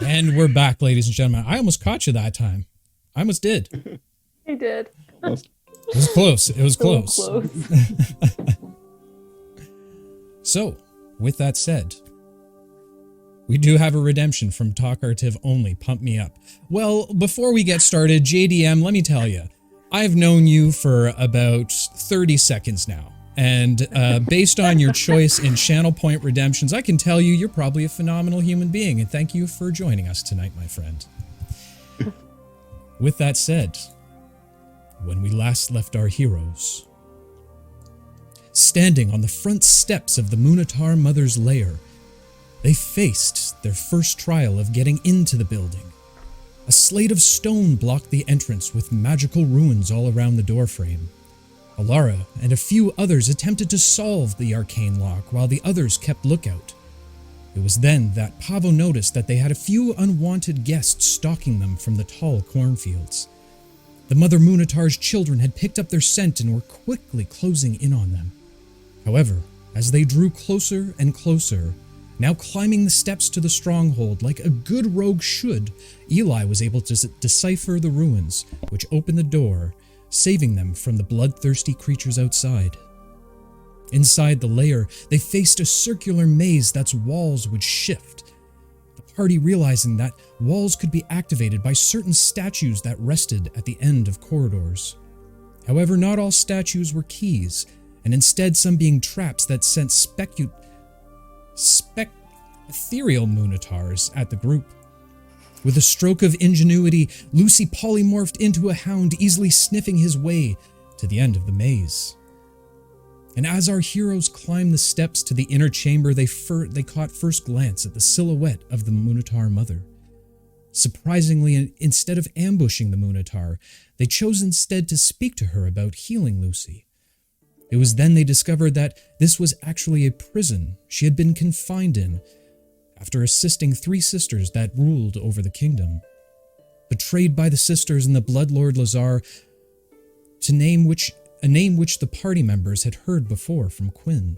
And we're back, ladies and gentlemen. I almost caught you that time. I almost did. He did. It was close. It was So close. So, with that said, we do have a redemption from Talkative only. Pump me up. Well, before we get started, JDM, let me tell you, I've known you for about 30 seconds now. And based on your choice in channel point redemptions, I can tell you you're probably a phenomenal human being. And thank you for joining us tonight, my friend. With that said, when we last left our heroes, standing on the front steps of the Munatar Mother's lair, they faced their first trial of getting into the building. A slate of stone blocked the entrance with magical runes all around the doorframe. Alara and a few others attempted to solve the arcane lock while the others kept lookout. It was then that Pavo noticed that they had a few unwanted guests stalking them from the tall cornfields. The Mother Munatar's children had picked up their scent and were quickly closing in on them. However, as they drew closer and closer, now climbing the steps to the stronghold like a good rogue should, Eli was able to decipher the ruins, which opened the door, saving them from the bloodthirsty creatures outside. Inside the lair, they faced a circular maze that's walls would shift. The party realizing that walls could be activated by certain statues that rested at the end of corridors. However, not all statues were keys, and instead some being traps that sent ethereal Munatars at the group. With a stroke of ingenuity, Lucy polymorphed into a hound, easily sniffing his way to the end of the maze. And as our heroes climbed the steps to the inner chamber, they caught first glance at the silhouette of the Munatar Mother. Surprisingly, instead of ambushing the Munatar, they chose instead to speak to her about healing Lucy. It was then they discovered that this was actually a prison she had been confined in, after assisting 3 sisters that ruled over the kingdom. Betrayed by the sisters and the Bloodlord Lazar, a name which the party members had heard before from Quinn.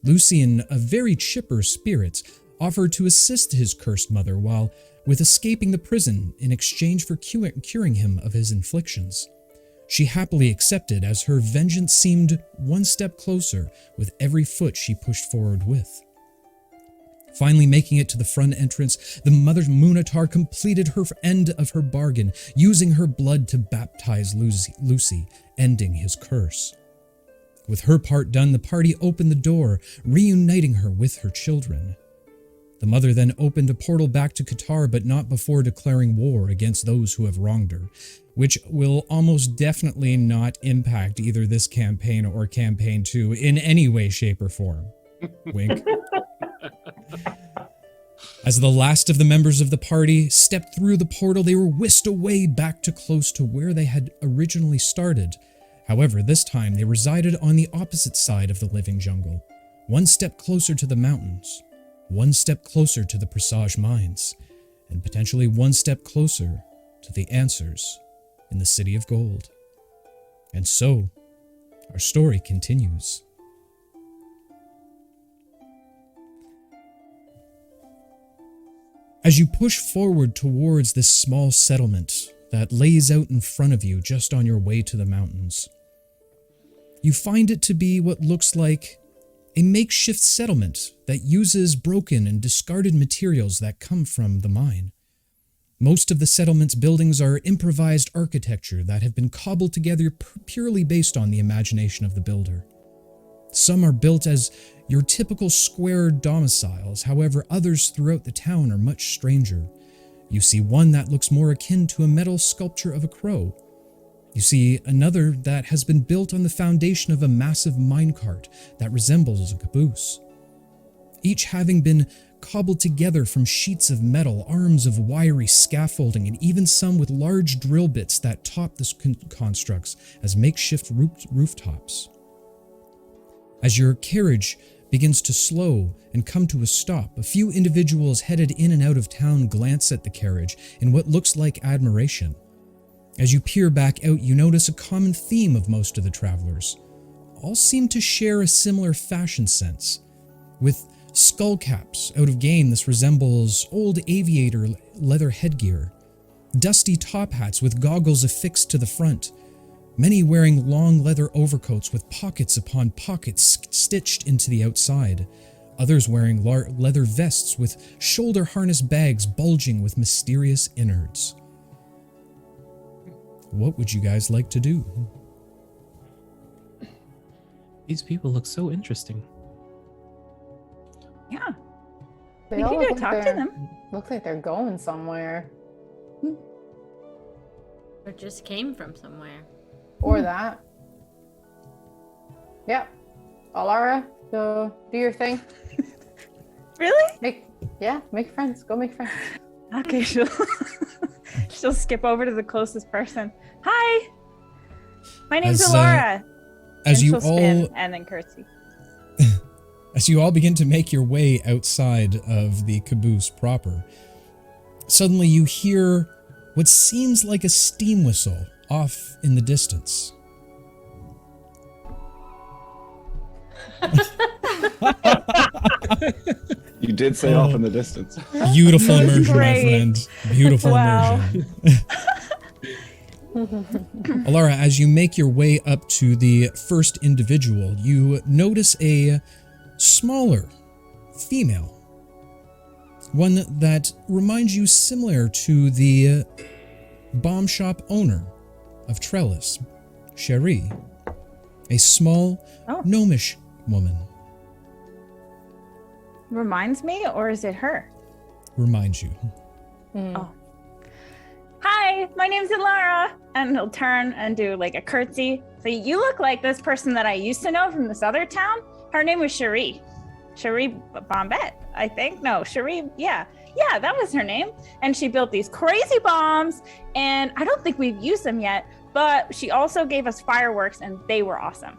Lucy, in a very chipper spirits, offered to assist his cursed mother with escaping the prison in exchange for curing him of his inflictions. She happily accepted, as her vengeance seemed one step closer with every foot she pushed forward with. Finally making it to the front entrance, the Mother Munatar completed her end of her bargain, using her blood to baptize Lucy, ending his curse. With her part done, the party opened the door, reuniting her with her children. The mother then opened a portal back to Qatar, but not before declaring war against those who have wronged her, which will almost definitely not impact either this campaign or campaign 2 in any way, shape, or form. Wink. As the last of the members of the party stepped through the portal, they were whisked away back to close to where they had originally started. However, this time they resided on the opposite side of the living jungle, one step closer to the mountains, one step closer to the Presage mines, and potentially one step closer to the answers in the City of Gold. And so, our story continues. As you push forward towards this small settlement that lays out in front of you just on your way to the mountains, you find it to be what looks like a makeshift settlement that uses broken and discarded materials that come from the mine. Most of the settlement's buildings are improvised architecture that have been cobbled together purely based on the imagination of the builder. Some are built as your typical square domiciles, however others throughout the town are much stranger. You see one that looks more akin to a metal sculpture of a crow. You see another that has been built on the foundation of a massive minecart that resembles a caboose. Each having been cobbled together from sheets of metal, arms of wiry scaffolding, and even some with large drill bits that top the constructs as makeshift rooftops. As your carriage begins to slow and come to a stop, a few individuals headed in and out of town glance at the carriage in what looks like admiration. As you peer back out, you notice a common theme of most of the travelers. All seem to share a similar fashion sense, with Skull caps. Out of game, this resembles old aviator leather headgear. Dusty top hats with goggles affixed to the front. Many wearing long leather overcoats with pockets upon pockets stitched into the outside. Others wearing leather vests with shoulder harness bags bulging with mysterious innards. What would you guys like to do? These people look so interesting. Yeah. They We all can look go like talk to they're- them. Looks like they're going somewhere. Or just came from somewhere. Or that. Yep. Alara, go do your thing. Really? Make friends. Go make friends. Okay, she'll skip over to the closest person. Hi, my name's As, Alora. As And you she'll spin all and then curtsy. As you all begin to make your way outside of the caboose proper, suddenly you hear what seems like a steam whistle off in the distance. You did say off in the distance. Beautiful That was immersion, my great. friend. Beautiful Wow. immersion. Alara, as you make your way up to the first individual, you notice a smaller female. One that reminds you similar to the bomb shop owner of Trellis, Cherie. A small, Oh. gnomish woman. Reminds me, or is it her? Reminds you. Oh. Hi, my name's Alara. And he'll turn and do like a curtsy. So you look like this person that I used to know from this other town. Her name was Cherie. Cherie Bombette, I think. No, Cherie, yeah, that was her name. And she built these crazy bombs, and I don't think we've used them yet, but she also gave us fireworks, and they were awesome.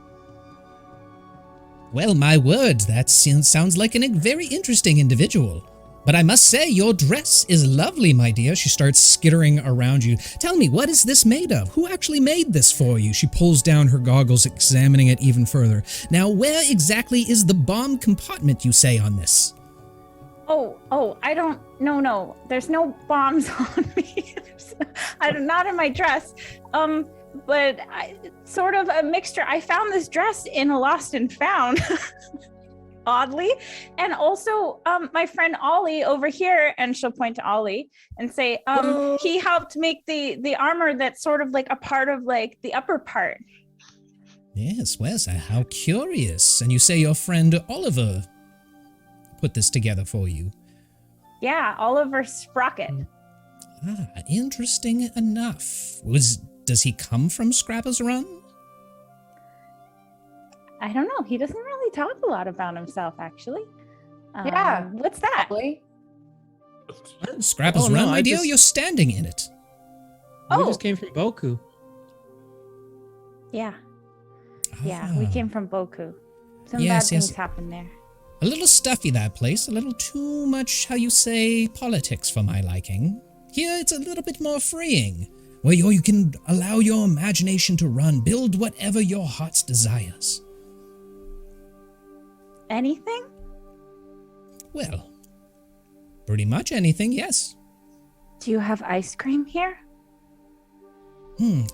Well, my word, that sounds like a very interesting individual. But I must say, your dress is lovely, my dear. She starts skittering around you. Tell me, what is this made of? Who actually made this for you? She pulls down her goggles, examining it even further. Now, where exactly is the bomb compartment, you say, on this? Oh, I don't, no. There's no bombs on me. Not in my dress. But sort of a mixture. I found this dress in a lost and found, oddly. And also, my friend Ollie over here, and she'll point to Ollie and say, he helped make the armor that's sort of like a part of like the upper part. Yes, well, how curious. And you say your friend Oliver put this together for you. Yeah, Oliver Sprocket. Ah, interesting enough. Does he come from Scrapper's Run? I don't know. He doesn't really talk a lot about himself, actually. Yeah. What's that? Probably. Scrapper's Oh, no, Run, my I dear? just- You're standing in it. We Oh. just came from Boku. Yeah, we Ah. came from Boku. Some Yes, bad yes. things happened there. A little stuffy, that place. A little too much, how you say, politics for my liking. Here, it's a little bit more freeing, where you can allow your imagination to run, build whatever your heart's desires. Anything? Well, pretty much anything, yes. Do you have ice cream here?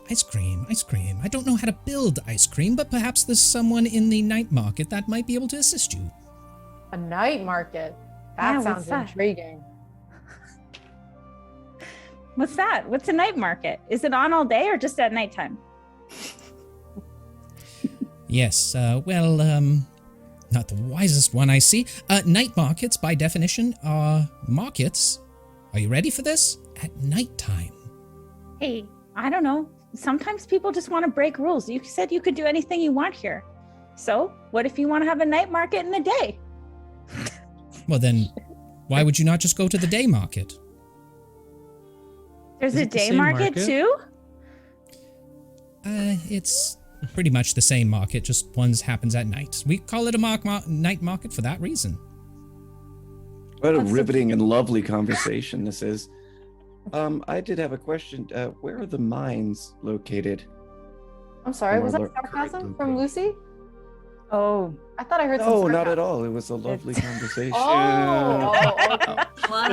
Ice cream. I don't know how to build ice cream, but perhaps there's someone in the night market that might be able to assist you. A night market. Yeah, That what's sounds that? intriguing. What's that? What's a night market? Is it on all day or just at nighttime? Yes, not the wisest one I see. Night markets, by definition, are markets. Are you ready for this? At nighttime. Hey, I don't know. Sometimes people just want to break rules. You said you could do anything you want here. So, what if you want to have a night market in the day? Well then, why would you not just go to the day market? There's Is a it the day same market market? too? It's pretty much the same market, just one happens at night. We call it a night market for that reason. What a What's the- riveting and lovely conversation this is. I did have a question. Where are the mines located? I'm sorry, was that Or sarcasm current from Lucy? Oh, I thought I heard some No, sarcasm. not at all. It was a lovely It's- conversation. Okay. What?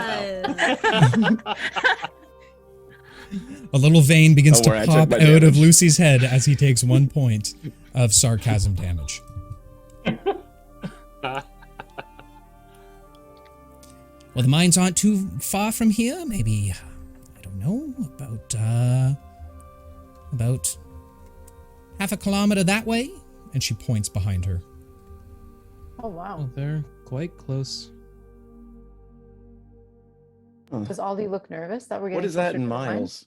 A little vein begins Don't to worry, I pop took out my of damage. Lucy's head as he takes 1 point of sarcasm damage. Well, the mines aren't too far from here. Maybe, I don't know, about half a kilometer that way. And she points behind her. Oh, wow. Oh, they're quite close. Does Ollie look nervous that we're getting What is that closer in to the mine? miles?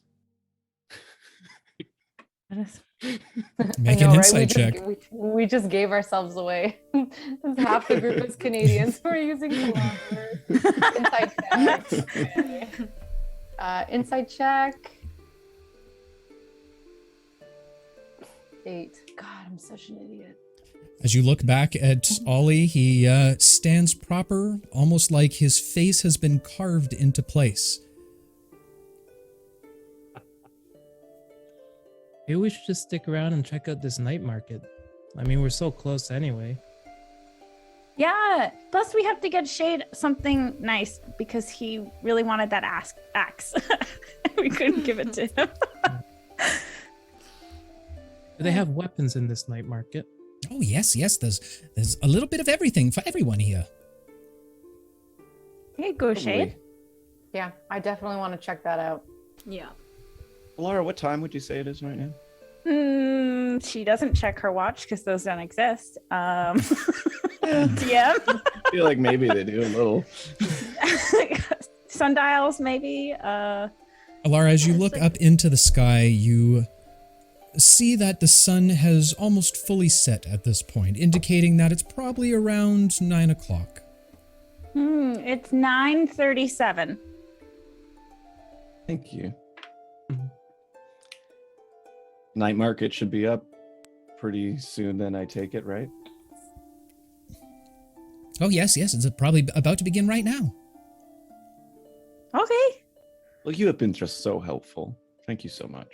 Make I know, an right? insight check. We just gave ourselves away. Half the group is Canadians. We're using kilometers. Inside check. Inside check. 8. God, I'm such an idiot. As you look back at Ollie, he stands proper, almost like his face has been carved into place. Maybe we should just stick around and check out this night market. I mean, we're so close anyway. Yeah. Plus, we have to get Shade something nice because he really wanted that axe. We couldn't give it to him. Do they have weapons in this night market? Oh, yes. There's a little bit of everything for everyone here. Here you go, Shade. Yeah, I definitely want to check that out. Yeah. Laura, what time would you say it is right now? She doesn't check her watch because those don't exist. DM. I feel like maybe they do a little. Sundials, maybe. Alara, as you look up into the sky, you see that the sun has almost fully set at this point, indicating that it's probably around 9 o'clock. It's 9:37. Thank you. Night market should be up pretty soon, then I take it, right? Oh, yes, it's probably about to begin right now. Okay. Well, you have been just so helpful. Thank you so much.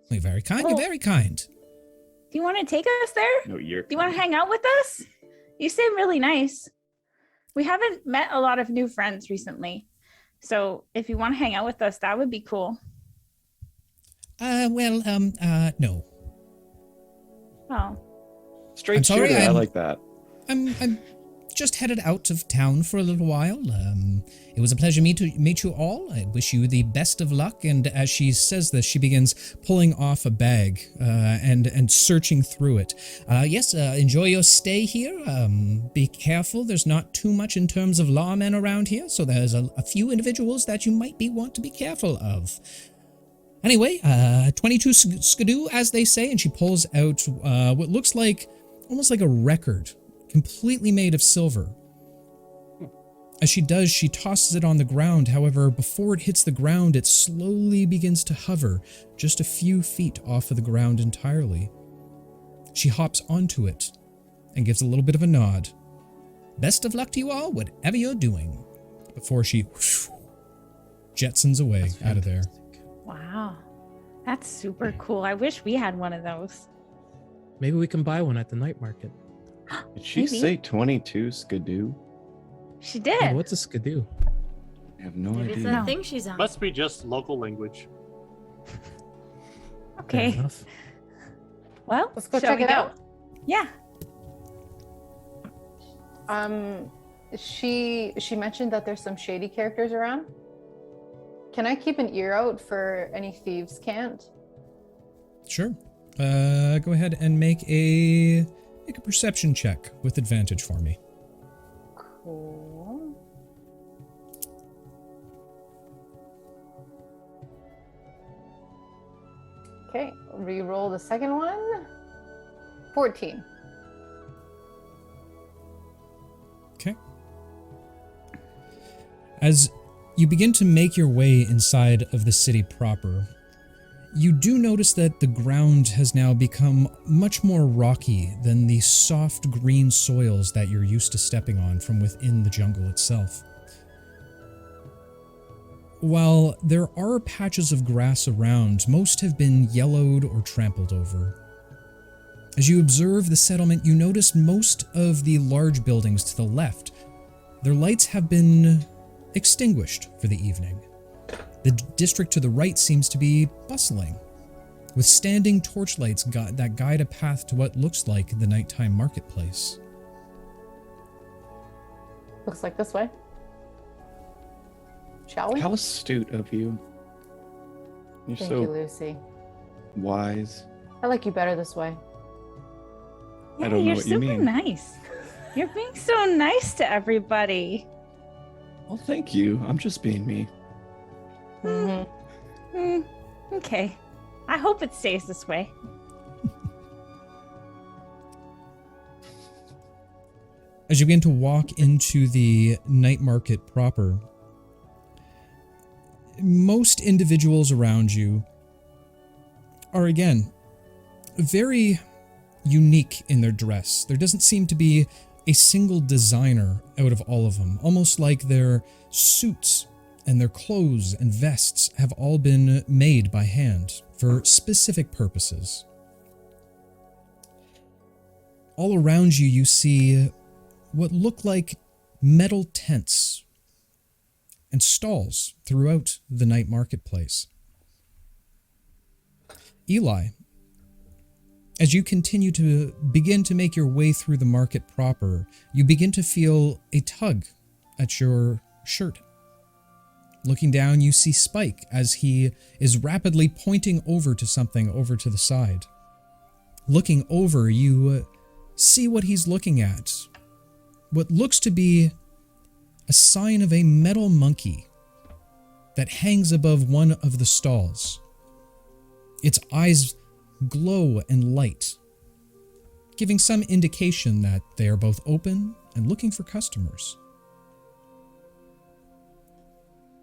You're very kind, Oh. you're very kind. Do you want to take us there? No, you're. Do you want to hang out with us? You seem really nice. We haven't met a lot of new friends recently. So if you want to hang out with us, that would be cool. No. Oh. Straight I'm sorry, shooter. I I'm- like that. I'm just headed out of town for a little while. It was a pleasure to meet you all. I wish you the best of luck. And as she says this, she begins pulling off a bag and searching through it. Enjoy your stay here. Be careful. There's not too much in terms of lawmen around here, so there's a few individuals that you might want to be careful of. Anyway, 22 skidoo, as they say, and she pulls out what looks like almost like a record, completely made of silver. As she does, she tosses it on the ground. However, before it hits the ground, it slowly begins to hover just a few feet off of the ground entirely. She hops onto it and gives a little bit of a nod. Best of luck to you all, whatever you're doing, before she jetsons away out of there. Wow. That's super cool. I wish we had one of those. Maybe we can buy one at the night market. Did she Maybe. say 22 skidoo? She Yeah, did. what's a skidoo? I have no Maybe it's idea. that thing she's on. Must be just local language. Okay. Fair enough. Well, Let's go shall check we it go? out. Yeah. She mentioned that there's some shady characters around. Can I keep an ear out for any thieves' cant? Sure. Go ahead and make a perception check with advantage for me. Cool. Okay, re-roll the second one. 14. Okay. As you begin to make your way inside of the city proper, you do notice that the ground has now become much more rocky than the soft green soils that you're used to stepping on from within the jungle itself. While there are patches of grass around, most have been yellowed or trampled over. As you observe the settlement, you notice most of the large buildings to the left, their lights have been extinguished for the evening. The district to the right seems to be bustling, with standing torchlights that guide a path to what looks like the nighttime marketplace. Looks like this way. Shall we? How astute of you. You're Thank so you, Lucy. wise. I like you better this way. Yeah, I don't know you're what you super mean. nice. You're being so nice to everybody. Well, thank you. I'm just being me. Mm-hmm. Okay. I hope it stays this way. As you begin to walk into the night market proper, most individuals around you are, again, very unique in their dress. There doesn't seem to be a single designer out of all of them, almost like their suits and their clothes and vests have all been made by hand for specific purposes. All around you, you see what look like metal tents and stalls throughout the night marketplace. Eli, as you continue to begin to make your way through the market proper, you begin to feel a tug at your shirt. Looking down, you see Spike as he is rapidly pointing over to something over to the side. Looking over, you see what he's looking at. What looks to be a sign of a metal monkey that hangs above one of the stalls. Its eyes glow and light, giving some indication that they are both open and looking for customers.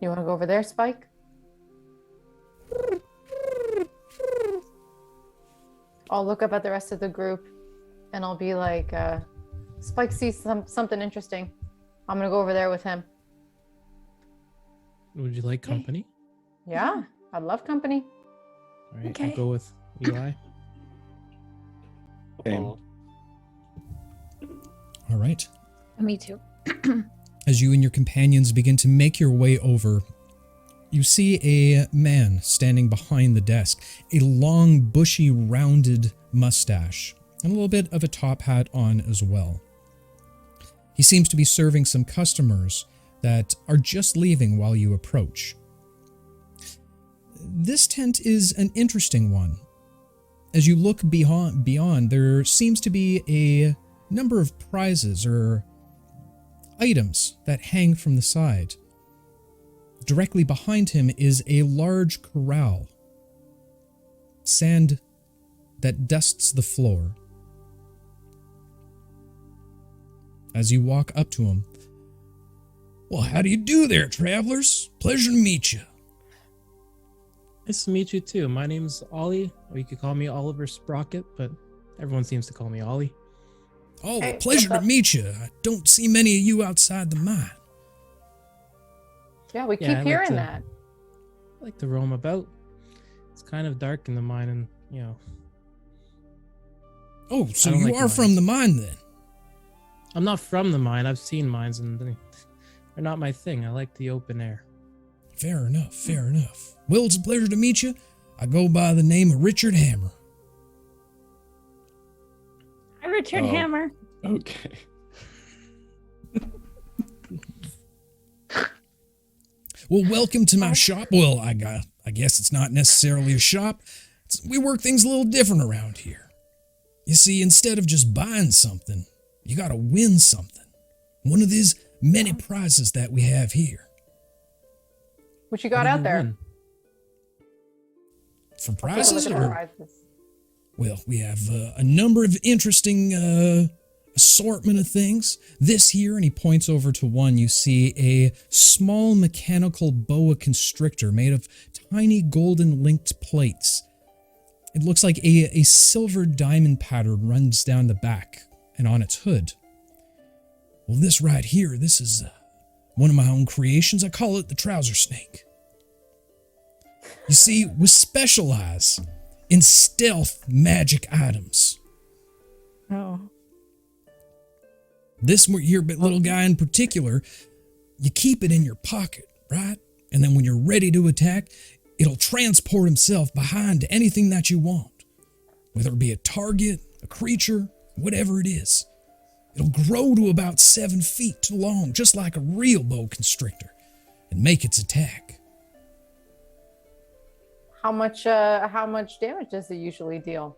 You want to go over there, Spike? I'll look up at the rest of the group and I'll be like, Spike sees something interesting. I'm going to go over there with him. Would you like company? Yeah, I'd love company. All right, Okay. I'll go with Eli. Same. All right. Me too. As you and your companions begin to make your way over, you see a man standing behind the desk, a long, bushy, rounded mustache, and a little bit of a top hat on as well. He seems to be serving some customers that are just leaving while you approach. This tent is an interesting one. As you look beyond, there seems to be a number of prizes or items that hang from the side. Directly behind him is a large corral, sand that dusts the floor. As you walk up to him, "Well, how do you do there, travelers? Pleasure to meet you." Nice to meet you too. My name's Ollie, or you could call me Oliver Sprocket, but everyone seems to call me Ollie. "Oh, Hey, pleasure what's to up?" meet you. I don't see many of you outside the mine." Yeah, we Yeah, keep I like hearing to- that. I like to roam about. It's kind of dark in the mine, and "Oh, so I don't you like are from mines. the mine then?" I'm not from the mine. I've seen mines, and they're not my thing. I like the open air. Fair enough, fair enough. Well, it's a pleasure to meet you. I go by the name of Richard Hammer. Hi, Richard Oh. Hammer. Okay. Well, welcome to my shop. Well, I guess it's not necessarily a shop. We work things a little different around here. You see, instead of just buying something, you gotta win something. One of these many prizes that we have here. What you What got do out you there? win? For Take a look prizes, at the or prizes. well, we have a number of interesting assortment of things. This here, and he points over to one, you see a small mechanical boa constrictor made of tiny golden linked plates. It looks like a silver diamond pattern runs down the back and on its hood. Well, this right here, this is one of my own creations. I call it the trouser snake. You see, we specialize in stealth magic items. Oh. This here little guy in particular, you keep it in your pocket, right? And then when you're ready to attack, it'll transport himself behind to anything that you want. Whether it be a target, a creature, whatever it is. It'll grow to about 7 feet long, just like a real boa constrictor, and make its attack. How much damage does it usually deal?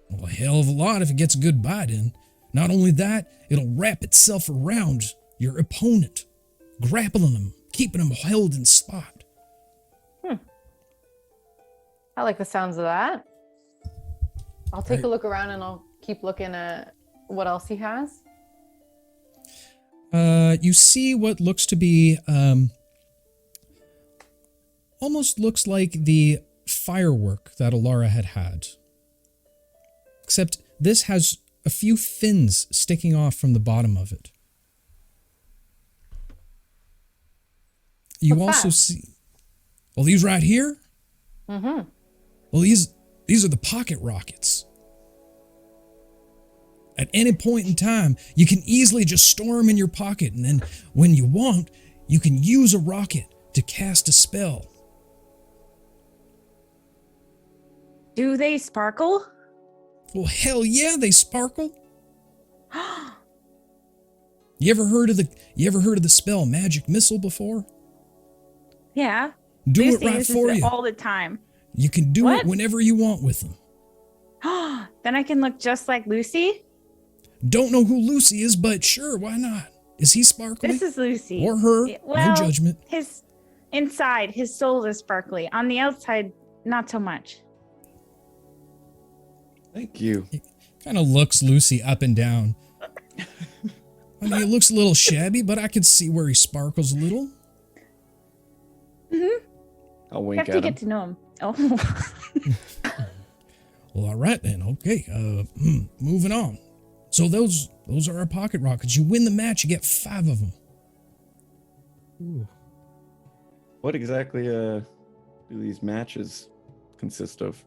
Well, a hell of a lot if it gets a good bite in. Not only that, it'll wrap itself around your opponent, grappling them, keeping them held in spot. I like the sounds of that. I'll take a look around and I'll keep looking at what else he has. You see what looks to be, almost looks like the firework that Alara had. Except this has a few fins sticking off from the bottom of it. You What's also that? see, well, these right here? Mm-hmm. Well, these are the pocket rockets. At any point in time, you can easily just store them in your pocket, and then when you want, you can use a rocket to cast a spell. Do they sparkle? Well, hell yeah, they sparkle. You ever heard of the spell Magic Missile before? Yeah. Do Lucy it right uses for it you. all the time. You can do What? it whenever you want with them. Then I can look just like Lucy. Don't know who Lucy is, but sure, why not? Is he sparkly? This is Lucy. Or her? Well, No judgment. His inside, his soul is sparkly. On the outside, not so much. Thank you. Kind of looks Lucy up and down. I mean, it looks a little shabby, but I can see where he sparkles a little. I'll You wink have to at him. get to know him. Oh. Well, all right then. Okay. Moving on. So those are our pocket rockets. You win the match, you get 5 of them. Ooh. What exactly do these matches consist of?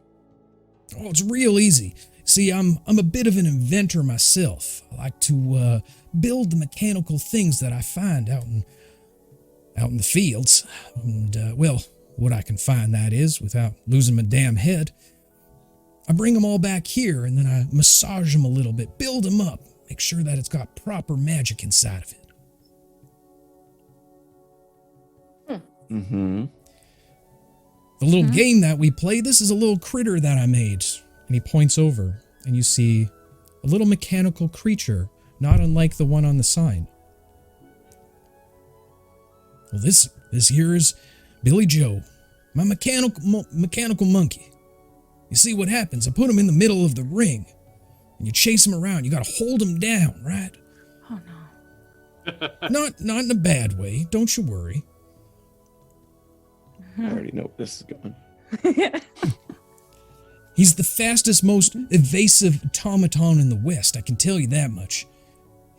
Oh, it's real easy. See, I'm a bit of an inventor myself. I like to build the mechanical things that I find out in the fields. And well, what I can find, that is, without losing my damn head. I bring them all back here, and then I massage them a little bit, build them up, make sure that it's got proper magic inside of it. Mm-hmm. The little game that we play, this is a little critter that I made. And he points over, and you see a little mechanical creature, not unlike the one on the sign. Well, this here is Billy Joe, my mechanical monkey. You see what happens? I put him in the middle of the ring, and you chase him around. You gotta hold him down, right? Oh no. Not in a bad way. Don't you worry. I already know where this is going. He's the fastest, most evasive automaton in the West, I can tell you that much.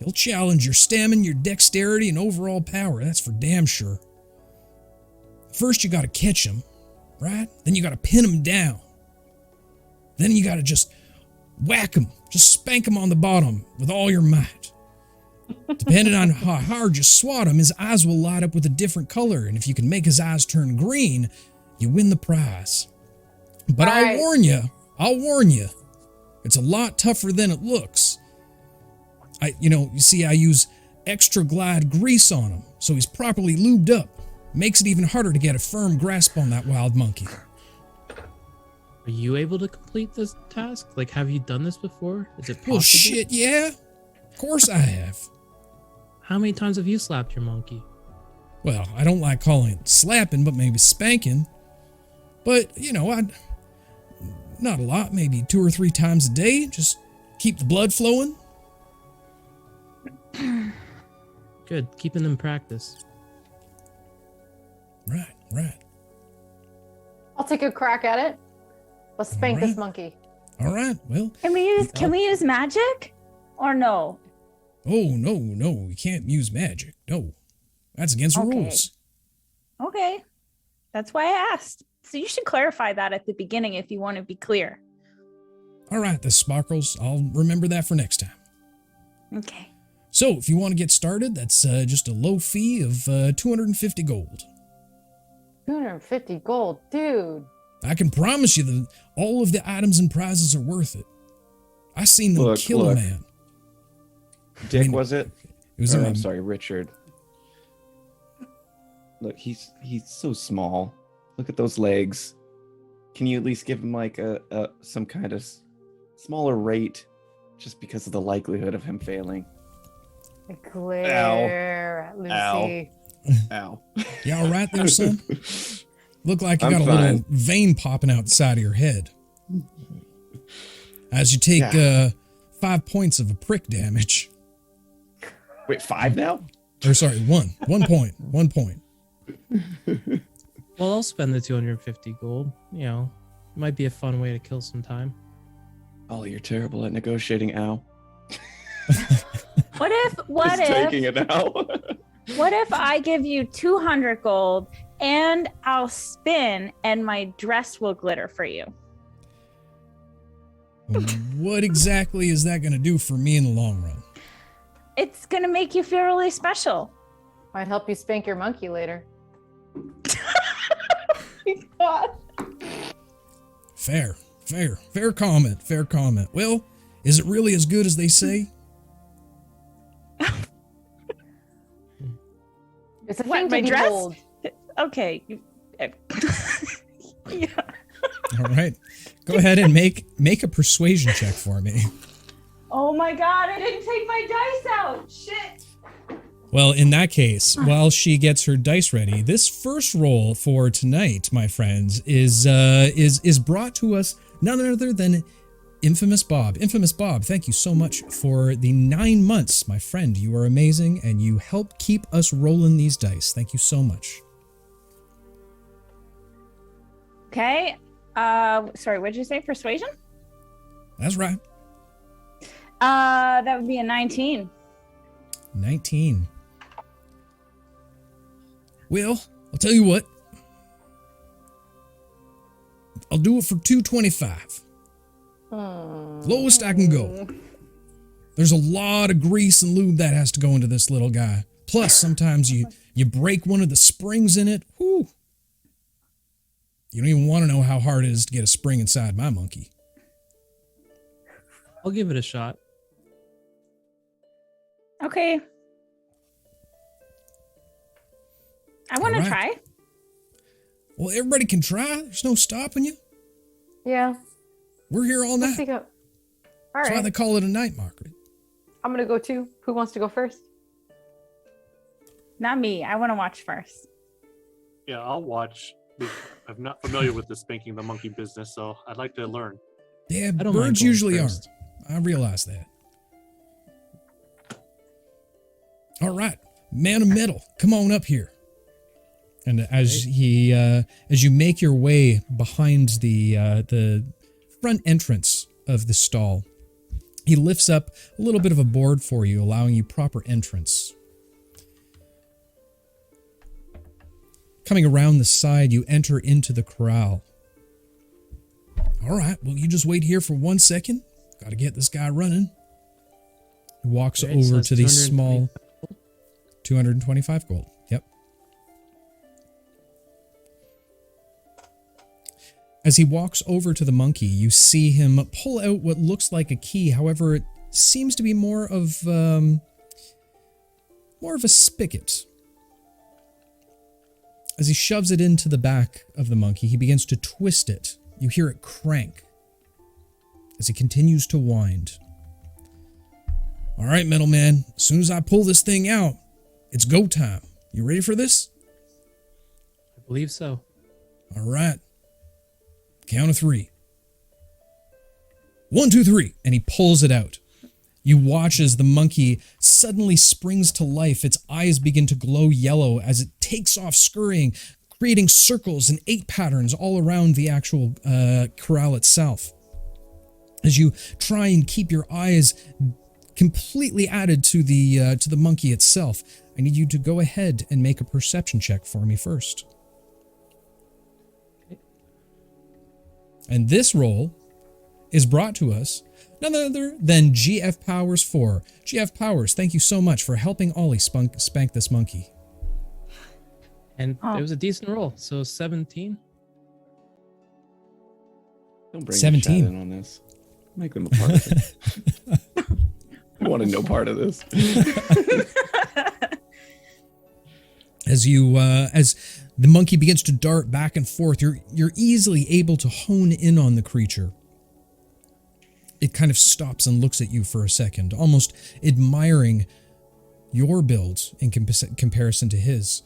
He'll challenge your stamina, your dexterity, and overall power, that's for damn sure. First you gotta catch him, right? Then you gotta pin him down. Then you gotta just whack him, just spank him on the bottom with all your might. Depending on how hard you swat him, his eyes will light up with a different color, and if you can make his eyes turn green, you win the prize. But All right. I'll warn you, it's a lot tougher than it looks. You see, I use extra glide grease on him, so he's properly lubed up. Makes it even harder to get a firm grasp on that wild monkey. Are you able to complete this task? Like, have you done this before? Is it possible? Well, shit, yeah. Of course I have. How many times have you slapped your monkey? Well, I don't like calling it slapping, but maybe spanking. But, not a lot, maybe 2 or 3 times a day. Just keep the blood flowing. Good, keeping them practice. Right. I'll take a crack at it. Let's spank this Alright. monkey. All right, well. Can we use magic? Or no? Oh, no, we can't use magic. No, that's against the Okay. rules. Okay. That's why I asked. So you should clarify that at the beginning if you want to be clear. All right, the sparkles. I'll remember that for next time. Okay. So, if you want to get started, that's just a low fee of 250 gold. 250 gold, dude. I can promise you that all of the items and prizes are worth it. I seen them kill a Look. man. Dick, was it? It was Or, in I'm my- sorry, Richard. Look, he's so small. Look at those legs. Can you at least give him like a some kind of smaller rate, just because of the likelihood of him failing? I glare at Lucy. Ow. You all right there, son? Look like you I'm got a fine. little vein popping out the side of your head. As you take 5 points of a prick damage. Wait, 5 now? Or sorry, 1. 1 point. 1 point. Well, I'll spend the 250 gold. You know, it might be a fun way to kill some time. Oh, you're terrible at negotiating, Ow. What Just taking it out. what if I give you 200 gold and I'll spin and my dress will glitter for you? What exactly is that going to do for me in the long run? It's going to make you feel really special. Might help you spank your monkey later. God. Fair comment. Well, is it really as good as they say? It's a What, thing my to dress? behold. Okay. Yeah. All right. Go ahead and make a persuasion check for me. Oh my God, I didn't take my dice out. Shit. Well, in that case, while she gets her dice ready, this first roll for tonight, my friends, is brought to us none other than Infamous Bob. Infamous Bob, thank you so much for the 9 months, my friend. You are amazing, and you help keep us rolling these dice. Thank you so much. Okay. Sorry, what did you say? Persuasion? That's right. That would be a 19. 19. Well, I'll tell you what. I'll do it for 225. Lowest I can go. There's a lot of grease and lube that has to go into this little guy. Plus, sometimes you break one of the springs in it. Whew. You don't even want to know how hard it is to get a spring inside my monkey. I'll give it a shot. Okay. I want to All right. try. Well, everybody can try. There's no stopping you. Yeah. We're here all Let's night. take a. All That's why right. they call it a night market. I'm gonna go too. Who wants to go first? Not me. I want to watch first. Yeah, I'll watch. I'm not familiar with the spanking the monkey business, so I'd like to learn. Yeah, I don't mind birds going usually first. are. I realize that. All right, man of metal, come on up here. And as as you make your way behind the front entrance of the stall, he lifts up a little bit of a board for you, allowing you proper entrance. Coming around the side, you enter into the corral. All right, well, you just wait here for 1 second. Got to get this guy running. He walks Okay, so over that's to the 225 small 225 gold. Yep. As he walks over to the monkey, you see him pull out what looks like a key. However, it seems to be more of a spigot. As he shoves it into the back of the monkey, he begins to twist it. You hear it crank as he continues to wind. All right, metal man, as soon as I pull this thing out, it's go time. You ready for this? I believe so. All right. Count of 3. 1, 2, 3. And he pulls it out. You watch as the monkey suddenly springs to life. Its eyes begin to glow yellow as it takes off scurrying, creating circles and 8 patterns all around the actual corral itself. As you try and keep your eyes completely added to the monkey itself, I need you to go ahead and make a perception check for me first. And this roll is brought to us none other than GF Powers 4. GF Powers, thank you so much for helping Ollie spank this monkey. And it was a decent roll, so 17. Don't bring 17. Chad in on this. Make them a part of it. I want no part of this. As the monkey begins to dart back and forth, you're easily able to hone in on the creature. It kind of stops and looks at you for a second, almost admiring your build in comparison to his.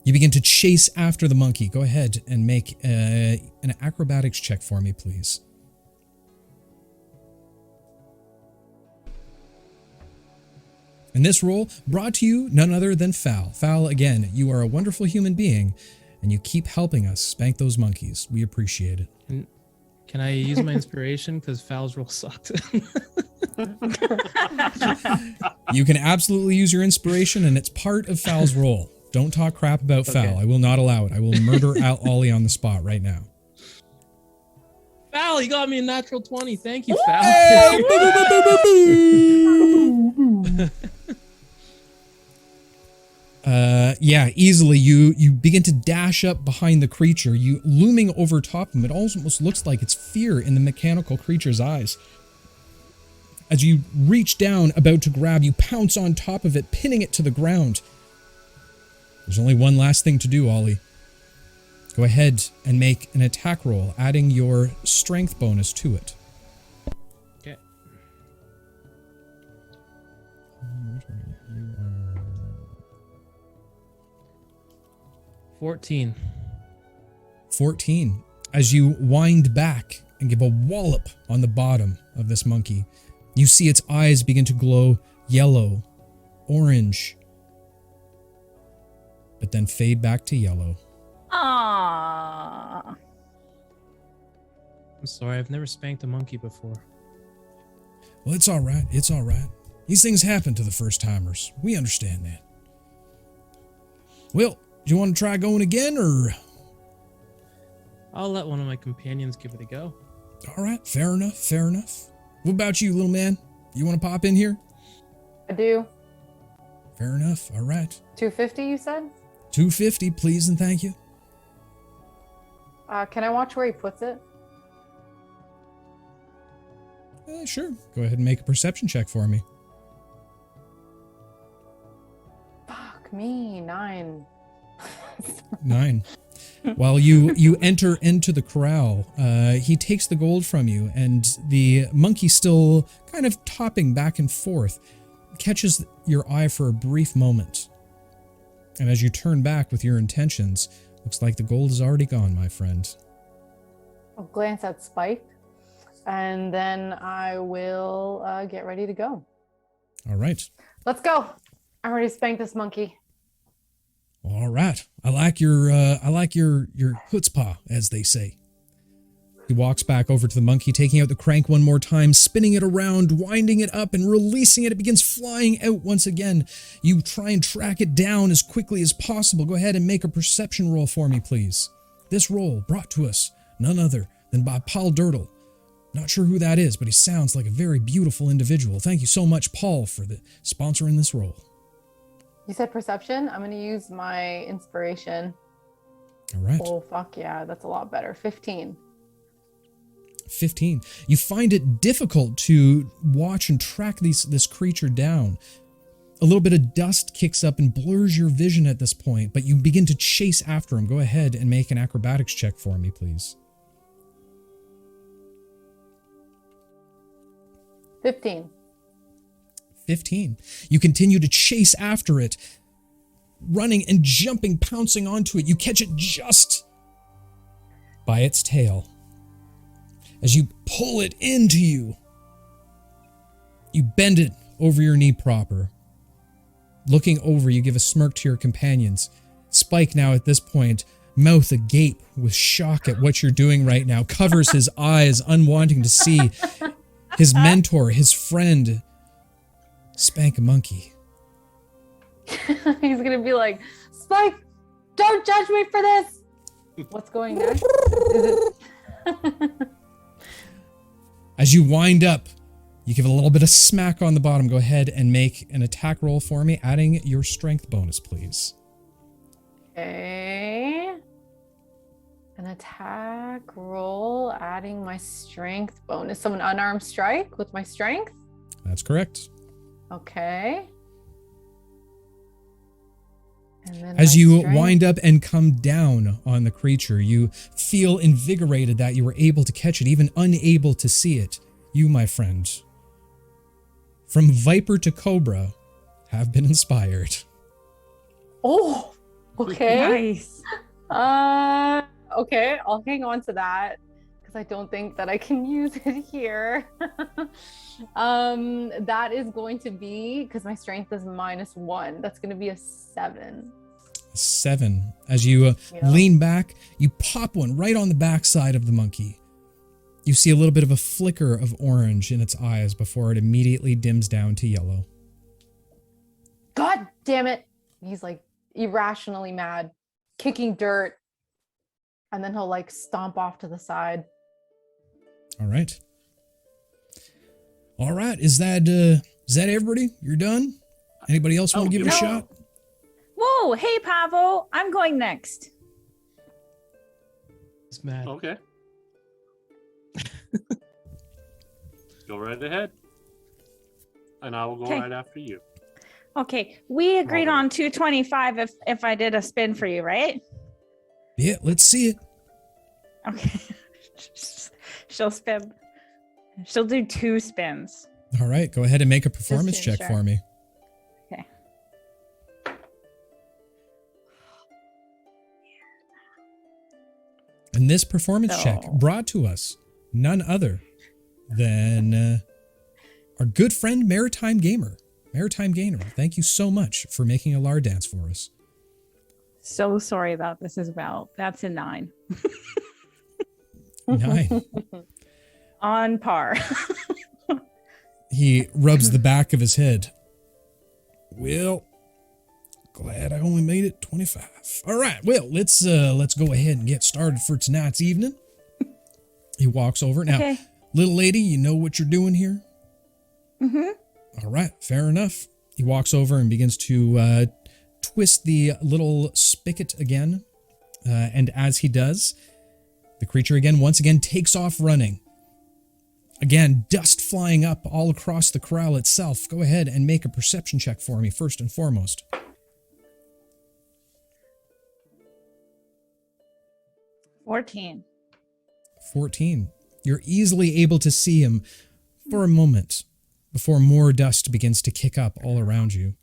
You begin to chase after the monkey. Go ahead and make an acrobatics check for me, please. And this roll brought to you none other than Fal. Fal, again, you are a wonderful human being, and you keep helping us spank those monkeys. We appreciate it. Can I use my inspiration? Because Fal's roll sucked. You can absolutely use your inspiration, and it's part of Fal's roll. Don't talk crap about Fal. Okay. I will not allow it. I will murder Ollie on the spot right now. Fal, you got me a natural 20. Thank you, Fal. Hey! Yeah, easily you begin to dash up behind the creature, you looming over top of him. It almost looks like it's fear in the mechanical creature's eyes. As you reach down, about to grab, you pounce on top of it, pinning it to the ground. There's only one last thing to do, Ollie. Go ahead and make an attack roll, adding your strength bonus to it. Okay. 14. 14. As you wind back and give a wallop on the bottom of this monkey, you see its eyes begin to glow yellow, orange, but then fade back to yellow. Aww. I'm sorry, I've never spanked a monkey before. Well, it's all right. It's all right. These things happen to the first timers. We understand that. Well, do you want to try going again, or? I'll let one of my companions give it a go. All right, fair enough, fair enough. What about you, little man? You want to pop in here? I do. Fair enough, all right. 250, you said? 250, please and thank you. Can I watch where he puts it? Sure. Go ahead and make a perception check for me. Fuck me, 9. 9. While you enter into the corral, he takes the gold from you, and the monkey, still kind of topping back and forth, catches your eye for a brief moment. And as you turn back with your intentions, looks like the gold is already gone, my friend. I'll glance at Spike, and then I will get ready to go. All right. Let's go. I'm ready to spank this monkey. All right. I like your chutzpah, as they say. He walks back over to the monkey, taking out the crank one more time, spinning it around, winding it up, and releasing it. It begins flying out once again. You try and track it down as quickly as possible. Go ahead and make a perception roll for me, please. This roll brought to us none other than by Paul Dirtle. Not sure who that is, but he sounds like a very beautiful individual. Thank you so much, Paul, for sponsoring this roll. You said perception? I'm going to use my inspiration. All right. Oh, fuck yeah. That's a lot better. 15. 15. You find it difficult to watch and track this creature down. A little bit of dust kicks up and blurs your vision at this point, but you begin to chase after him. Go ahead and make an acrobatics check for me, please. 15. 15. You continue to chase after it, running and jumping, pouncing onto it. You catch it just by its tail. As you pull it into you, you bend it over your knee proper. Looking over, you give a smirk to your companions. Spike, now at this point, mouth agape with shock at what you're doing right now, covers his eyes, unwanting to see his mentor, his friend, spank a monkey. He's going to be like, Spike, don't judge me for this. What's going next? Is it... As you wind up, you give it a little bit of smack on the bottom. Go ahead and make an attack roll for me, adding your strength bonus, please. Okay. An attack roll, adding my strength bonus. So an unarmed strike with my strength? That's correct. Okay. And then As my you strength- wind up and come down on the creature, you feel invigorated that you were able to catch it, even unable to see it. You, my friend, from Viper to Cobra, have been inspired. Oh, okay. Nice. Okay, I'll hang on to that because I don't think that I can use it here. That is going to be, because my strength is -1, that's going to be a 7. 7. As you lean back, you pop one right on the backside of the monkey. You see a little bit of a flicker of orange in its eyes before it immediately dims down to yellow. God damn it. He's like irrationally mad, kicking dirt, and then he'll like stomp off to the side. All right. All right. Is that everybody? You're done? Anybody else want to give it a shot? Whoa, hey, Pavo. I'm going next. He's mad. Okay. Go right ahead. And I will go Okay. right after you. Okay, we agreed Alright. on 225 if I did a spin for you, right? Yeah, let's see it. Okay. She'll spin. She'll do 2 spins. All right. Go ahead and make a performance to check ensure. for me. Okay. And this performance check So- brought to us none other than our good friend Maritime Gamer. Maritime Gamer, thank you so much for making a lard dance for us. So sorry about this, Isabel. That's a 9. 9. On par. He rubs the back of his head. Well, glad I only made it 25. All right, well, let's go ahead and get started for tonight's evening. He walks over. Now, Okay. little lady, you know what you're doing here? Mm-hmm. All right, fair enough. He walks over and begins to twist the little spigot again. And as he does, the creature once again takes off running. Again, dust flying up all across the corral itself. Go ahead and make a perception check for me, first and foremost. 14. 14. You're easily able to see him for a moment before more dust begins to kick up all around you.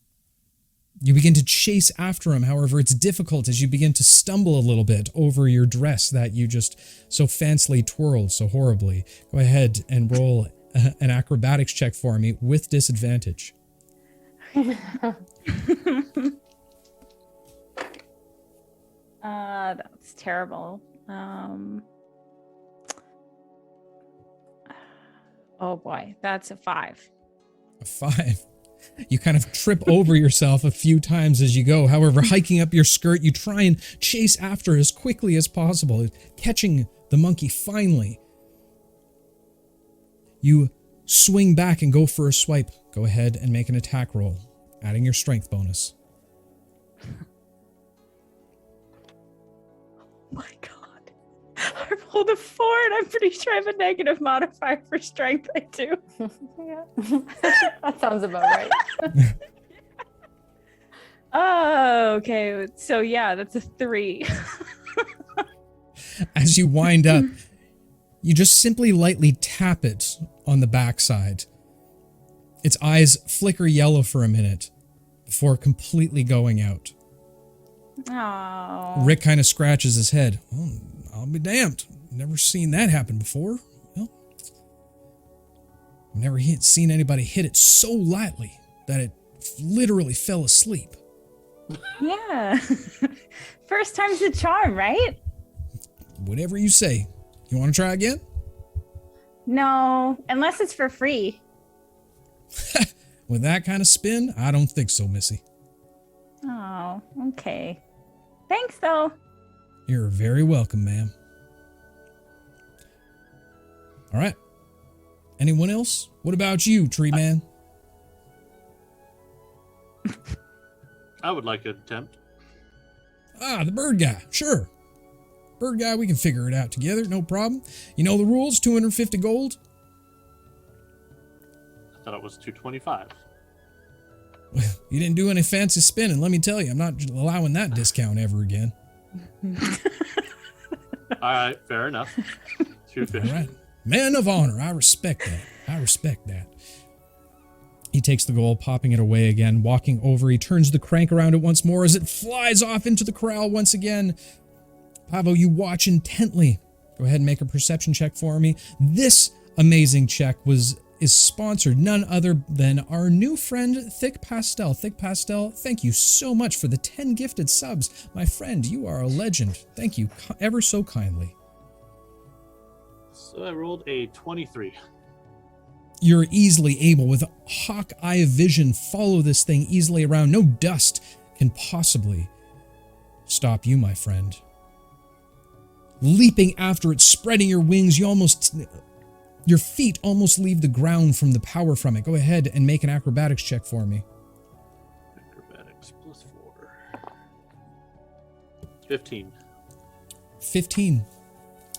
You begin to chase after him. However, it's difficult as you begin to stumble a little bit over your dress that you just so fancily twirled so horribly. Go ahead and roll an acrobatics check for me with disadvantage. That's terrible. Oh boy, that's a 5. A 5. You kind of trip over yourself a few times as you go. However, hiking up your skirt, you try and chase after as quickly as possible, catching the monkey finally. You swing back and go for a swipe. Go ahead and make an attack roll, adding your strength bonus. Oh my god. I rolled a 4 and I'm pretty sure I have a negative modifier for strength. I do. Yeah. That sounds about right. Oh, okay. So yeah, that's a 3. As you wind up, you just simply lightly tap it on the backside. Its eyes flicker yellow for a minute before completely going out. Oh. Rick kind of scratches his head. Oh, I'll be damned. Never seen that happen before. Well, I've never seen anybody hit it so lightly that it literally fell asleep. Yeah. First time's a charm, right? Whatever you say. You want to try again? No, unless it's for free. With that kind of spin, I don't think so, Missy. Oh, okay. Thanks, though. You're very welcome, ma'am. All right. Anyone else? What about you, Tree Man? I would like an attempt. Ah, the bird guy. Sure. Bird guy, we can figure it out together. No problem. You know the rules? 250 gold? I thought it was 225. You didn't do any fancy spinning, let me tell you. I'm not allowing that discount ever again. All right, fair enough. 250. All right. Man of honor. I respect that. I respect that. He takes the gold, popping it away again, walking over. He turns the crank around it once more as it flies off into the corral once again. Pavo, you watch intently. Go ahead and make a perception check for me. This amazing check is sponsored none other than our new friend, Thick Pastel. Thick Pastel, thank you so much for the 10 gifted subs. My friend, you are a legend. Thank you ever so kindly. So I rolled a 23. You're easily able, with hawk eye vision, follow this thing easily around. No dust can possibly stop you, my friend. Leaping after it, spreading your wings, your feet almost leave the ground from the power from it. Go ahead and make an acrobatics check for me. Acrobatics +4. 15. 15.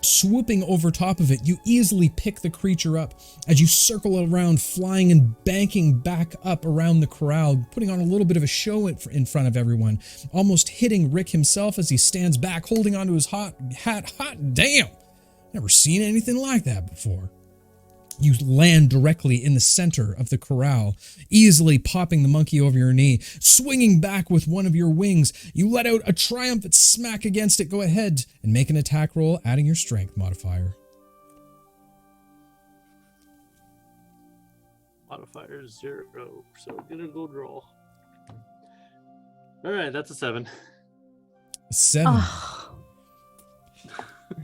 Swooping over top of it, you easily pick the creature up as you circle it around, flying and banking back up around the corral, putting on a little bit of a show in front of everyone, almost hitting Rick himself as he stands back, holding onto his hot hat. Hot damn! Never seen anything like that before. You land directly in the center of the corral, easily popping the monkey over your knee, swinging back with one of your wings. You let out a triumphant smack against it. Go ahead and make an attack roll, adding your strength modifier. Modifier 0, so get a gold roll. All right, that's a 7. 7. Oh.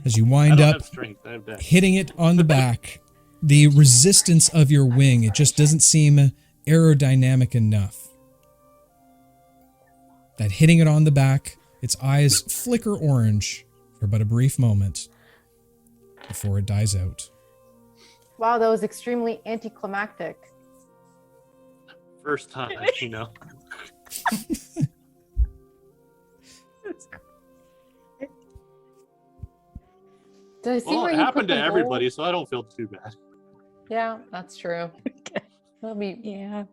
As you I wind don't up, have strength. I have dex. hitting it on the back, the resistance of your wing, it just doesn't seem aerodynamic enough. That hitting it on the back, its eyes flicker orange for but a brief moment before it dies out. Wow, that was extremely anticlimactic. First time, you know. Did I see Well, where it you happened put to the everybody, gold? so I don't feel too bad. Yeah, that's true. That'll be Yeah.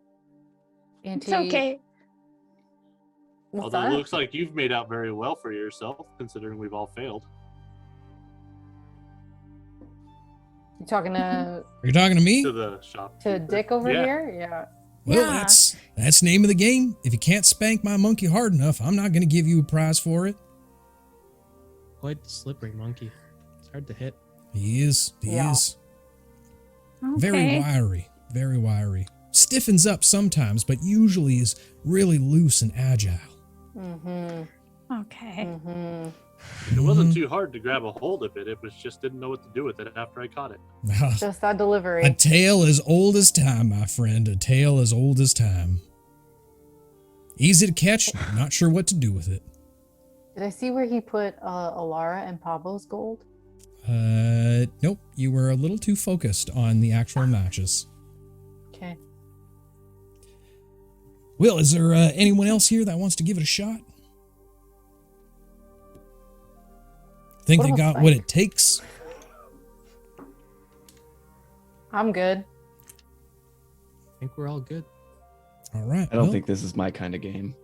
anti. It's okay. What's Although that? it looks like you've made out very well for yourself, considering we've all failed. You talking to Are you talking to me? To the shop. Dick over Yeah. here? Yeah. Well, Yeah. that's name of the game. If you can't spank my monkey hard enough, I'm not going to give you a prize for it. Quite slippery monkey. It's hard to hit. He is. Yeah. Very Okay. wiry. Very wiry. Stiffens up sometimes, but usually is really loose and agile. Mm-hmm. Okay. Mm-hmm. It wasn't too hard to grab a hold of it. It was just didn't know what to do with it after I caught it. Just that delivery. A tale as old as time, my friend. A tale as old as time. Easy to catch. Not sure what to do with it. Did I see where he put Alara and Pablo's gold? Nope. You were a little too focused on the actual matches. Okay. Will, is there anyone else here that wants to give it a shot? Think What they about got what Spike? it takes? I'm good. I think we're all good. All right. I don't well, think this is my kind of game.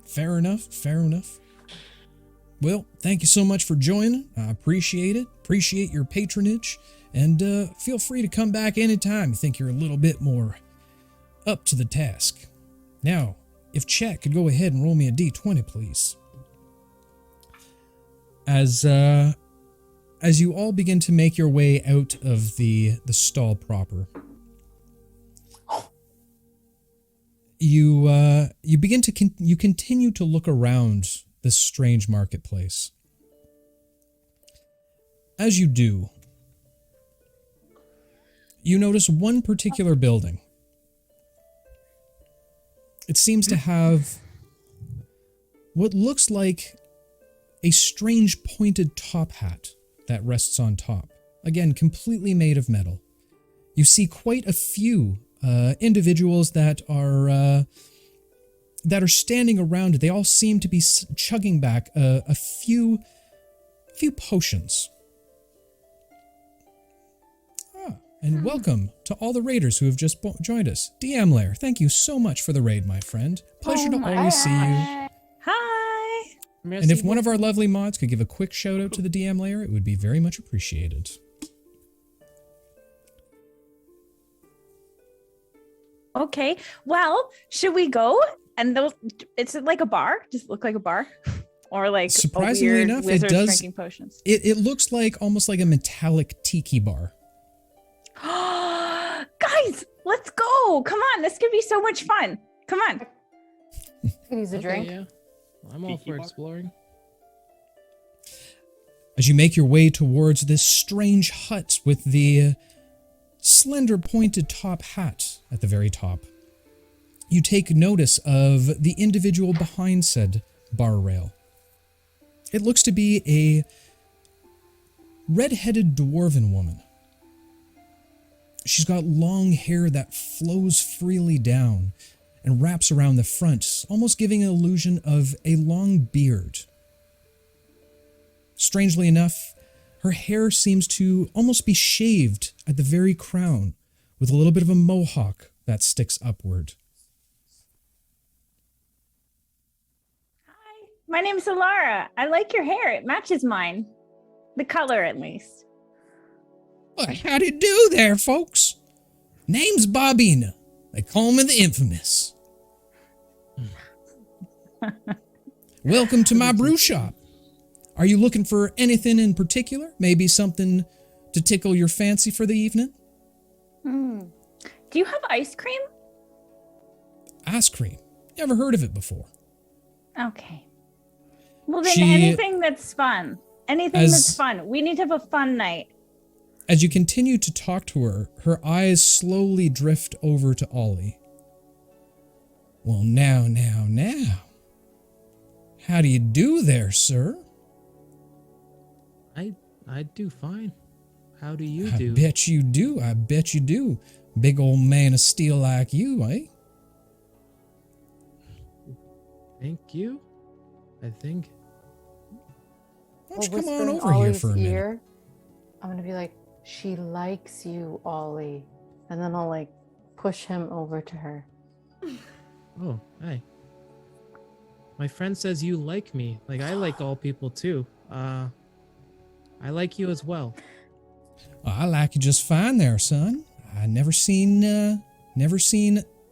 Fair enough. Fair enough. Well, thank you so much for joining. I appreciate it. Appreciate your patronage. And feel free to come back anytime you think you're a little bit more up to the task. Now, if Chet could go ahead and roll me a d20, please. As you all begin to make your way out of the stall proper, you begin to you continue to look around this strange marketplace. As you do, you notice one particular building. It seems to have what looks like a strange pointed top hat that rests on top. Again, completely made of metal. you see quite a few individuals that are standing around. They all seem to be chugging back a few potions. And welcome to all the raiders who have just joined us. DM Lair, thank you so much for the raid, my friend. Pleasure to always see you. Hi. And if one of our lovely mods could give a quick shout out to the DM Lair, it would be very much appreciated. Okay. Well, should we go? And it's like a bar? Does it look like a bar? Or like surprisingly a weird enough, wizard it does. drinking potions? It looks like almost like a metallic tiki bar. Guys, let's go. Come on. This could be so much fun. Come on. Could use a drink. Yeah. I'm all for exploring. As you make your way towards this strange hut with the slender pointed top hat at the very top, you take notice of the individual behind said bar rail. It looks to be a red-headed dwarven woman. She's got long hair that flows freely down and wraps around the front, almost giving an illusion of a long beard. Strangely enough, her hair seems to almost be shaved at the very crown, with a little bit of a mohawk that sticks upward. Hi. My name's Alara. I like your hair. It matches mine. The color, at least. Well, how do you do there, folks? Name's Bobina. They call me the Infamous. Welcome to my brew shop. Are you looking for anything in particular? Maybe something to tickle your fancy for the evening? Do you have ice cream? Ice cream? Never heard of it before. Okay. Well, then anything that's fun. Anything that's fun. We need to have a fun night. As you continue to talk to her, her eyes slowly drift over to Ollie. Well, now. How do you do there, sir? I do fine. How do you do? I bet you do. Big old man of steel like you, eh? Thank you. I think. Why don't you come on over here for a minute? I'm gonna be like, she likes you, Ollie. And then I'll like push him over to her. Oh, hi. My friend says you like me. Like I like all people too. I like you as well. I like you just fine there, son. I never seen a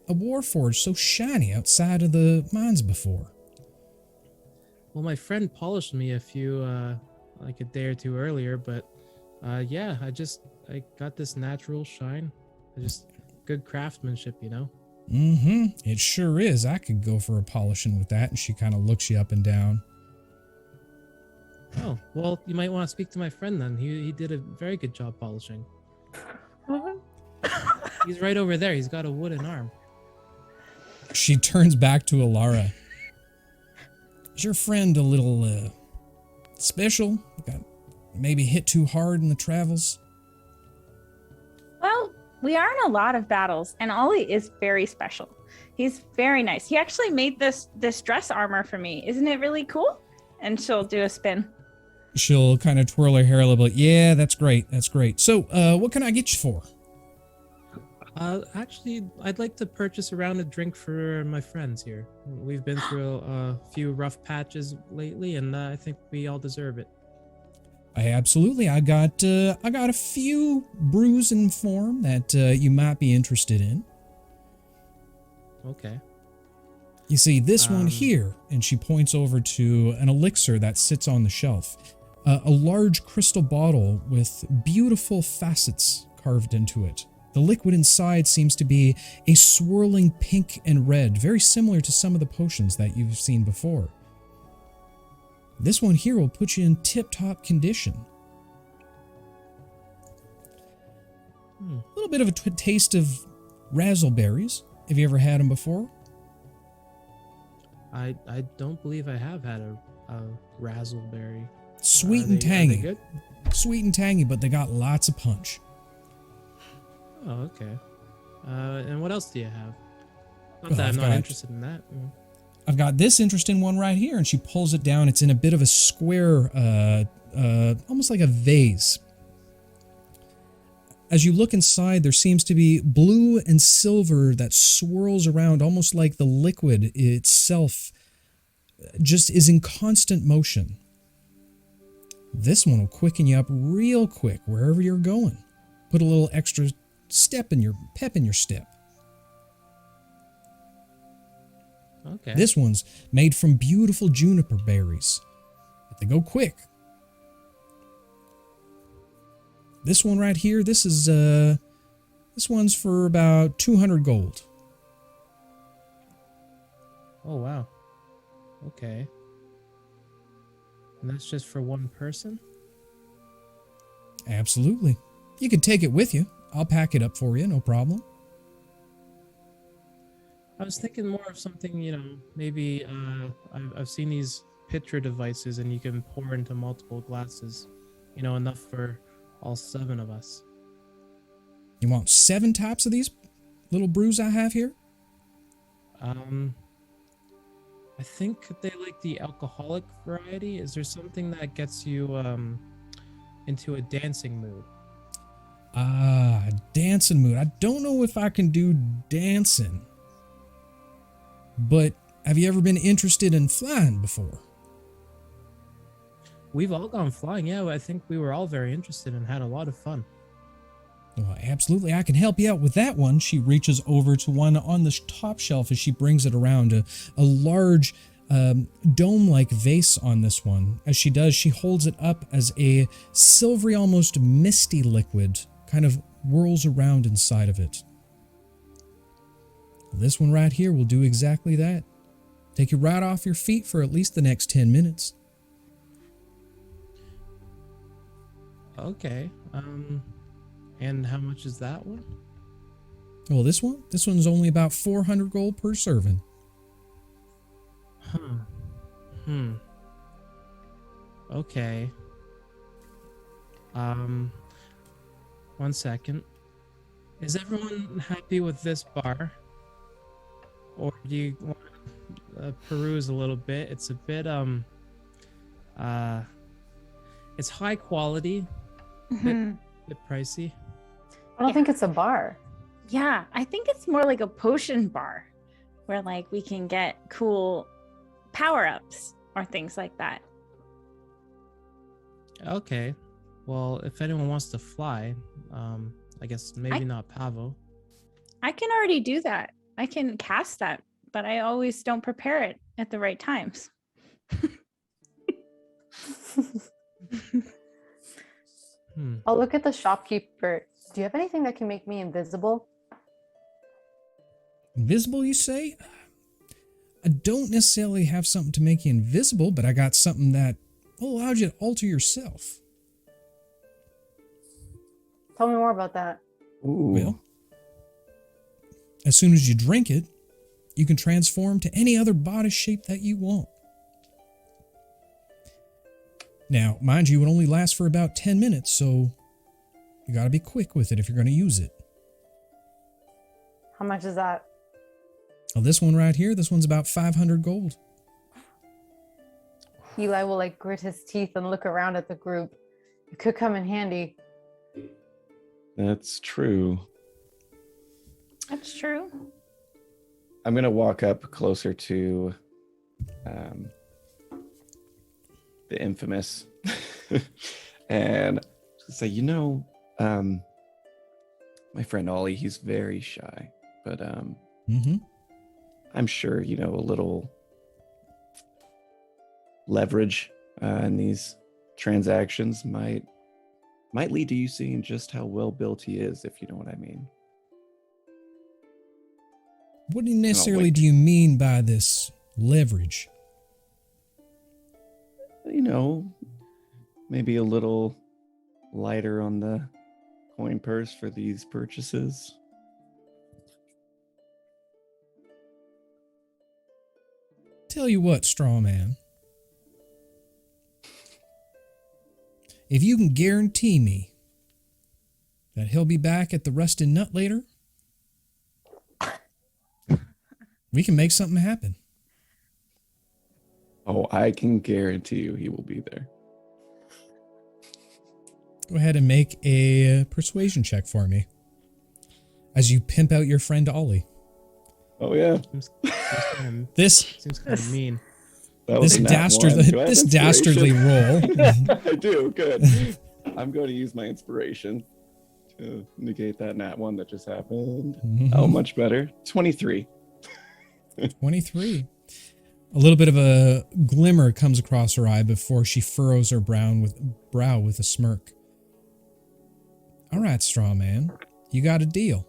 warforged so shiny outside of the mines before. Well, my friend polished me like a day or two earlier, but yeah, I got this natural shine. Good craftsmanship, you know? Mm-hmm. It sure is. I could go for a polishing with that. And she kind of looks you up and down. Oh, well, you might want to speak to my friend then. He did a very good job polishing. He's right over there. He's got a wooden arm. She turns back to Alara. Is your friend a little special? Got maybe hit too hard in the travels? Well, we are in a lot of battles, and Ollie is very special. He's very nice. He actually made this dress armor for me. Isn't it really cool? And she'll do a spin. She'll kind of twirl her hair a little bit. Yeah, that's great. That's great. So, what can I get you for? Actually, I'd like to purchase a round of drink for my friends here. We've been through a few rough patches lately, and I think we all deserve it. Absolutely. I got a few brews in form that you might be interested in. Okay. You see, this one here, and she points over to an elixir that sits on the shelf. A large crystal bottle with beautiful facets carved into it. The liquid inside seems to be a swirling pink and red, very similar to some of the potions that you've seen before. This one here will put you in tip-top condition. A little bit of a taste of razzleberries. Have you ever had them before? I don't believe I have had a razzleberry. Sweet and tangy. Are they good? Sweet and tangy, but they got lots of punch. Oh, okay. And what else do you have? Not Well, that I'm I've not got- interested in that. I've got this interesting one right here, and she pulls it down. It's in a bit of a square, almost like a vase. As you look inside, there seems to be blue and silver that swirls around, almost like the liquid itself just is in constant motion. This one will quicken you up real quick wherever you're going. Put a little extra pep in your step. Okay. This one's made from beautiful juniper berries. But they go quick. This one right here, this one's for about 200 gold. Oh, wow. Okay. And that's just for one person? Absolutely. You could take it with you. I'll pack it up for you, no problem. I was thinking more of something, maybe I've seen these pitcher devices and you can pour into multiple glasses, enough for all 7 of us. You want 7 types of these little brews I have here? I think they like the alcoholic variety. Is there something that gets you into a dancing mood? Dancing mood. I don't know if I can do dancing. But have you ever been interested in flying before? We've all gone flying. Yeah, I think we were all very interested and had a lot of fun. Well, absolutely. I can help you out with that one. She reaches over to one on the top shelf as she brings it around, a large dome-like vase on this one. As she does, she holds it up as a silvery, almost misty liquid kind of whirls around inside of it. This one right here will do exactly that. Take you right off your feet for at least the next 10 minutes. Okay. And how much is that one? Well, this one's only about 400 gold per serving. Okay. 1 second. Is everyone happy with this bar? Or do you want to peruse a little bit? It's a bit, it's high quality, bit pricey. I don't think it's a bar. Yeah, I think it's more like a potion bar where like we can get cool power-ups or things like that. Okay. Well, if anyone wants to fly, I guess maybe not Pavo. I can already do that. I can cast that, but I always don't prepare it at the right times. I'll look at the shopkeeper. Do you have anything that can make me invisible? Invisible, you say? I don't necessarily have something to make you invisible, but I got something that allows you to alter yourself. Tell me more about that. Ooh. Well, as soon as you drink it, you can transform to any other body shape that you want. Now, mind you, it only lasts for about 10 minutes, so you gotta be quick with it if you're gonna use it. How much is that? Well, this one right here, this one's about 500 gold. Eli will like grit his teeth and look around at the group. It could come in handy. That's true. That's true. I'm going to walk up closer to the infamous and say, my friend Ollie, he's very shy, but I'm sure, a little leverage in these transactions might lead to you seeing just how well built he is, if you know what I mean. What necessarily do you mean by this leverage? Maybe a little lighter on the coin purse for these purchases. Tell you what, straw man. If you can guarantee me that he'll be back at the Rusted Nut later, we can make something happen. Oh, I can guarantee you he will be there. Go ahead and make a persuasion check for me as you pimp out your friend Ollie. Oh yeah, This Seems kind of mean. that was this a nat dastardly one. Do I have this inspiration? dastardly roll. I do. Good. I'm going to use my inspiration to negate that nat one that just happened. Oh, much better. 23. 23. A little bit of a glimmer comes across her eye before she furrows her brow with a smirk. All right, straw man, you got a deal,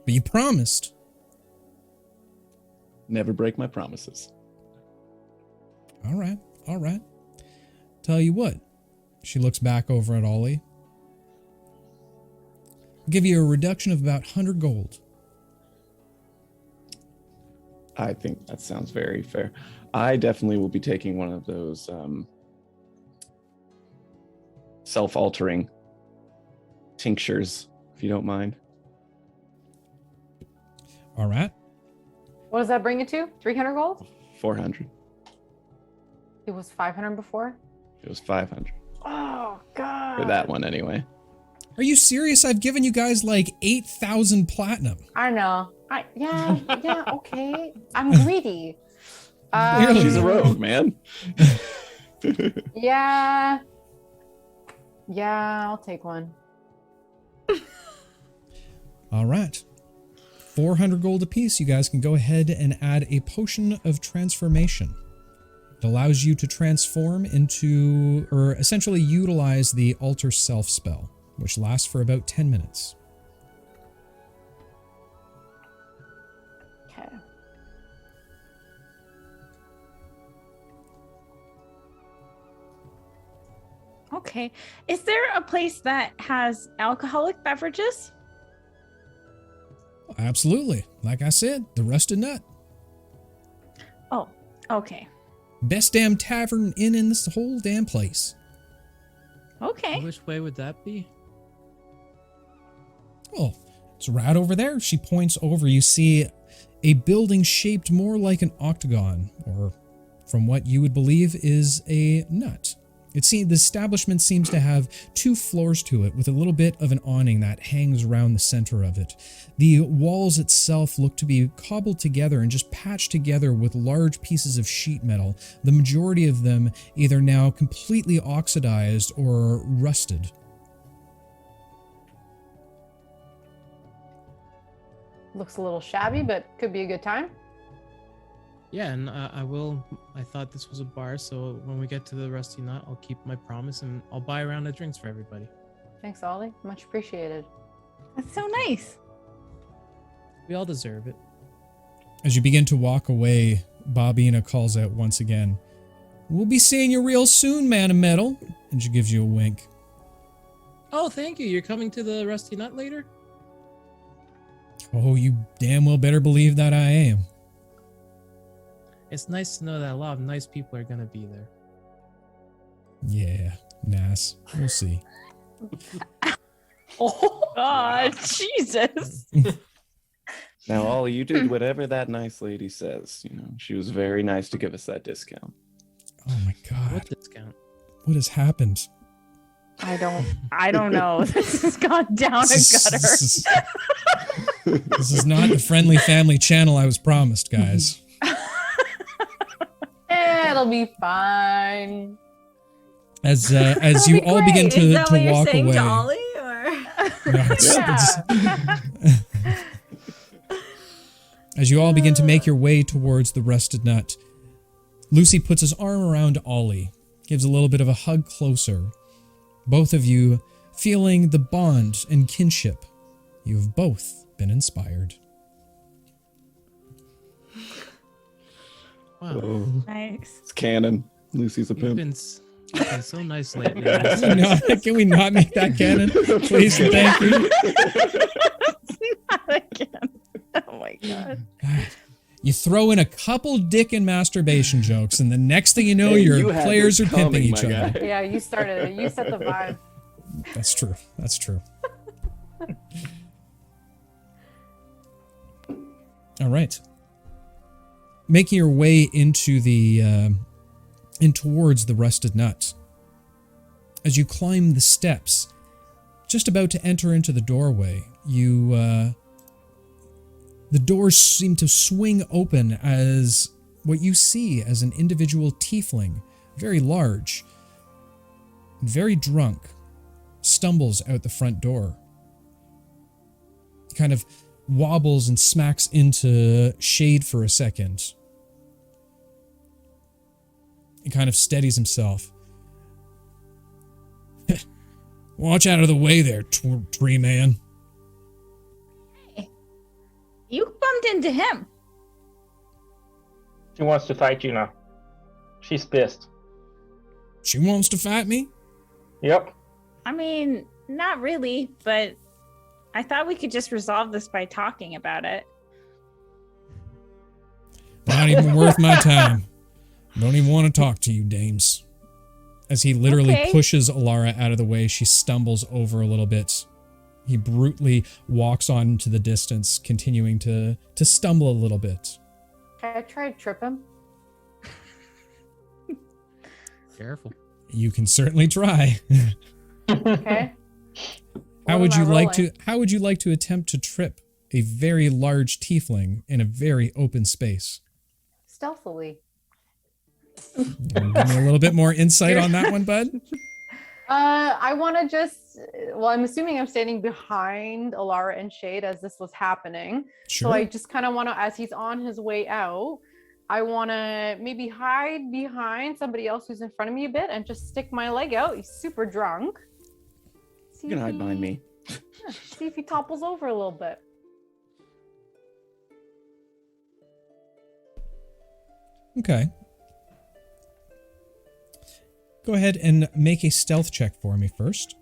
but you promised. Never break my promises. All right, all right. Tell you what. She looks back over at Ollie. I'll give you a reduction of about 100 gold. I think that sounds very fair. I definitely will be taking one of those self-altering tinctures, if you don't mind. All right. What does that bring it to? 300 gold? 400. It was 500 before. It was 500 Oh God. for that one anyway. Are you serious? I've given you guys like 8,000 platinum. I know. Yeah, okay. I'm greedy. She's a rogue, man. Yeah, I'll take one. All right. 400 gold apiece. You guys can go ahead and add a potion of transformation. It allows you to transform into, or essentially utilize the alter self spell, which lasts for about 10 minutes. Okay. Okay. Is there a place that has alcoholic beverages? Absolutely. Like I said, the Rusted Nut. Oh, okay. Best damn tavern inn in this whole damn place. Okay. Which way would that be? Oh, it's right over there. She points over. You see a building shaped more like an octagon, or from what you would believe is a nut. The establishment seems to have 2 floors to it with a little bit of an awning that hangs around the center of it. The walls itself look to be cobbled together and just patched together with large pieces of sheet metal, the majority of them either now completely oxidized or rusted. Looks a little shabby, but could be a good time. Yeah, and I thought this was a bar, so when we get to the Rusty Nut, I'll keep my promise and I'll buy a round of drinks for everybody. Thanks, Ollie. Much appreciated. That's so nice. We all deserve it. As you begin to walk away, Bobina calls out once again, "We'll be seeing you real soon, man of metal," and she gives you a wink. Oh, thank you. You're coming to the Rusty Nut later? Oh, you damn well better believe that I am. It's nice to know that a lot of nice people are going to be there. Yeah, Nas. We'll see. Oh, God, Jesus. Now, Ollie, you did whatever that nice lady says. You know, she was very nice to give us that discount. Oh my God. What discount? What has happened? I don't know. This has gone down a gutter. This is not the friendly family channel I was promised, guys. It'll be fine. As you It'll be all begin great. Is to that what you're walk saying away. to Ollie, or? No, Yeah. as you all begin to make your way towards the Rusted Nut, Lucy puts his arm around Ollie, gives a little bit of a hug closer. Both of you feeling the bond and kinship. You have both been inspired. Wow. Oh, Nice. it's canon. Lucy's a You've pimp. been so nice lately. Can we not make that canon? Please and thank you. Not again. Oh my God. You throw in a couple dick and masturbation jokes, and the next thing you know, Hey, your you had players are this pimping coming, each my other. guy. Yeah, you started it. You set the vibe. That's true. That's true. All right. Making your way into the in towards the rusted nut. As you climb the steps, just about to enter into the doorway, the doors seem to swing open as what you see as an individual tiefling, very large, very drunk, stumbles out the front door. He kind of wobbles and smacks into shade for a second. He kind of steadies himself. Watch out of the way there, tree man. Hey, you bumped into him. She wants to fight you now. She's pissed. She wants to fight me? Yep. I mean, not really, but I thought we could just resolve this by talking about it. Not even worth my time. Don't even want to talk to you, dames. As he literally pushes Alara out of the way, she stumbles over a little bit. He brutally walks on into the distance, continuing to stumble a little bit. Can I try to trip him? Careful. You can certainly try. Okay. How What would am you I like rolling? to how would you like to attempt to trip a very large tiefling in a very open space? Stealthily. Give me a little bit more insight on that one, bud. I want to just, well, I'm assuming I'm standing behind Alara and Shade as this was happening. Sure. So I just kind of want to, as he's on his way out, I want to maybe hide behind somebody else who's in front of me a bit and just stick my leg out. He's super drunk. See You can if hide behind me. Yeah, see if he topples over a little bit. Okay. Go ahead and make a stealth check for me first.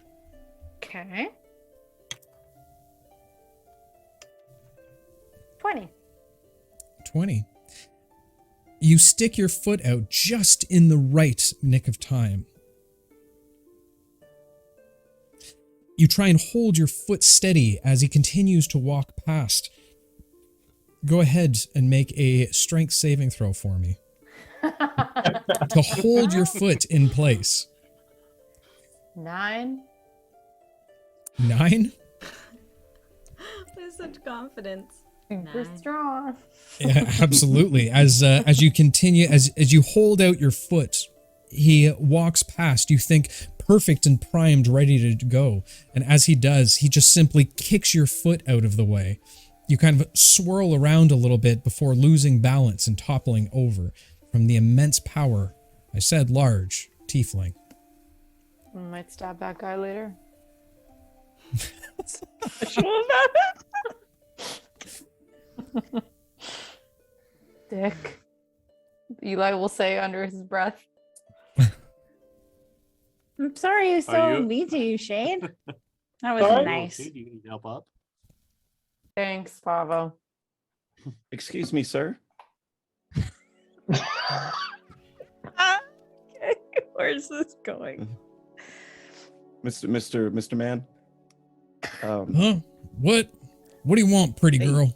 Okay. 20. 20. You stick your foot out just in the right nick of time. You try and hold your foot steady as he continues to walk past. Go ahead and make a strength saving throw for me. To hold your foot in place. 9. 9? With such confidence. Super 9. strong. Yeah, absolutely. As you continue, as you hold out your foot, he walks past. You think perfect and primed, ready to go. And as he does, he just simply kicks your foot out of the way. You kind of swirl around a little bit before losing balance and toppling over from the immense power. I said large, tiefling. Might stab that guy later. Dick. Eli will say under his breath. I'm sorry he's Are so you- mean to you, Shane. That was Sorry? nice. Do you need help up? Thanks, Pavo. Excuse me, sir. Where's this going? Mr. Man. Huh? What? What do you want, pretty girl?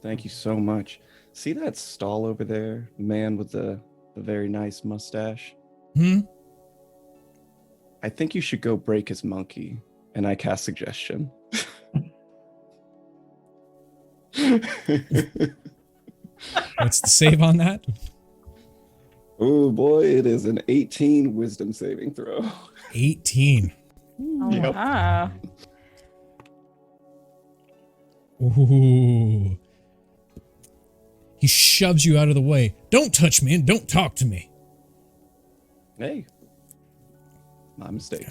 Thank you so much. See that stall over there? The man with the very nice mustache? Hmm? I think you should go break his monkey. And I cast suggestion. What's the save on that? Oh boy, it is an 18 wisdom saving throw. 18. Oh, Yep. wow. Ooh. He shoves you out of the way. Don't touch me and don't talk to me. Hey. My mistake.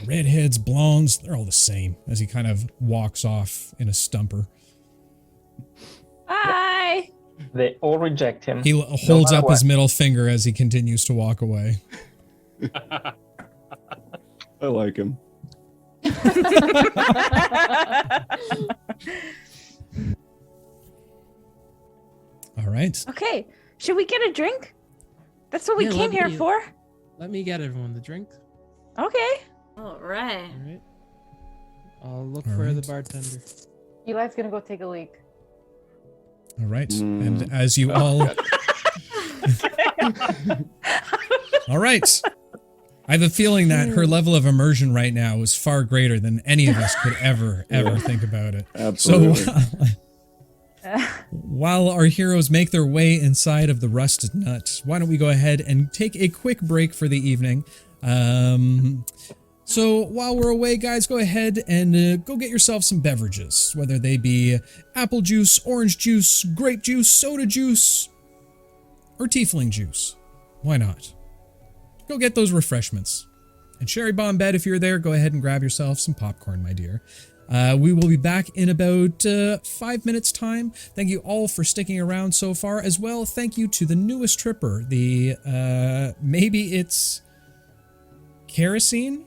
Redheads, blondes, they're all the same. As he kind of walks off in a stumper. Bye. They all reject him. He holds matter up his what. middle finger as he continues to walk away. I like him. All right. Okay, should we get a drink? That's what we Yeah, came let here me- for. Let me get everyone the drink. Okay. All right. All right. I'll look All for the right. bartender. Eli's gonna go take a leak. All right. And as you all... All right. I have a feeling that her level of immersion right now is far greater than any of us could ever think about it. Absolutely. So while our heroes make their way inside of the rusted nut, why don't we go ahead and take a quick break for the evening. So while we're away, guys, go ahead and go get yourself some beverages, whether they be apple juice, orange juice, grape juice, soda juice, or tiefling juice. Why not? Go get those refreshments. And Sherry Bomb Bed, if you're there, go ahead and grab yourself some popcorn, my dear. We will be back in about 5 minutes' time. Thank you all for sticking around so far. As well, thank you to the newest tripper, the, maybe it's kerosene?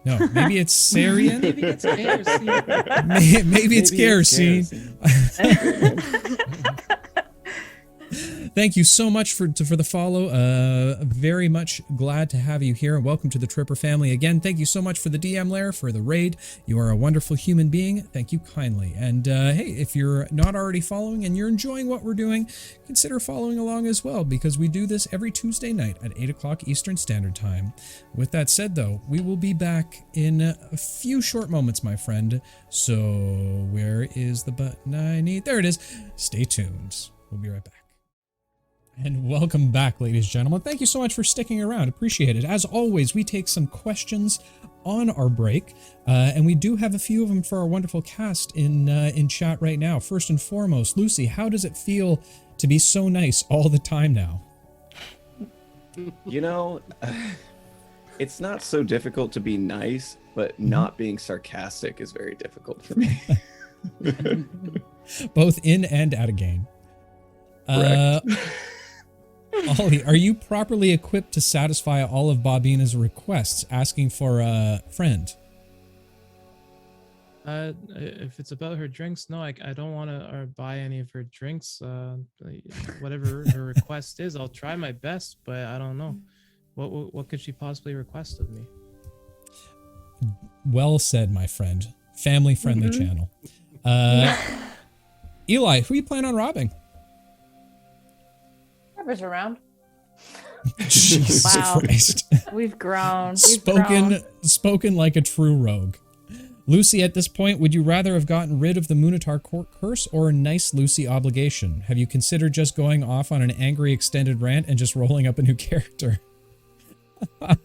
No, maybe it's Sarian? Maybe it's kerosene. Maybe it's kerosene. Thank you so much for the follow. Very much glad to have you here. Welcome to the Tripper family. Again, thank you so much for the DM lair, for the raid. You are a wonderful human being. Thank you kindly. And hey, if you're not already following and you're enjoying what we're doing, consider following along as well, because we do this every Tuesday night at 8 o'clock Eastern Standard Time. With that said, though, we will be back in a few short moments, my friend. So where is the button I need? There it is. Stay tuned. We'll be right back. And welcome back, ladies and gentlemen. Thank you so much for sticking around. Appreciate it. As always, we take some questions on our break, and we do have a few of them for our wonderful cast in chat right now. First and foremost, Lucy, how does it feel to be so nice all the time now? You know, it's not so difficult to be nice, but not being sarcastic is very difficult for me. Both in and out of game. Correct. Ollie, are you properly equipped to satisfy all of Bobina's requests, asking for a friend? If it's about her drinks, no, I don't want to buy any of her drinks. Whatever her request is, I'll try my best, but I don't know. What could she possibly request of me? Well said, my friend. Family-friendly channel. Eli, who you plan on robbing? Whoever's around. Jesus Wow. Christ. We've grown. We've grown. Spoken like a true rogue. Lucy, at this point, would you rather have gotten rid of the Munitar curse or a nice Lucy obligation? Have you considered just going off on an angry extended rant and just rolling up a new character? I'm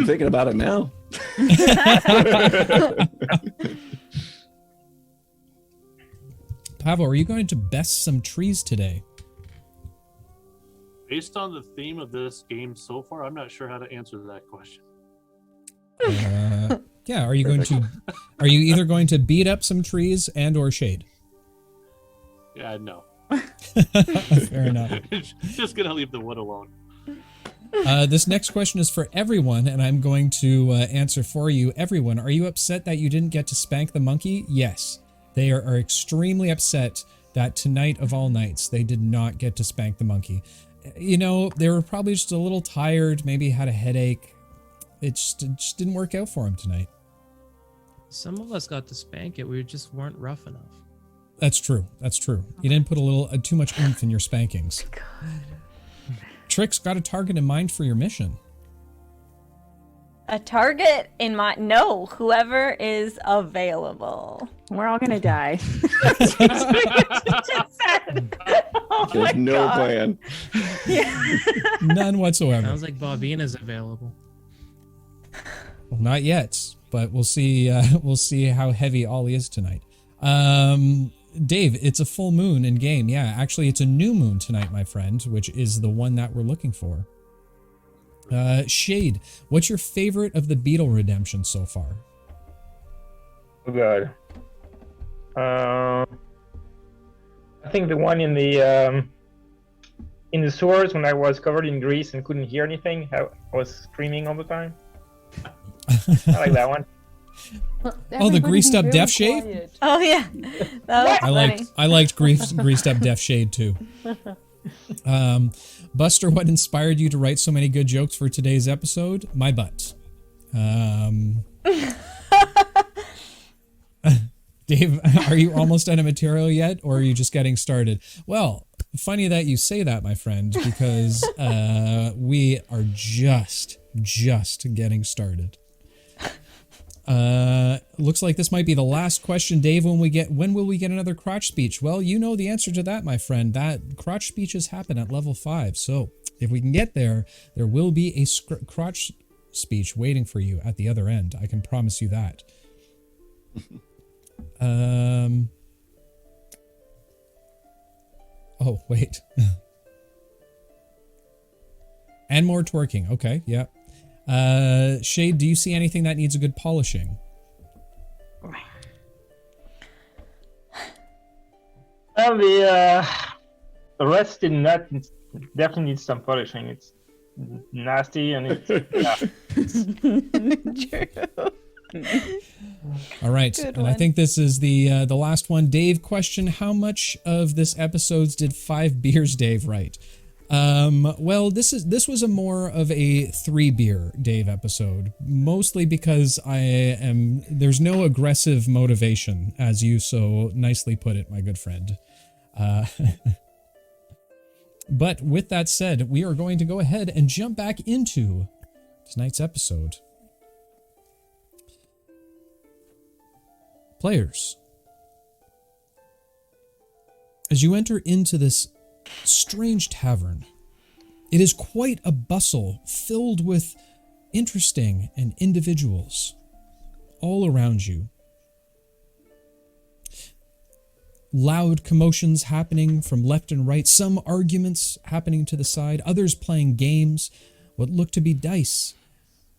thinking about it now. Pavo, are you going to best some trees today? Based on the theme of this game so far, I'm not sure how to answer that question. Yeah, are you going to? Are you either going to beat up some trees and or shade? Yeah, no. Fair enough. Just gonna leave the wood alone. This next question is for everyone, and I'm going to answer for you. Everyone, are you upset that you didn't get to spank the monkey? Yes. They are extremely upset that tonight of all nights, they did not get to spank the monkey. You know, they were probably just a little tired, maybe had a headache. It just didn't work out for him tonight. Some of us got to spank it. We just weren't rough enough. That's true. That's true. You didn't put a little too much oomph in your spankings. Trix, got a target in mind for your mission. A target in my no, whoever is available. We're all gonna die. That's what you just said. Oh my There's no God. plan. Yeah. None whatsoever. Sounds like Bobina's available. Well, not yet, but we'll see. We'll see how heavy Ollie is tonight. Dave, it's a full moon in game. Yeah, actually, it's a new moon tonight, my friend, which is the one that we're looking for. Shade, what's your favorite of the Beetle redemption so far? Oh god. I think the one in the sewers when I was covered in grease and couldn't hear anything. I was screaming all the time. I like that one. Oh, the greased up death shade? Oh yeah. That was funny. I liked greased up death shade too. Buster, what inspired you to write so many good jokes for today's episode? My butt. Dave, are you almost out of material yet, or are you just getting started? Well, funny that you say that, my friend, because we are just getting started. Looks like this might be the last question, Dave. When will we get another crotch speech? Well, you know the answer to that, my friend. That crotch speeches happen at level 5. So if we can get there, there will be a crotch speech waiting for you at the other end. I can promise you that. Oh, wait. And more twerking. Okay, yeah. Shade, do you see anything that needs a good polishing? Well, the rest in that definitely needs some polishing. It's nasty and it's All right, Good and I one. think this is the last one. Dave, question: how much of this episodes did 5 beers Dave write? Well, this was a more of a 3 beer Dave episode, mostly because there's no aggressive motivation, as you so nicely put it, my good friend. But with that said, we are going to go ahead and jump back into tonight's episode. Players, as you enter into this strange tavern, it is quite a bustle filled with interesting and individuals all around you. Loud commotions happening from left and right, some arguments happening to the side, others playing games, what look to be dice,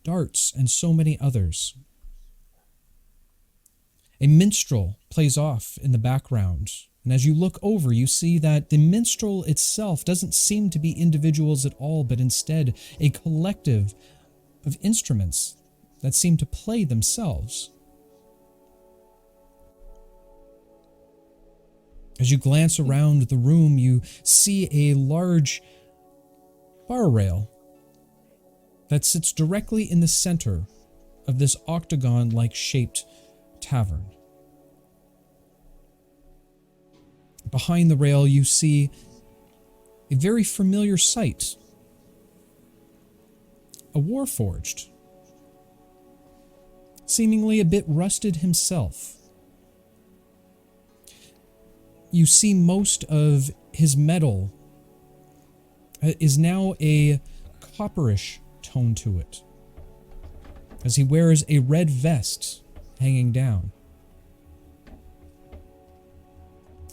darts, and so many others. A minstrel plays off in the background, and as you look over, you see that the minstrel itself doesn't seem to be individuals at all, but instead a collective of instruments that seem to play themselves. As you glance around the room, you see a large bar rail that sits directly in the center of this octagon-like shaped tavern. Behind the rail, you see a very familiar sight. A warforged, seemingly a bit rusted himself. You see most of his metal is now a copperish tone to it, as he wears a red vest hanging down.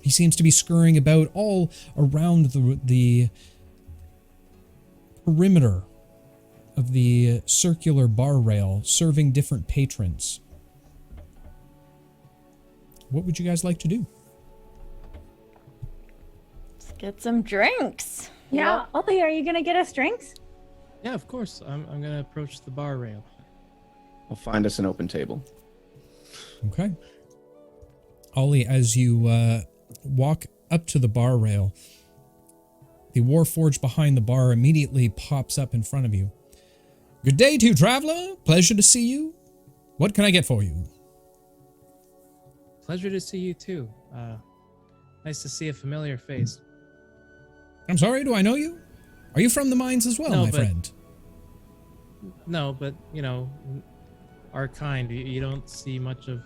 He seems to be scurrying about all around the perimeter of the circular bar rail, serving different patrons. What would you guys like to do? Let's get some drinks. Yeah. Yeah. Ollie, are you gonna get us drinks? Yeah, of course. I'm gonna approach the bar rail. I'll find us an open table. Okay. Ollie, as you walk up to the bar rail, the warforged behind the bar immediately pops up in front of you. Good day to you, traveler. Pleasure to see you. What can I get for you? Pleasure to see you too. Nice to see a familiar face. I'm sorry, do I know you? Are you from the mines as well, No, my but- friend? No, but you know, our kind. You don't see much of.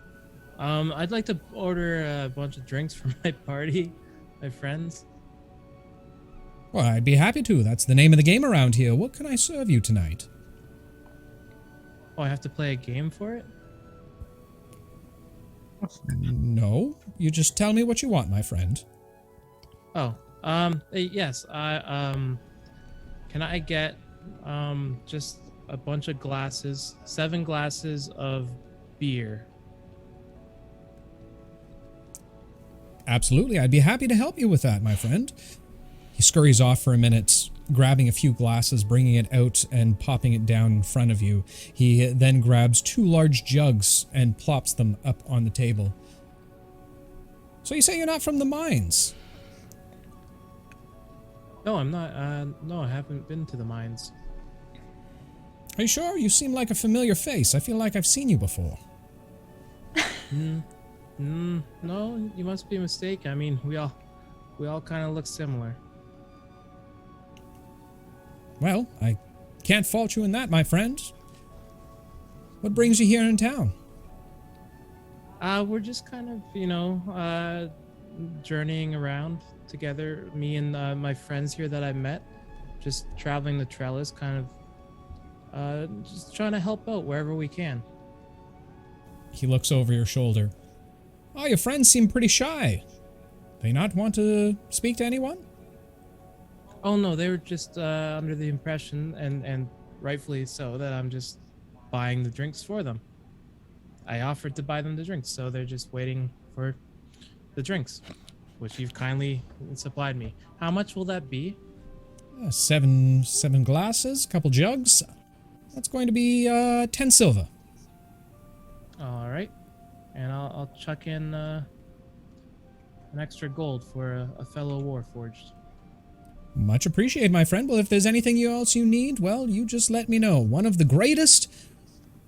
I'd like to order a bunch of drinks for my party, my friends. Well, I'd be happy to. That's the name of the game around here. What can I serve you tonight? Oh, I have to play a game for it? No, you just tell me what you want, my friend. Oh, yes. Can I get just a bunch of glasses, 7 glasses of beer? Absolutely, I'd be happy to help you with that, my friend. He scurries off for a minute, grabbing a few glasses, bringing it out and popping it down in front of you. He then grabs 2 large jugs and plops them up on the table. So you say you're not from the mines? No, I'm not. No, I haven't been to the mines. Are you sure? You seem like a familiar face. I feel like I've seen you before. No, you must be mistaken. I mean, we all kind of look similar. Well, I can't fault you in that, my friend. What brings you here in town? We're just kind of, journeying around together. Me and my friends here that I met, just traveling the trellis, kind of, just trying to help out wherever we can. He looks over your shoulder. Oh, your friends seem pretty shy. They not want to speak to anyone? Oh no, they were just under the impression, and rightfully so, that I'm just buying the drinks for them. I offered to buy them the drinks, so they're just waiting for the drinks, which you've kindly supplied me. How much will that be? 7 glasses, couple jugs. That's going to be 10 silver. All right, and I'll chuck in an extra gold for a fellow warforged. Much appreciated, my friend. Well, if there's anything else you need, well, you just let me know. One of the greatest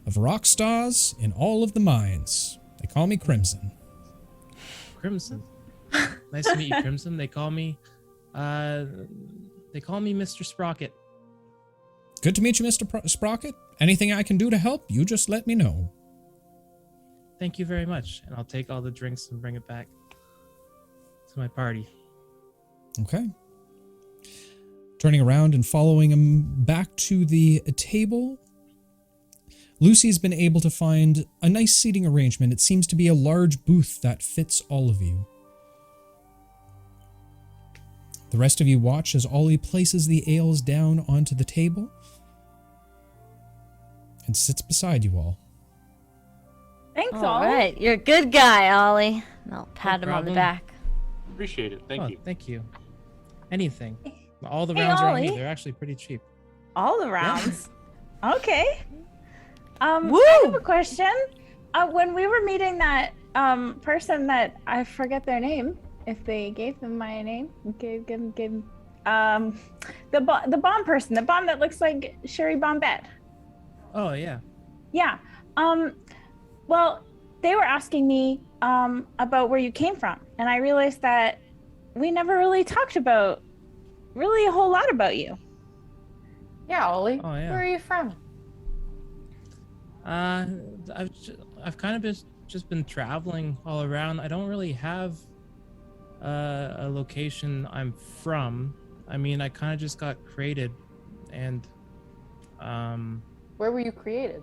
of rock stars in all of the mines. They call me Crimson. Crimson. Nice to meet you, Crimson. They call me Mr. Sprocket. Good to meet you, Mr. Sprocket. Anything I can do to help, you just let me know. Thank you very much, and I'll take all the drinks and bring it back to my party. Okay. Turning around and following him back to the table, Lucy's been able to find a nice seating arrangement. It seems to be a large booth that fits all of you. The rest of you watch as Ollie places the ales down onto the table and sits beside you all. Thanks, All Ollie. right, you're a good guy, Ollie. And I'll pat No him on the problem. back. Appreciate it. Thank you. Thank you. Anything. All the Hey, rounds are on me. Ollie. They're actually pretty cheap. All the rounds. Okay. Woo! I have a question. When we were meeting that person that I forget their name, if they gave them my name, gave the bomb person, the bomb that looks like Sherry Bombette. Oh yeah. Yeah. Well, they were asking me about where you came from, and I realized that we never really talked about really a whole lot about you. Yeah, Ollie. Oh, yeah. Where are you from? I've kind of just been traveling all around. I don't really have a location I'm from. I mean, I kind of just got created, and Where were you created?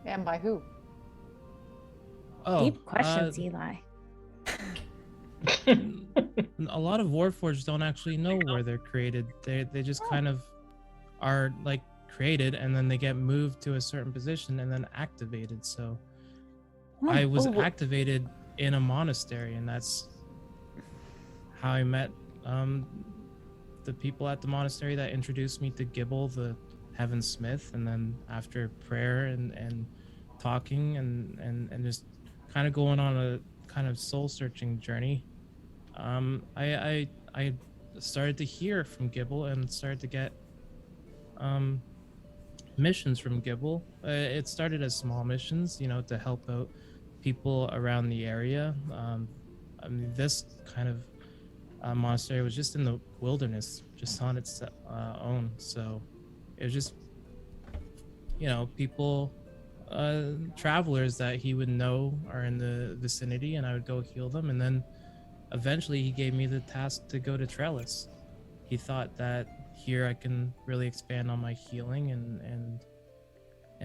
And by who? Deep questions, Eli. A lot of Warforged don't actually know where they're created. They just kind of are like created, and then they get moved to a certain position and then activated. So I was activated in a monastery, and that's how I met the people at the monastery that introduced me to Gibble, the Heaven Smith. And then after prayer and talking and just kind of going on a kind of soul searching journey, I started to hear from Gibble and started to get missions from Gibble. It started as small missions, to help out people around the area. I mean, this kind of monastery was just in the wilderness, just on its own. So it was just, people, travelers that he would know are in the vicinity, and I would go heal them. And then eventually he gave me the task to go to Trellis. He thought that here I can really expand on my healing and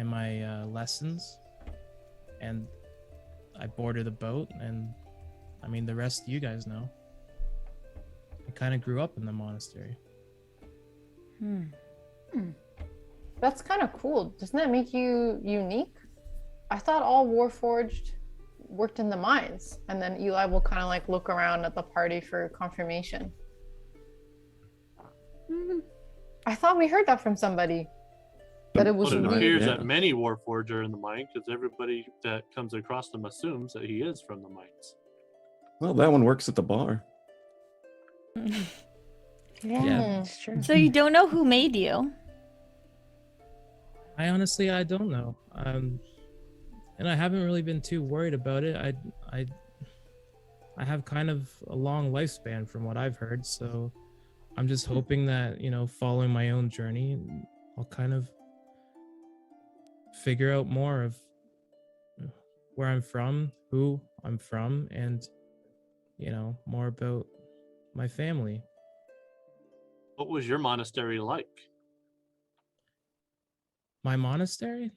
my lessons. And I boarded the boat, and I mean, the rest you guys know. I kind of grew up in the monastery. That's kind of cool. Doesn't that make you unique? I thought all Warforged worked in the mines, and then Eli will kind of like look around at the party for confirmation. I thought we heard that from somebody. That it was But it unique. appears Yeah. that many Warforged are in the mine, because everybody that comes across them assumes that he is from the mines. Well, that one works at the bar. Yeah. It's true. So you don't know who made you? I honestly, I don't know. And I haven't really been too worried about it. I have kind of a long lifespan from what I've heard, so I'm just hoping that, following my own journey, I'll kind of figure out more of where I'm from, who I'm from, and, more about my family. What was your monastery like? My monastery?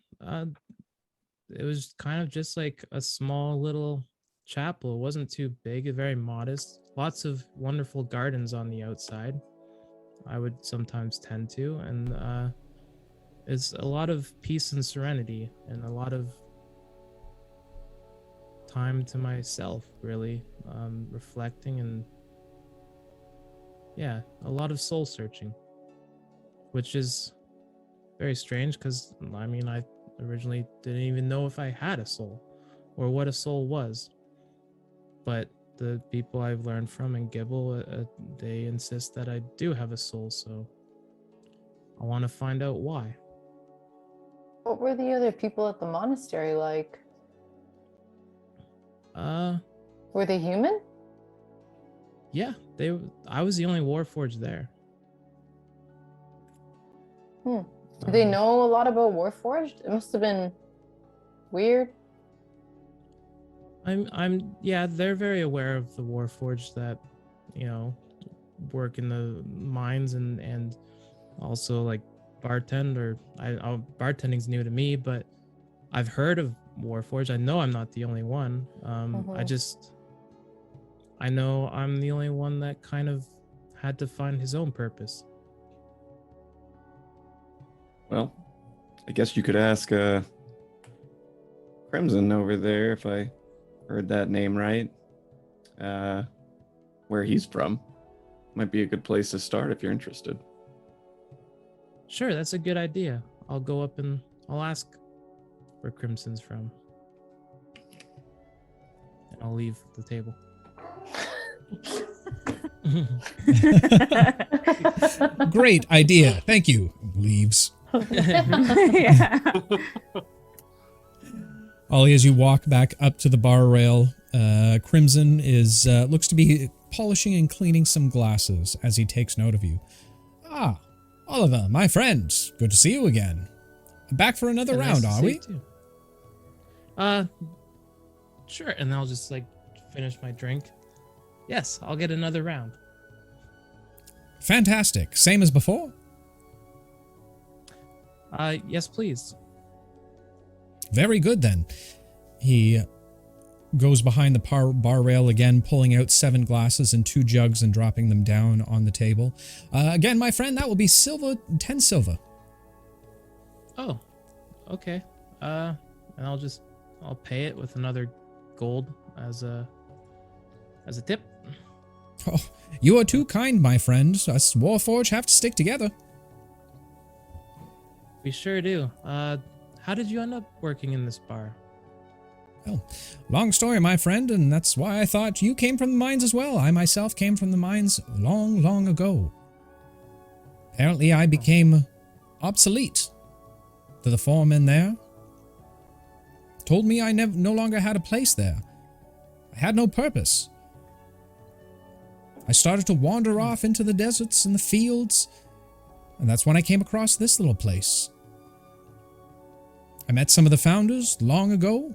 It was kind of just like a small little chapel. It wasn't too big, very modest. Lots of wonderful gardens on the outside. I would sometimes tend to, and it's a lot of peace and serenity, and a lot of time to myself, really, reflecting, and yeah, a lot of soul searching, which is very strange because I originally didn't even know if I had a soul or what a soul was. But the people I've learned from in Gibble, they insist that I do have a soul, so I want to find out why. What were the other people at the monastery like? Were they human? Yeah, I was the only Warforged there. Did they know a lot about Warforged? It must have been weird. Yeah, they're very aware of the Warforged that, work in the mines and also like bartend, bartending's new to me, but I've heard of Warforged. I know I'm not the only one. I know I'm the only one that kind of had to find his own purpose. Well, I guess you could ask Crimson over there, if I heard that name right, where he's from. Might be a good place to start if you're interested. Sure, that's a good idea. I'll go up and I'll ask where Crimson's from. And I'll leave the table. Great idea. Thank you. Leaves. Yeah. Ollie, as you walk back up to the bar rail, Crimson is looks to be polishing and cleaning some glasses as he takes note of you. Ah, Oliver, my friend. Good to see you again. Back for another round, are we? Sure. And I'll just finish my drink. Yes, I'll get another round. Fantastic. Same as before? Yes, please. Very good, then. He goes behind the bar rail again, pulling out 7 glasses and 2 jugs and dropping them down on the table. Again, my friend, that will be silver, 10 silver. Oh, okay. And I'll pay it with another gold as a tip. Oh, you are too kind, my friend. Us Warforged have to stick together. We sure do. How did you end up working in this bar? Well, long story, my friend, and that's why I thought you came from the mines as well. I myself came from the mines long, long ago. Apparently, I became obsolete. The foreman there told me I no longer had a place there. I had no purpose. I started to wander off into the deserts and the fields, and that's when I came across this little place. I met some of the founders long ago.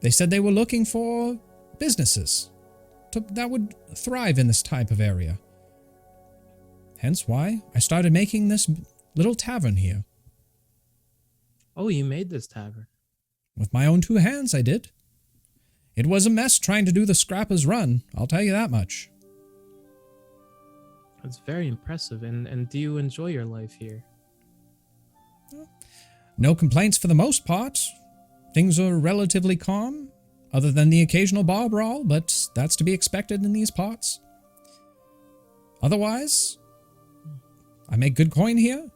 They said they were looking for businesses that would thrive in this type of area. Hence why I started making this little tavern here. Oh, you made this tavern? With my own 2 hands, I did. It was a mess trying to do the scrapper's run, I'll tell you that much. That's very impressive. And do you enjoy your life here? No complaints for the most part. Things are relatively calm, other than the occasional bar brawl, but that's to be expected in these parts. Otherwise, I make good coin here.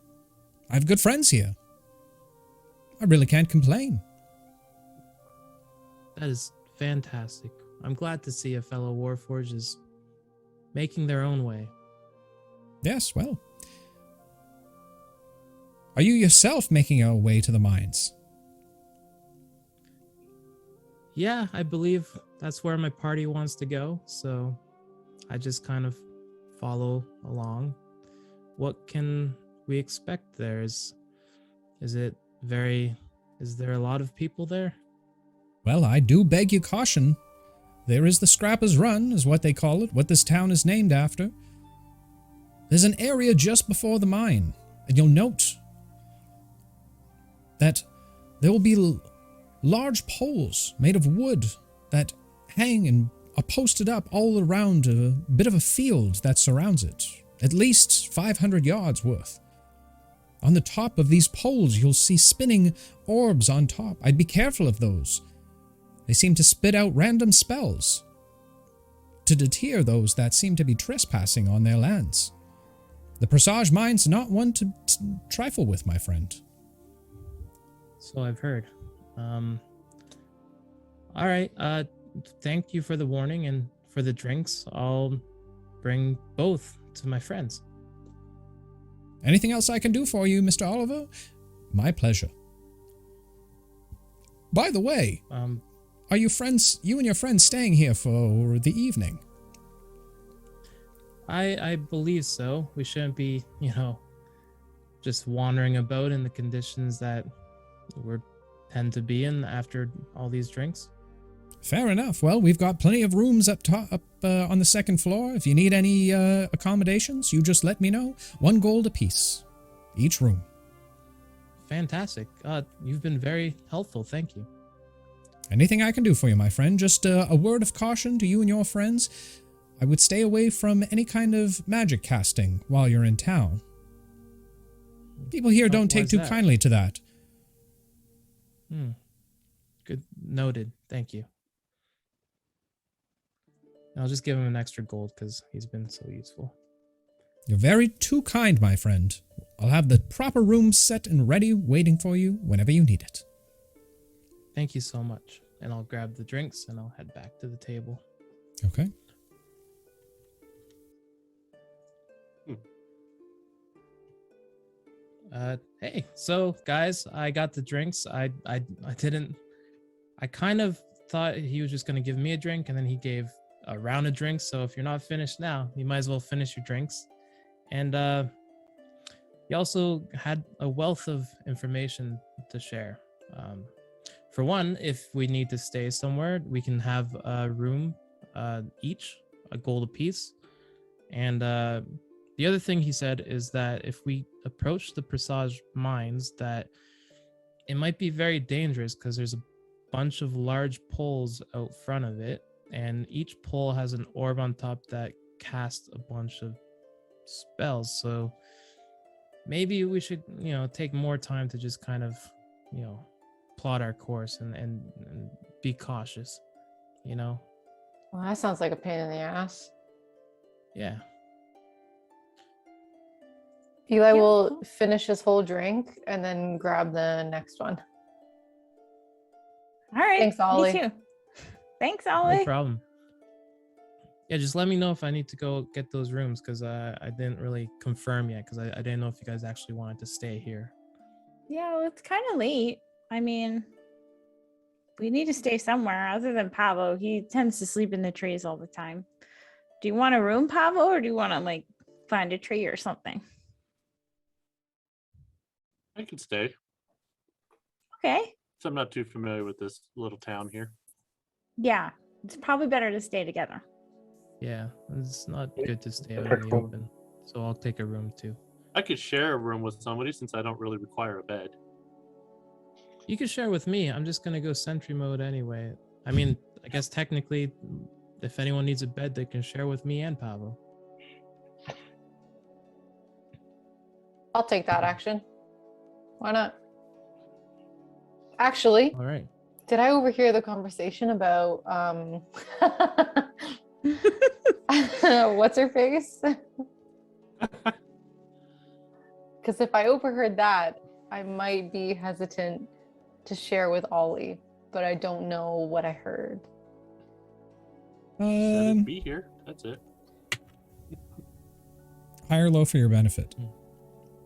I have good friends here. I really can't complain. That is fantastic. I'm glad to see a fellow Warforged is making their own way. Yes, well. Are you yourself making your way to the mines? Yeah, I believe that's where my party wants to go, so I just kind of follow along. What can we expect there? Is there a lot of people there? Well, I do beg your caution. There is the Scrapper's Run, is what they call it, what this town is named after. There's an area just before the mine, and you'll note that there will be large poles made of wood that hang and are posted up all around a bit of a field that surrounds it, at least 500 yards worth. On the top of these poles, you'll see spinning orbs on top. I'd be careful of those. They seem to spit out random spells to deter those that seem to be trespassing on their lands. The Presage mine's not one to trifle with, my friend. So I've heard. All right. Thank you for the warning and for the drinks. I'll bring both to my friends. Anything else I can do for you, Mr. Oliver? My pleasure. By the way, are you and your friends staying here for the evening? I believe so. We shouldn't be, just wandering about in the conditions that we tend to be in after all these drinks. Fair enough. Well, we've got plenty of rooms up on the second floor. If you need any accommodations, you just let me know. 1 gold apiece, each room. Fantastic. You've been very helpful. Thank you. Anything I can do for you, my friend. Just a word of caution to you and your friends. I would stay away from any kind of magic casting while you're in town. People here don't take too kindly to that. Good. Noted. Thank you. I'll just give him an extra gold because he's been so useful. You're very too kind, my friend. I'll have the proper room set and ready waiting for you whenever you need it. Thank you so much. And I'll grab the drinks and I'll head back to the table. Okay. Hey, so guys, I got the drinks. I kind of thought he was just gonna give me a drink and then he gave a round of drinks. So if you're not finished now, you might as well finish your drinks. And he also had a wealth of information to share. For one, if we need to stay somewhere, we can have a room each, a gold apiece. And the other thing he said is that if we approach the Presage mines, that it might be very dangerous because there's a bunch of large poles out front of it, and each pole has an orb on top that casts a bunch of spells. So maybe we should, take more time to just kind of, plot our course and be cautious, Well, that sounds like a pain in the ass. Yeah. Eli will finish his whole drink and then grab the next one. All right. Thanks, Ollie. Me too. Thanks, Ollie. No problem. Yeah, just let me know if I need to go get those rooms because I didn't really confirm yet because I didn't know if you guys actually wanted to stay here. Yeah, well, it's kind of late. I mean, we need to stay somewhere other than Pablo. He tends to sleep in the trees all the time. Do you want a room, Pablo, or do you want to find a tree or something? I can stay. Okay. So I'm not too familiar with this little town here. Yeah, it's probably better to stay together. Yeah, it's not good to stay out in the Respectful. open. So I'll take a room too. I could share a room with somebody since I don't really require a bed. You can share with me. I'm just going to go sentry mode anyway. I mean, I guess technically, if anyone needs a bed, they can share with me and Pablo. I'll take that action. Why not? Actually, All right. did I overhear the conversation about what's her face? Because if I overheard that, I might be hesitant to share with Ollie, but I don't know what I heard. Said it'd be here. That's it. High or low for your benefit?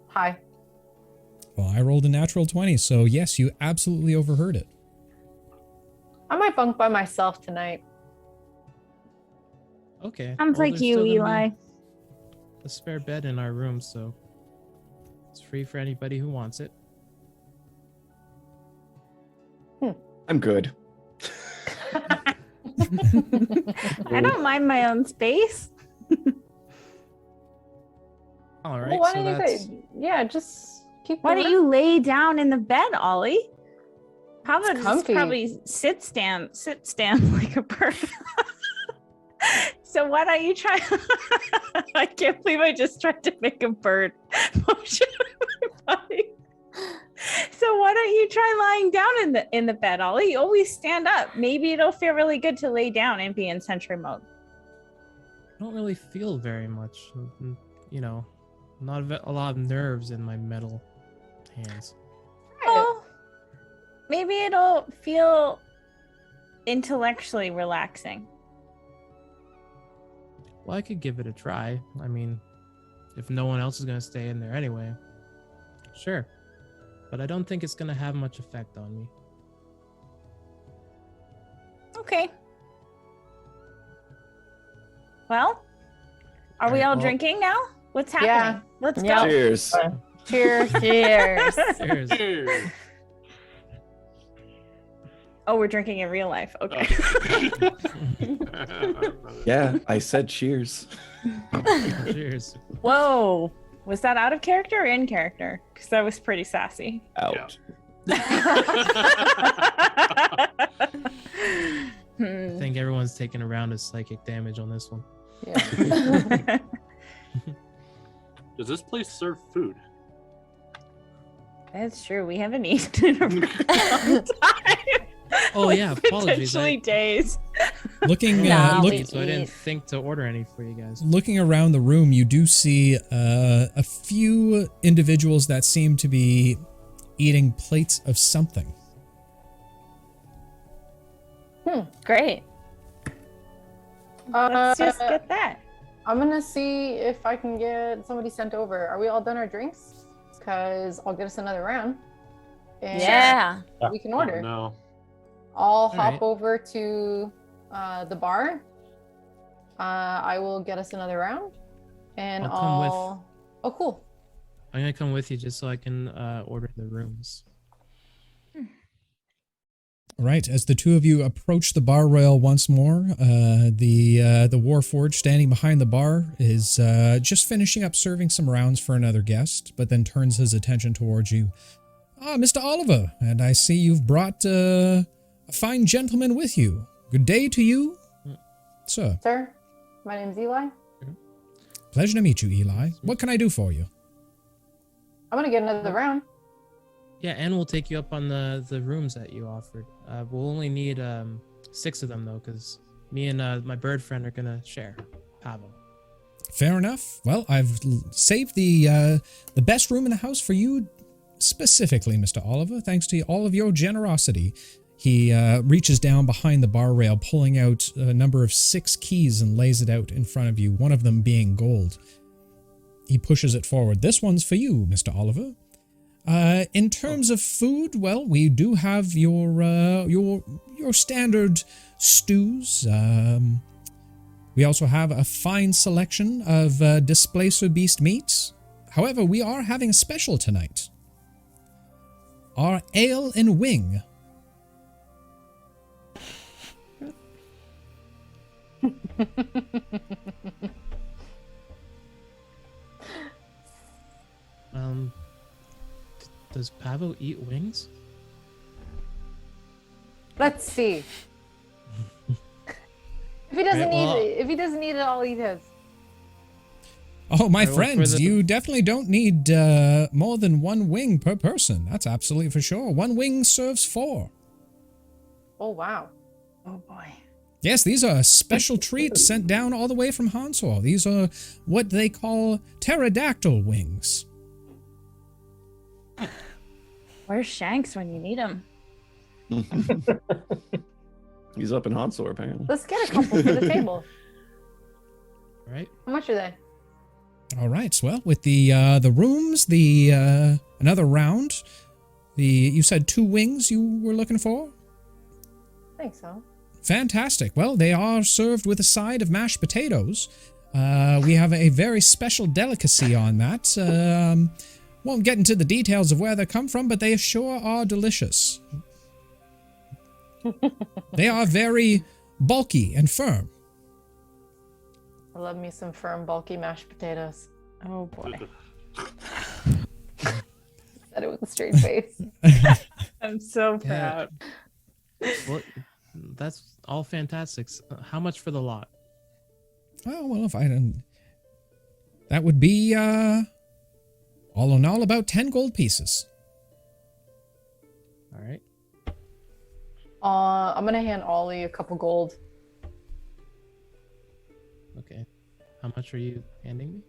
Hi. Well, I rolled a natural 20, so yes, you absolutely overheard it. I might bunk by myself tonight. Okay. Sounds well, like there's you, still gonna be Eli. A spare bed in our room, so it's free for anybody who wants it. I'm good. I don't mind my own space. All right. Well, why so don't that's you yeah, just keep Why the don't you lay down in the bed, Ollie? How about It's just comfy. probably sit stand like a bird? So why don't you try? I can't believe I just tried to make a bird motion with my body. So why don't you try lying down in the bed, Ollie? You always stand up. Maybe it'll feel really good to lay down and be in sentry mode. I don't really feel very much. You know, not a lot of nerves in my metal hands. Oh, maybe it'll feel intellectually relaxing. Well, I could give it a try. I mean, if no one else is going to stay in there anyway, sure. But I don't think it's going to have much effect on me. Okay. Well, are we Alright, all well- drinking now? What's happening? Yeah. Let's Yeah. go. Cheers. Cheers. Cheers. Cheers. Cheers. Oh, we're drinking in real life. Okay. Yeah, I said cheers. Cheers. Whoa. Was that out of character or in character? Because that was pretty sassy. Out. I think everyone's taking a round of psychic damage on this one. Yeah. Does this place serve food? That's true. We haven't eaten in a really long time. Oh yeah, apologies. Potentially days. Looking, Nah, look, we So I didn't eat. think to order any for you guys. looking around the room, you do see a few individuals that seem to be eating plates of something. Great. Let's just get that. I'm gonna see if I can get somebody sent over. Are we all done our drinks? Because I'll get us another round. And Yeah. we can Oh, order. no. I'll hop Alright. over to the bar. I will get us another round. And I'll come with. Oh, cool. I'm gonna come with you just so I can order the rooms. Right, as the two of you approach the bar rail once more, the Warforged standing behind the bar is just finishing up serving some rounds for another guest, but then turns his attention towards you. Ah, Mr. Oliver, and I see you've brought a fine gentleman with you. Good day to you, sir. Sir, my name's Eli. Pleasure to meet you, Eli. What can I do for you? I'm gonna get another round. Yeah, and we'll take you up on the rooms that you offered. We'll only need 6 of them though, because me and my bird friend are gonna share. Pavel. Fair enough. Well, I've saved the best room in the house for you specifically, Mr. Oliver, thanks to all of your generosity. He reaches down behind the bar rail, pulling out a number of 6 keys and lays it out in front of you, one of them being gold. He pushes it forward. This one's for you, Mr. Oliver. In terms of food, well, we do have your standard stews. We also have a fine selection of Displacer Beast meats. However, we are having a special tonight. Our ale and wing. Does Pavel eat wings? Let's see. If he doesn't Right, well- need it, I'll eat his. Oh, my Alright, well, for friends, the- you definitely don't need more than 1 wing per person. That's absolutely for sure. 1 wing serves 4. Oh wow. Oh boy. Yes, these are special treats sent down all the way from Hansor. These are what they call pterodactyl wings. Where's Shanks when you need him? He's up in Hansor, apparently. Let's get a couple for the table. Right? How much are they? All right. Well, with the rooms, another round. You said 2 wings you were looking for? I think so. Fantastic. Well, they are served with a side of mashed potatoes. We have a very special delicacy on that. Won't get into the details of where they come from, but they sure are delicious. They are very bulky and firm. I love me some firm, bulky mashed potatoes. Oh boy. Said it with a straight face. I'm so proud. Well, that's all fantastic. How much for the lot? Oh, well, if I didn't... That would be, all in all, about 10 gold pieces. All right. I'm gonna hand Ollie a couple gold. Okay. How much are you handing me?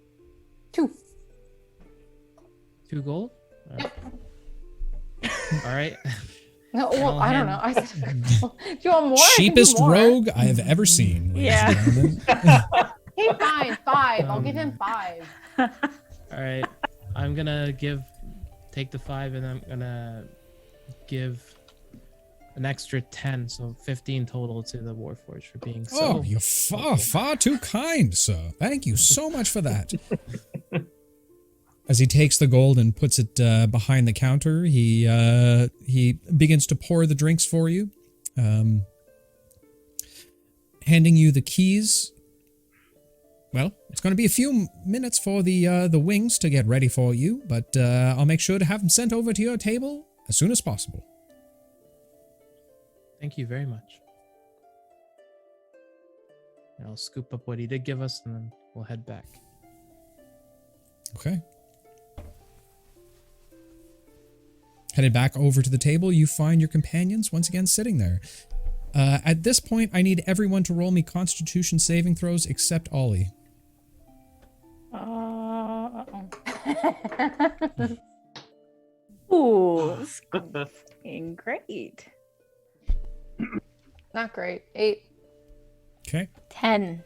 2. 2 gold? All right. No, well, I'll I don't hand- know. I said, do you want more? I can do Cheapest more. rogue I have ever seen. ladies Yeah. and gentlemen. Hey, fine, 5. I'll give him 5. All right. I'm gonna take the 5, and I'm gonna give an extra 10, so 15 total to the Warforged for being so. Oh, you're far too kind, sir. Thank you so much for that. As he takes the gold and puts it behind the counter, he begins to pour the drinks for you, handing you the keys. Well, it's going to be a few minutes for the wings to get ready for you, but I'll make sure to have them sent over to your table as soon as possible. Thank you very much. And I'll scoop up what he did give us, and then we'll head back. Okay. Headed back over to the table, you find your companions once again sitting there. At this point, I need everyone to roll me Constitution saving throws except Ollie. Ooh, this is great. Not great. 8. Okay. 10.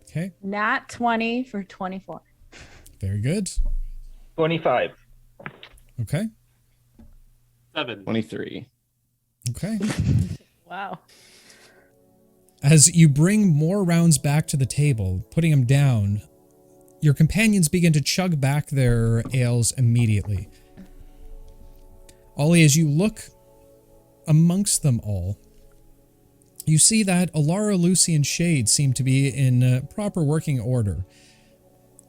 Okay. Nat 20 for 24. Very good. 25. Okay. 7. 23. Okay. Wow. As you bring more rounds back to the table, putting them down, your companions begin to chug back their ales immediately. Ollie, as you look amongst them all, you see that Alara, Lucy, and Shade seem to be in proper working order.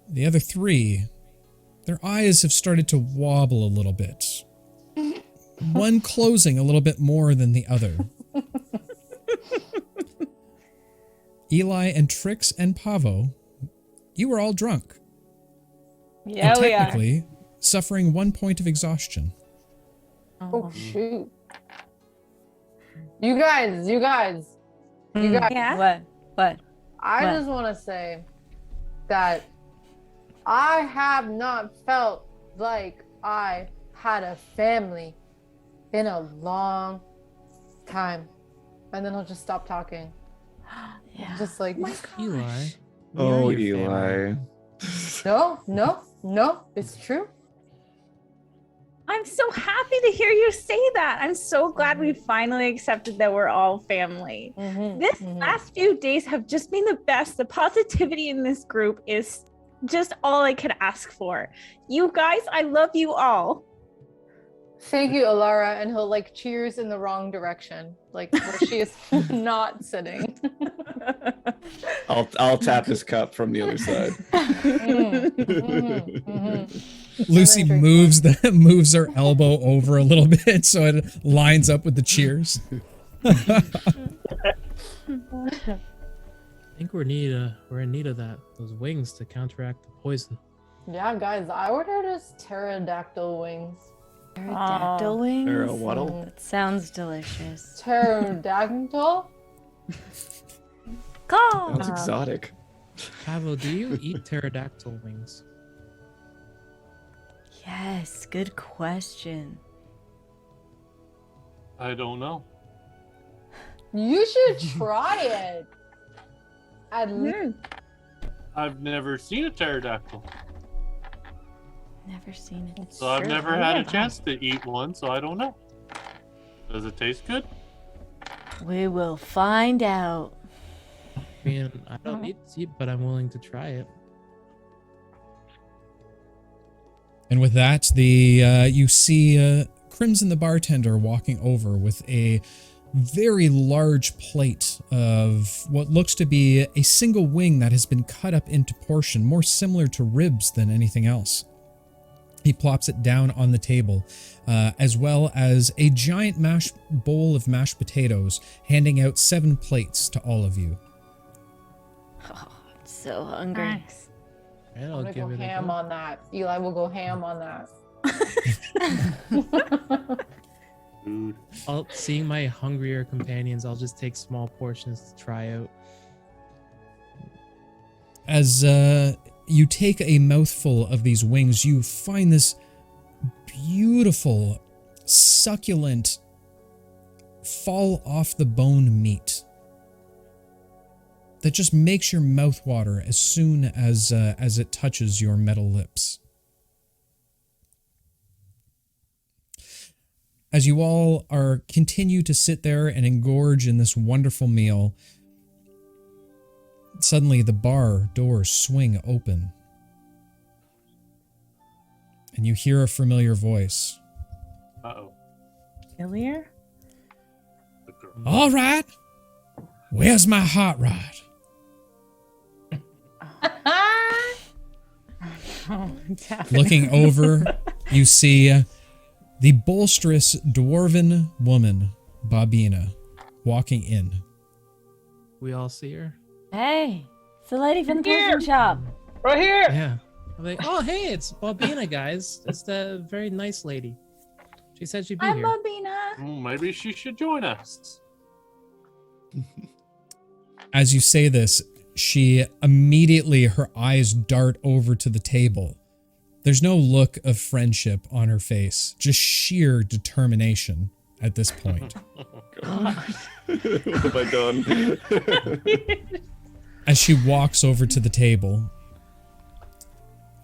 The other 3, their eyes have started to wobble a little bit. One closing a little bit more than the other. Eli and Trix and Pavo, you were all drunk. Yeah, and we are. technically suffering 1 point of exhaustion. Oh, shoot. You guys. Yeah. What? I What? just want to say that I have not felt like I had a family in a long time. And then he'll just stop talking. Yeah. Just like, Eli. we Oh, are your family. Eli. no, it's true. I'm so happy to hear you say that. I'm so glad we finally accepted that we're all family. This last few days have just been the best. The positivity in this group is just all I could ask for. You guys, I love you all. Thank you, Alara. And he'll like cheers in the wrong direction, like where she is not sitting. I'll tap his cup from the other side. Lucy And then drink moves her elbow over a little bit so it lines up with the cheers. I think we're in need of those wings to counteract the poison. Yeah, guys, I ordered us pterodactyl wings. Pterodactyl wings? Or a waddle? That sounds delicious. Pterodactyl? Go! Sounds exotic. Pavo, do you eat pterodactyl wings? Yes, good question. I don't know. You should try it. At least. I've never seen a pterodactyl. Never seen it. So I've never had a chance to eat one, so I don't know. Does it taste good? We will find out. I mean, I don't need to eat, but I'm willing to try it. And with that, you see Crimson the bartender walking over with a very large plate of what looks to be a single wing that has been cut up into portion, more similar to ribs than anything else. He plops it down on the table, as well as a giant bowl of mashed potatoes, handing out 7 plates to all of you. Oh, I'm so hungry. Nice. Right, I'm I'll gonna give go it a ham go. on that. Eli will go ham on that. Food. Seeing my hungrier companions, I'll just take small portions to try out. As you take a mouthful of these wings, you find this beautiful, succulent, fall off the bone meat that just makes your mouth water as soon as it touches your metal lips. As you all continue to sit there and engorge in this wonderful meal, suddenly the bar doors swing open. And you hear a familiar voice. Uh-oh. Familiar? The girl. All right, where's my hot rod? Oh, definitely. Looking over, you see the bolsterous dwarven woman, Bobina, walking in. We all see her? Hey, it's the lady from the Here. potion shop. Right here. Yeah. I'm like, oh, hey, it's Bobina, guys. It's the very nice lady. She said she'd be I'm here. Bobina. Maybe she should join us. As you say this, she immediately, her eyes dart over to the table. There's no look of friendship on her face, just sheer determination at this point. What have I done? As she walks over to the table,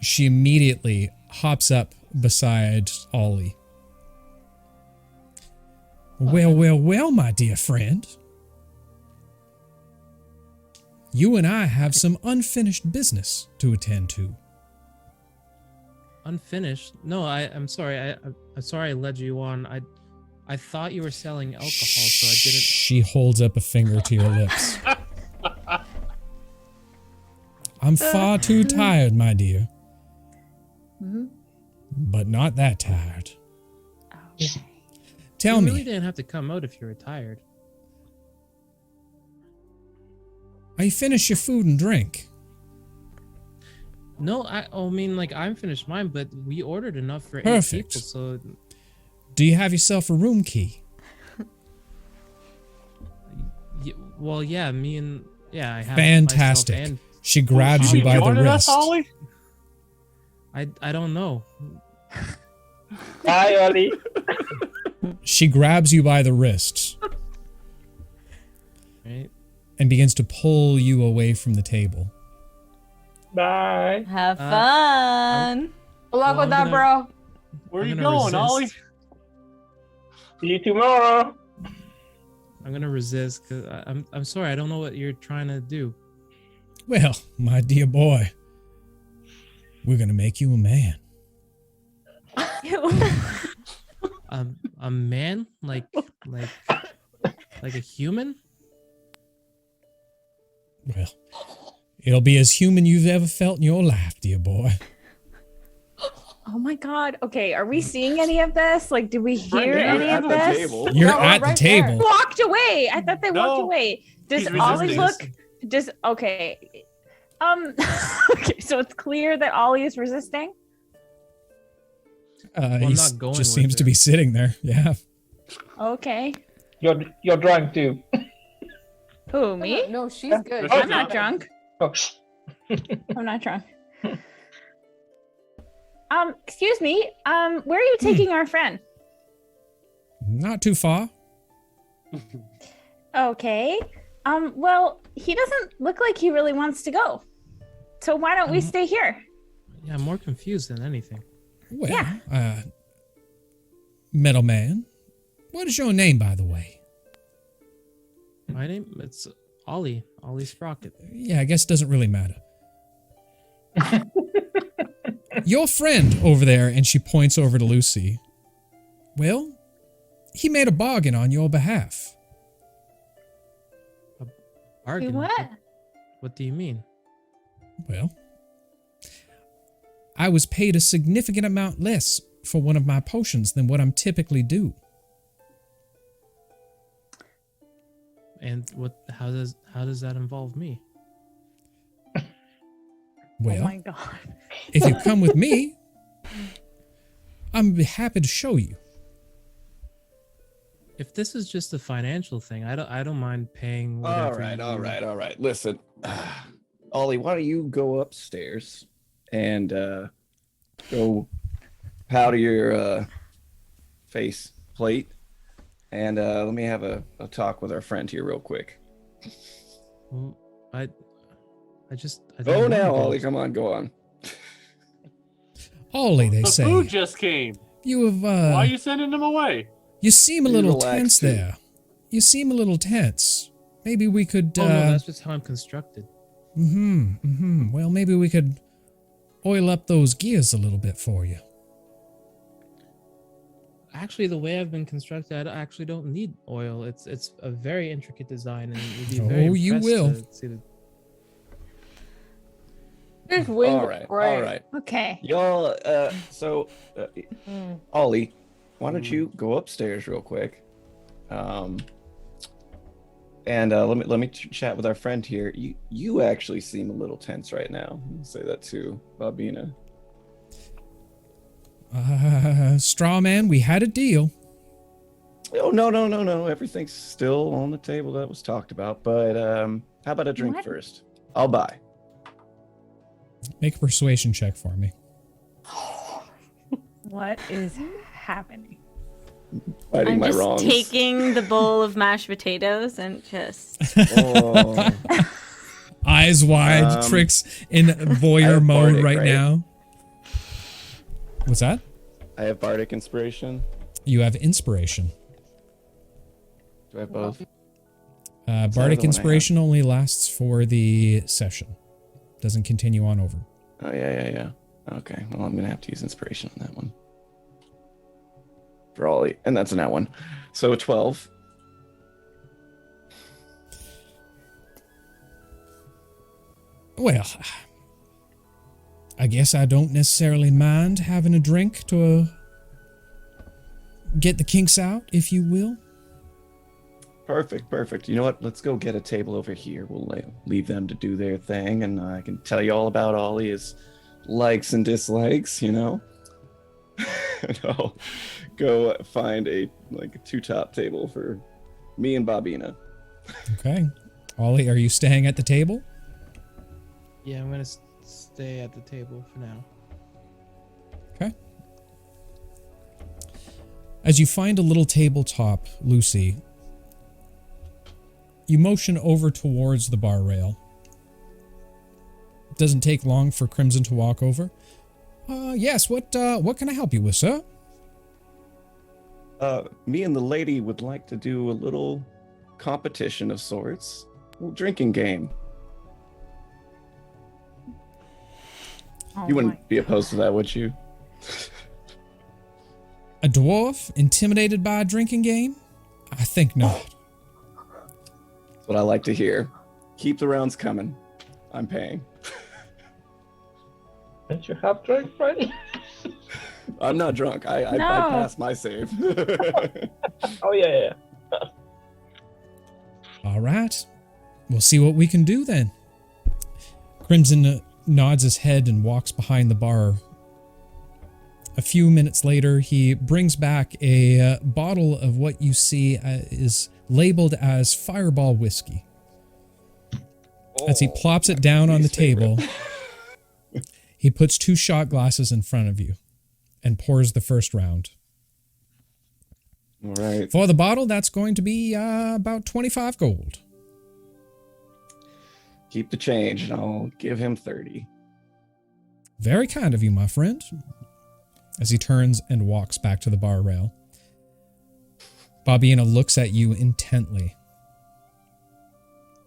she immediately hops up beside Ollie. Well, well, well, my dear friend. You and I have some unfinished business to attend to. Unfinished? No, I'm sorry. I'm sorry I led you on. I thought you were selling alcohol, so I didn't. She holds up a finger to your lips. I'm far too tired, my dear. But not that tired. Tell You me, really didn't have to come out if you were tired. are you finished your food and drink? No, I mean, like, I'm finished mine, but we ordered enough for 8 Perfect. people, so Do you have yourself a room key? well, yeah, me and yeah, I have Fantastic. myself and She grabs She you by the joining us, wrist. Ollie? I don't know. Bye, Ollie. She grabs you by the wrist Right? and begins to pull you away from the table. Bye. Have fun. Good luck Well, with I'm that, bro. Where are I'm you gonna going, resist. Ollie? See you tomorrow. I'm gonna resist because I'm sorry. I don't know what you're trying to do. Well, my dear boy, we're gonna make you a man. A man, like a human. Well, it'll be as human you've ever felt in your life, dear boy. Oh my god. Okay, are we seeing any of this? Like, did we hear Right any at of the this? table. You're No, at the right there. table. Walked away. I thought they walked No, away. Does he's Ollie resisting. look? Does okay? Okay, so it's clear that Ollie is resisting. I'm He not going just with seems to her. be sitting there. Yeah. Okay. You're drunk too. Who, me? No, she's good. Oh, I'm not drunk. Oh, I'm not drunk. Excuse me. Where are you taking our friend? Not too far. Okay. Well, he doesn't look like he really wants to go. So why don't we stay here? Yeah, I'm more confused than anything. Well, Yeah. Metal Man, what is your name, by the way? My name it's Ollie. Ollie Sprocket. Yeah, I guess it doesn't really matter. Your friend over there, and she points over to Lucy. Well, he made a bargain on your behalf. Bargain. What? What do you mean? Well, I was paid a significant amount less for one of my potions than what I'm typically due. And how does that involve me? Well, Oh my god. if you come with me, I'm happy to show you. If this is just a financial thing, I don't mind paying whatever. All right. Listen, Ollie, why don't you go upstairs and go powder your face plate, and let me have a talk with our friend here real quick. Well, I Go don't now, wanna go Ollie. Come on, go on. Ollie, they The say. food just came. You have, Why are you sending them away? you seem a You little relax, tense too. there. You seem a little tense. Maybe we could, Oh no, that's just how I'm constructed. Well, maybe we could oil up those gears a little bit for you. Actually, the way I've been constructed, I actually don't need oil. It's a very intricate design, and you'd be very Oh, you impressed will. to see the. This wind All is right, great. all right. Okay. Y'all, Ollie, why don't Mm. you go upstairs real quick? And let me chat with our friend here. You actually seem a little tense right now. I'll say that to Bobina. Straw man, we had a deal. Oh no. Everything's still on the table that was talked about. But how about a drink What? first? I'll buy. Make a persuasion check for me. What is happening? Fighting I'm my just wrongs. taking the bowl of mashed potatoes and just. Oh. Eyes wide, Tricks in I voyeur have mode bardic, right right? now. What's that? I have bardic inspiration. You have inspiration. Do I have both? Bardic one I have. inspiration only lasts for the session. Doesn't continue on over. Oh yeah. Okay. Well, I'm gonna have to use inspiration on that one. For Ollie, and that's a nat one. So 12. Well, I guess I don't necessarily mind having a drink to get the kinks out, if you will. Perfect. You know what? Let's go get a table over here. We'll leave them to do their thing, and I can tell you all about Ollie, his likes and dislikes, you know? And I'll go find a two-top table for me and Bobina. Okay. Ollie, are you staying at the table? Yeah, I'm gonna stay at the table for now. Okay. As you find a little tabletop, Lucy, you motion over towards the bar rail. It doesn't take long for Crimson to walk over. Yes, what can I help you with, sir? Me and the lady would like to do a little competition of sorts. A little drinking game. Oh You my- wouldn't be opposed to that, would you? A dwarf intimidated by a drinking game? I think not. That's what I like to hear. Keep the rounds coming. I'm paying. Don't you have drink, Freddy? I'm not drunk. I No. passed my save. Oh yeah. All right. We'll see what we can do then. Crimson nods his head and walks behind the bar. A few minutes later, he brings back a bottle of what you see is labeled as Fireball whiskey. As he plops it down on the least favorite. table, he puts 2 shot glasses in front of you and pours the first round. All right. For the bottle, that's going to be about 25 gold. Keep the change, and I'll give him 30. Very kind of you, my friend. as he turns and walks back to the bar rail. Bobbiana looks at you intently.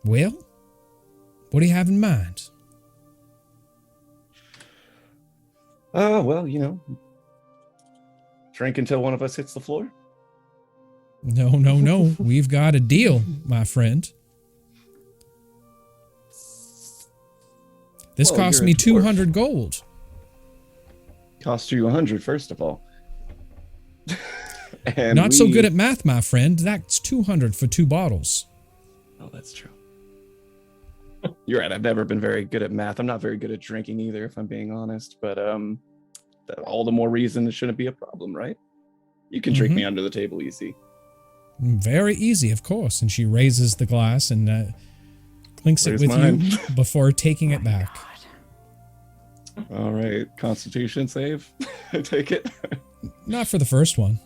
Well, what do you have in mind? Well, drink until one of us hits the floor. No. We've got a deal, my friend. This Well, cost you're me a dwarf. 200 gold. Cost you 100, first of all. And Not so good at math, my friend. That's 200 for 2 bottles. Oh, that's true. You're right. I've never been very good at math. I'm not very good at drinking either, if I'm being honest. But all the more reason it shouldn't be a problem, right? You can drink me under the table easy. Very easy, of course. And she raises the glass and clinks it Where's with mine? you before taking it back. All right. Constitution save, I take it. Not for the first one.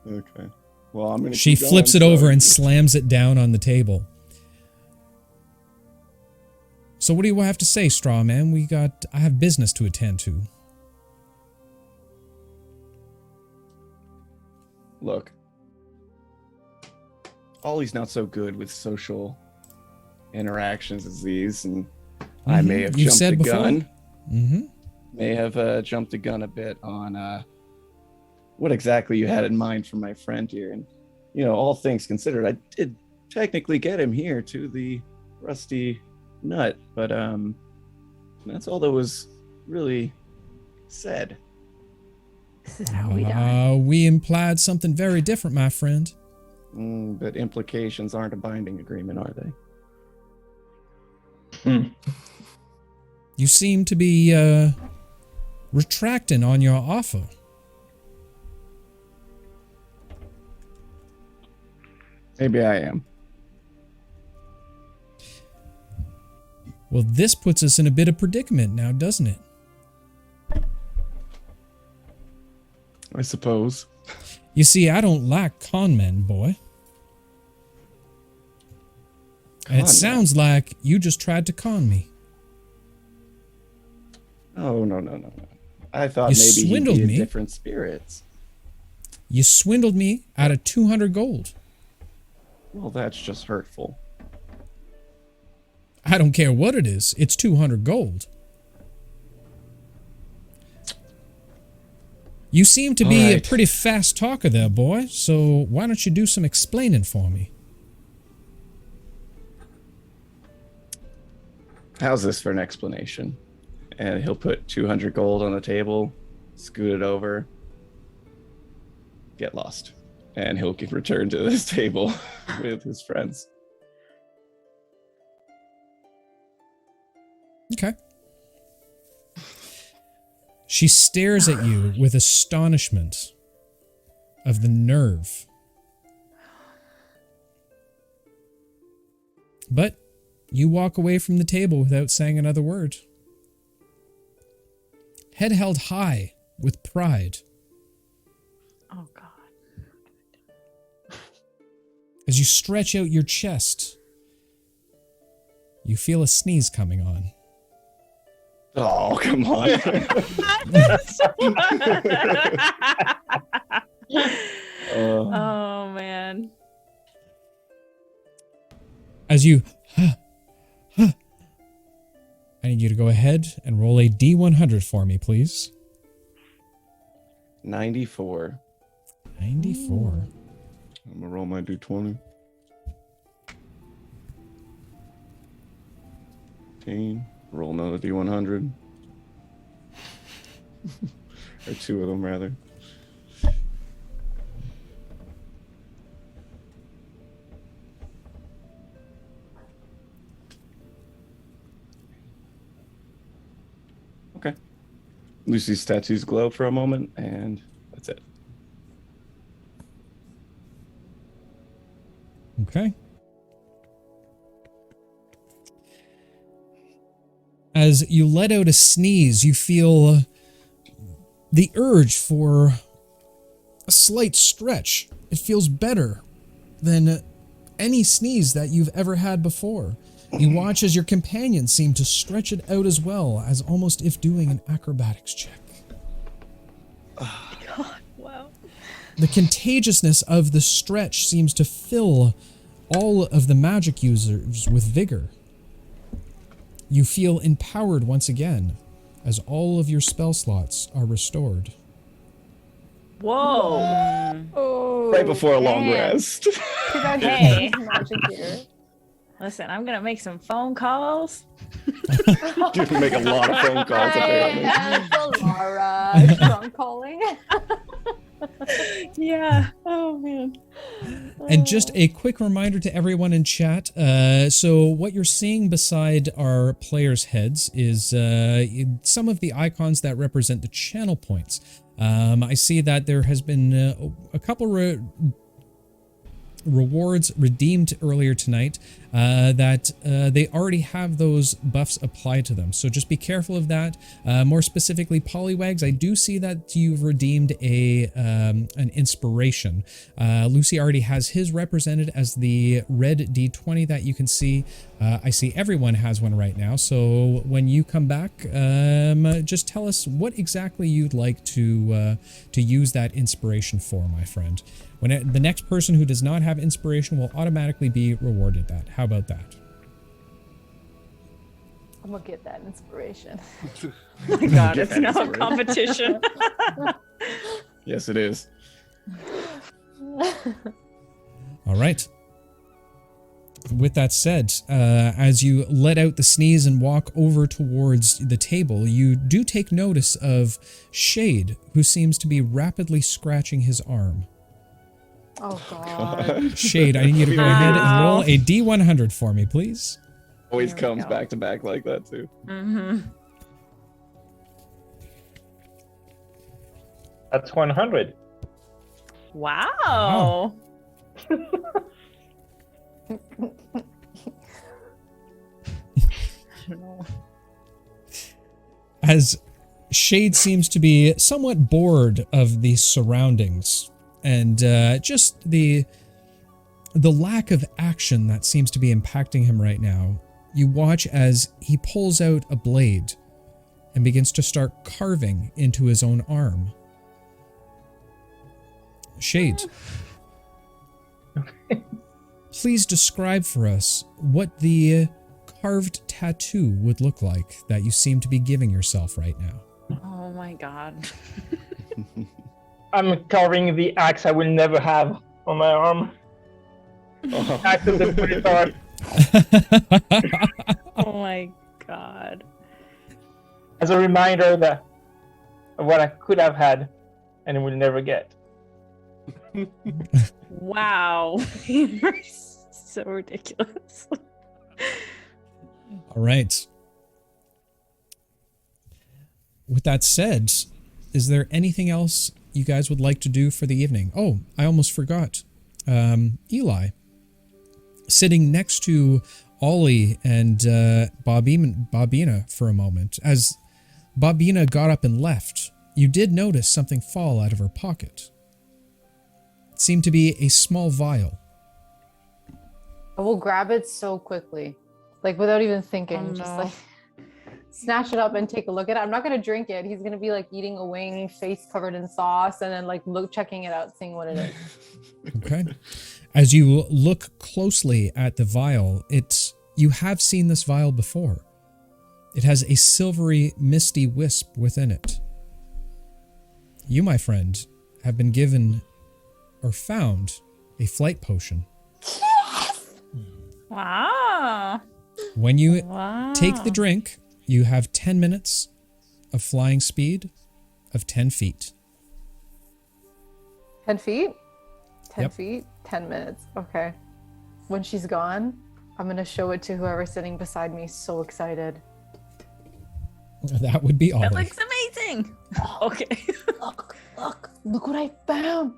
Okay. Well, I'm going to She flips it over and slams it down on the table. So what do you have to say, Straw Man? I have business to attend to. Look. Ollie's not so good with social interactions as these, and I may have You've jumped said the before. gun. Mm-hmm. May have jumped the gun a bit on what exactly you had in mind for my friend here. And, all things considered, I did technically get him here to the Rusty Nut, but that's all that was really said. This is how we die. We implied something very different, my friend. But implications aren't a binding agreement, are they? You seem to be retracting on your offer. Maybe I am. Well, this puts us in a bit of predicament now, doesn't it? I suppose. You see, I don't like con men, boy. And it Con sounds like you just tried to con me. Oh, no. I thought You maybe swindled he'd be me. in different spirits. You swindled me out of 200 gold. Well, that's just hurtful. I don't care what it is. It's 200 gold. You seem to be a pretty fast talker there, boy. So why don't you do some explaining for me? How's this for an explanation? And he'll put 200 gold on the table, scoot it over, get lost. And he'll return to this table with his friends. Okay. She stares at you with astonishment of the nerve. But you walk away from the table without saying another word. Head held high with pride. Oh, God. As you stretch out your chest, you feel a sneeze coming on. Oh, come on. Oh, man. As you... I need you to go ahead and roll a D100 for me, please. 94. 94. I'm going to roll my D20. 15. Roll another D100. Or 2 of them, rather. Okay. Lucy's tattoos glow for a moment, and that's it. Okay. As you let out a sneeze, you feel the urge for a slight stretch. It feels better than any sneeze that you've ever had before. You watch as your companions seem to stretch it out as well, as almost if doing an acrobatics check. God, wow. The contagiousness of the stretch seems to fill all of the magic users with vigor. You feel empowered once again as all of your spell slots are restored. Whoa. Oh, Right before a long man. rest. Hey. Magic here. Listen, I'm gonna make some phone calls. You can make a lot of phone calls apparently. Hey, Laura. Strong calling. Yeah. Oh man. And just a quick reminder to everyone in chat. So what you're seeing beside our players' heads is some of the icons that represent the channel points. I see that there has been a couple rewards redeemed earlier tonight that they already have those buffs applied to them. So just be careful of that. More specifically, Polywags, I do see that you've redeemed an inspiration. Lucy already has his represented as the red D20 that you can see. I see everyone has one right now. So when you come back, just tell us what exactly you'd like to use that inspiration for, my friend. The next person who does not have inspiration will automatically be rewarded that. How about that? I'm gonna get that inspiration. Oh my God, it's now a competition. Yes, it is. All right. With that said, as you let out the sneeze and walk over towards the table, you do take notice of Shade, who seems to be rapidly scratching his arm. Oh God. Shade, I need you to go ahead and roll a D100 for me, please. Always There we comes go. back to back like that too. Mm-hmm. That's 100. Wow. As Shade seems to be somewhat bored of the surroundings and just the lack of action that seems to be impacting him right now, you watch as he pulls out a blade and begins to start carving into his own arm. Shade, please describe for us what the carved tattoo would look like that you seem to be giving yourself right now. Oh my God. I'm carving the axe I will never have on my arm. Axe of the Minotaur. Oh my God. As a reminder of what I could have had and will never get. Wow. You're so ridiculous. All right. With that said, is there anything else you guys would like to do for the evening? Oh, I almost forgot. Eli, sitting next to Ollie and Bobina for a moment. As Bobina got up and left, you did notice something fall out of her pocket. It seemed to be a small vial. I will grab it so quickly, like without even thinking. Oh, Just no. like snatch it up and take a look at it. I'm not gonna drink it. He's gonna be like eating a wing, face covered in sauce, and then like checking it out, seeing what it is. Okay. As you look closely at the vial, you have seen this vial before. It has a silvery, misty wisp within it. You, my friend, have been given or found a flight potion. Wow. When you Wow. take the drink, you have 10 minutes of flying speed of 10 feet. 10 feet? 10 Yep. feet? 10 minutes. Okay. When she's gone, I'm gonna show it to whoever's sitting beside me. So excited. That would be That Ollie. looks amazing. Okay. Look what I found.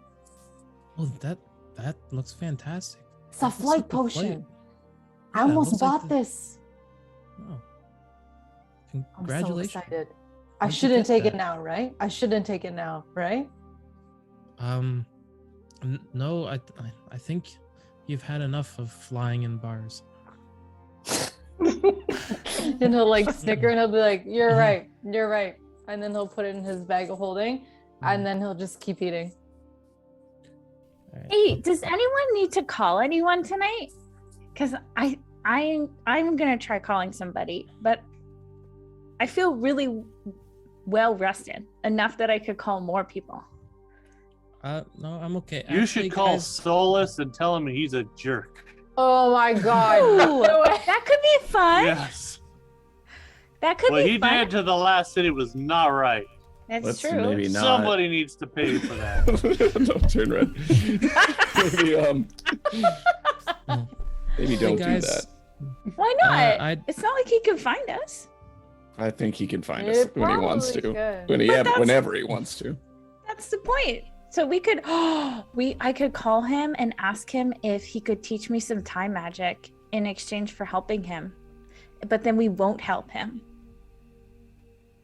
Oh, that looks fantastic. It's a Looks flight like the potion. I Yeah, almost looks like bought the- this. Oh. I'm so Congratulations. excited. I Where'd you shouldn't get take it that? now, right? I shouldn't take it now, right? No, I think you've had enough of flying in bars. And he'll like snicker and he'll be like, "You're right, you're right." And then he'll put it in his bag of holding. and then he'll just keep eating. All right. Hey, does anyone need to call anyone tonight? Because I'm gonna try calling somebody, but I feel really well rested enough that I could call more people. No, I'm okay. You Actually, should call guys, Solus and tell him he's a jerk. Oh my god. Ooh, that could be fun. Yes. That could What be he fun. did to the last city was not right. That's Let's true. maybe not. Somebody needs to pay for that. Don't turn red. Maybe don't do guys, that. Why not? I- It's not like he can find us. I think he can find us It when he wants probably to. could. Whenever he wants to. That's the point. So we could, I could call him and ask him if he could teach me some time magic in exchange for helping him. But then we won't help him.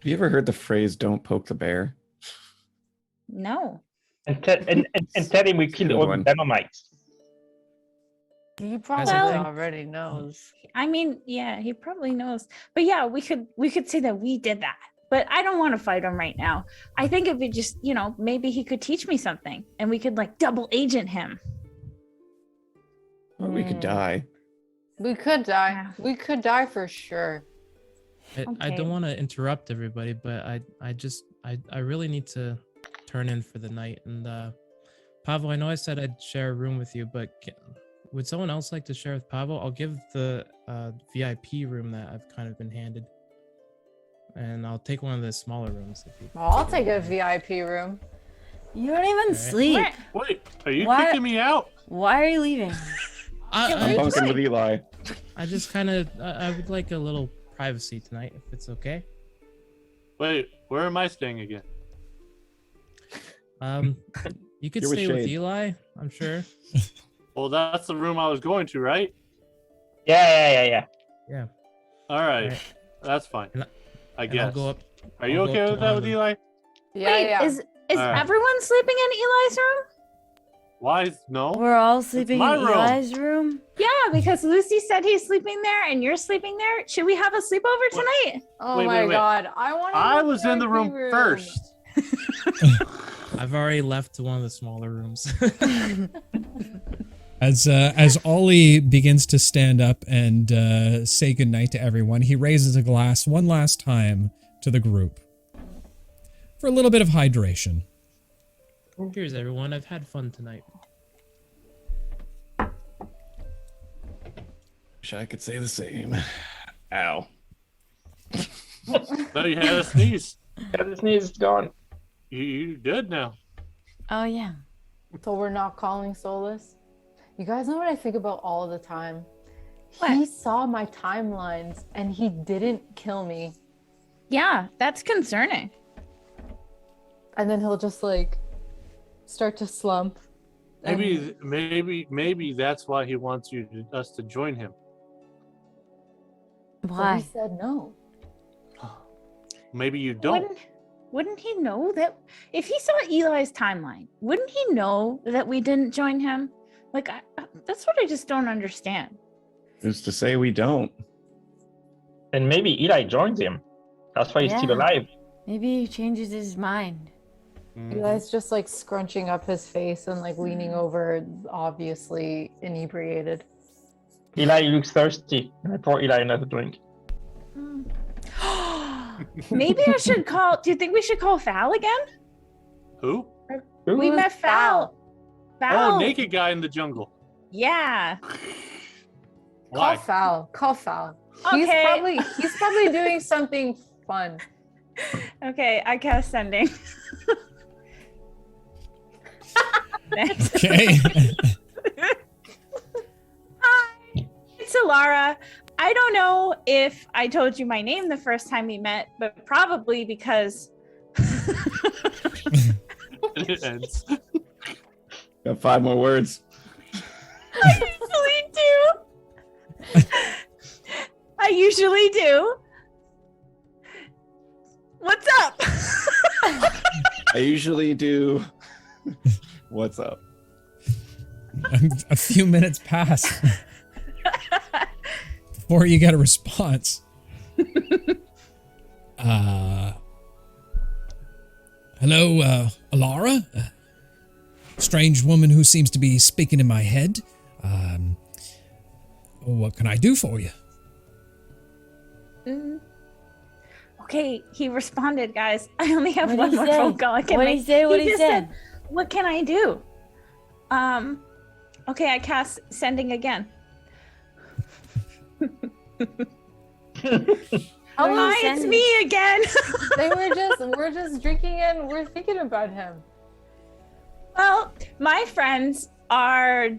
Have you ever heard the phrase "Don't poke the bear"? No. And tell him we killed Good all the one. dynamites. He probably Well- already knows. I mean, yeah, he probably knows. But yeah, we could say that we did that. But I don't want to fight him right now. I think if we just, maybe he could teach me something and we could like double agent him. Or we could die. We could die. Yeah. We could die for sure. I Okay. don't want to interrupt everybody, but I really need to turn in for the night. And Pavel, I know I said I'd share a room with you, but would someone else like to share with Pavel? I'll give the VIP room that I've kind of been handed, and I'll take one of the smaller rooms if you. Well, I'll take a VIP room. You don't even Alright. sleep. Wait, are you What? kicking me out? Why are you leaving? I'm I bunking with Eli. just kind of I would like a little privacy tonight, if it's okay. Wait, where am I staying again? You could You're with stay with Shade. Eli, I'm sure. Well, that's the room I was going to, right? Yeah. Yeah. All right, Alright. that's fine. And I And guess. I'll go up. Are you I'll go okay up to with that one with of them. Eli? Yeah, Wait, yeah. is Alright. everyone sleeping in Eli's room? Why? No. We're all sleeping in my room. Eli's room. Yeah, because Lucy said he's sleeping there and you're sleeping there. Should we have a sleepover tonight? Oh Wait, my wait, wait. god. I want I was in the room first. I've already left to one of the smaller rooms. As Ollie begins to stand up and say goodnight to everyone, he raises a glass one last time to the group for a little bit of hydration. Cheers, everyone. I've had fun tonight. Wish I could say the same. Ow. No, you had a sneeze. Yeah, the sneeze is gone. You did now. Oh yeah. So we're not calling Solus. You guys know what I think about all the time? What? He saw my timelines and he didn't kill me. Yeah, that's concerning. And then he'll just like start to slump. and- Maybe that's why he wants us to join him. So Why? he said no. Maybe you don't. Wouldn't he know that if he saw Eli's timeline, wouldn't he know that we didn't join him? Like, that's what I just don't understand. Who's to say we don't? And maybe Eli joins him. That's why he's still Yeah. alive. Maybe he changes his mind. Eli's just like scrunching up his face and like leaning over, obviously inebriated. Eli looks thirsty. I pour Eli another drink. Maybe I should call. Do you think we should call Fal again? Who? We met Fal. Fal. Oh, naked guy in the jungle. Yeah. Why? Call Fal. Call Fal. Okay. He's probably doing something fun. Okay, I cast sending. Okay. Hi, it's Alara. I don't know if I told you my name the first time we met, but probably because It ends. Got 5 more words. I usually do. What's up? I usually do. What's up? A few minutes pass before you get a response. Hello, Alara? Strange woman who seems to be speaking in my head. What can I do for you? Okay, he responded, guys. I only have What'd one he more say? phone call I can What'd he make. say? What'd he just say? said, what can I do? Okay, I cast sending again. Hi, it's me again. we're just drinking and we're thinking about him. Well, my friends are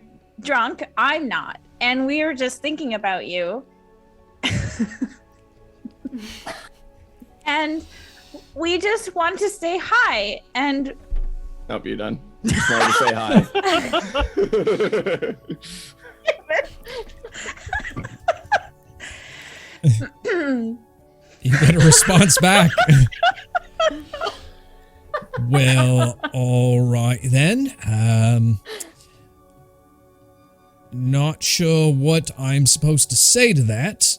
drunk. I'm not. And we were just thinking about you. And we just want to say hi. And Nope, you're done. Just wanted to say hi. You get a response back. Well, all right then. Not sure what I'm supposed to say to that.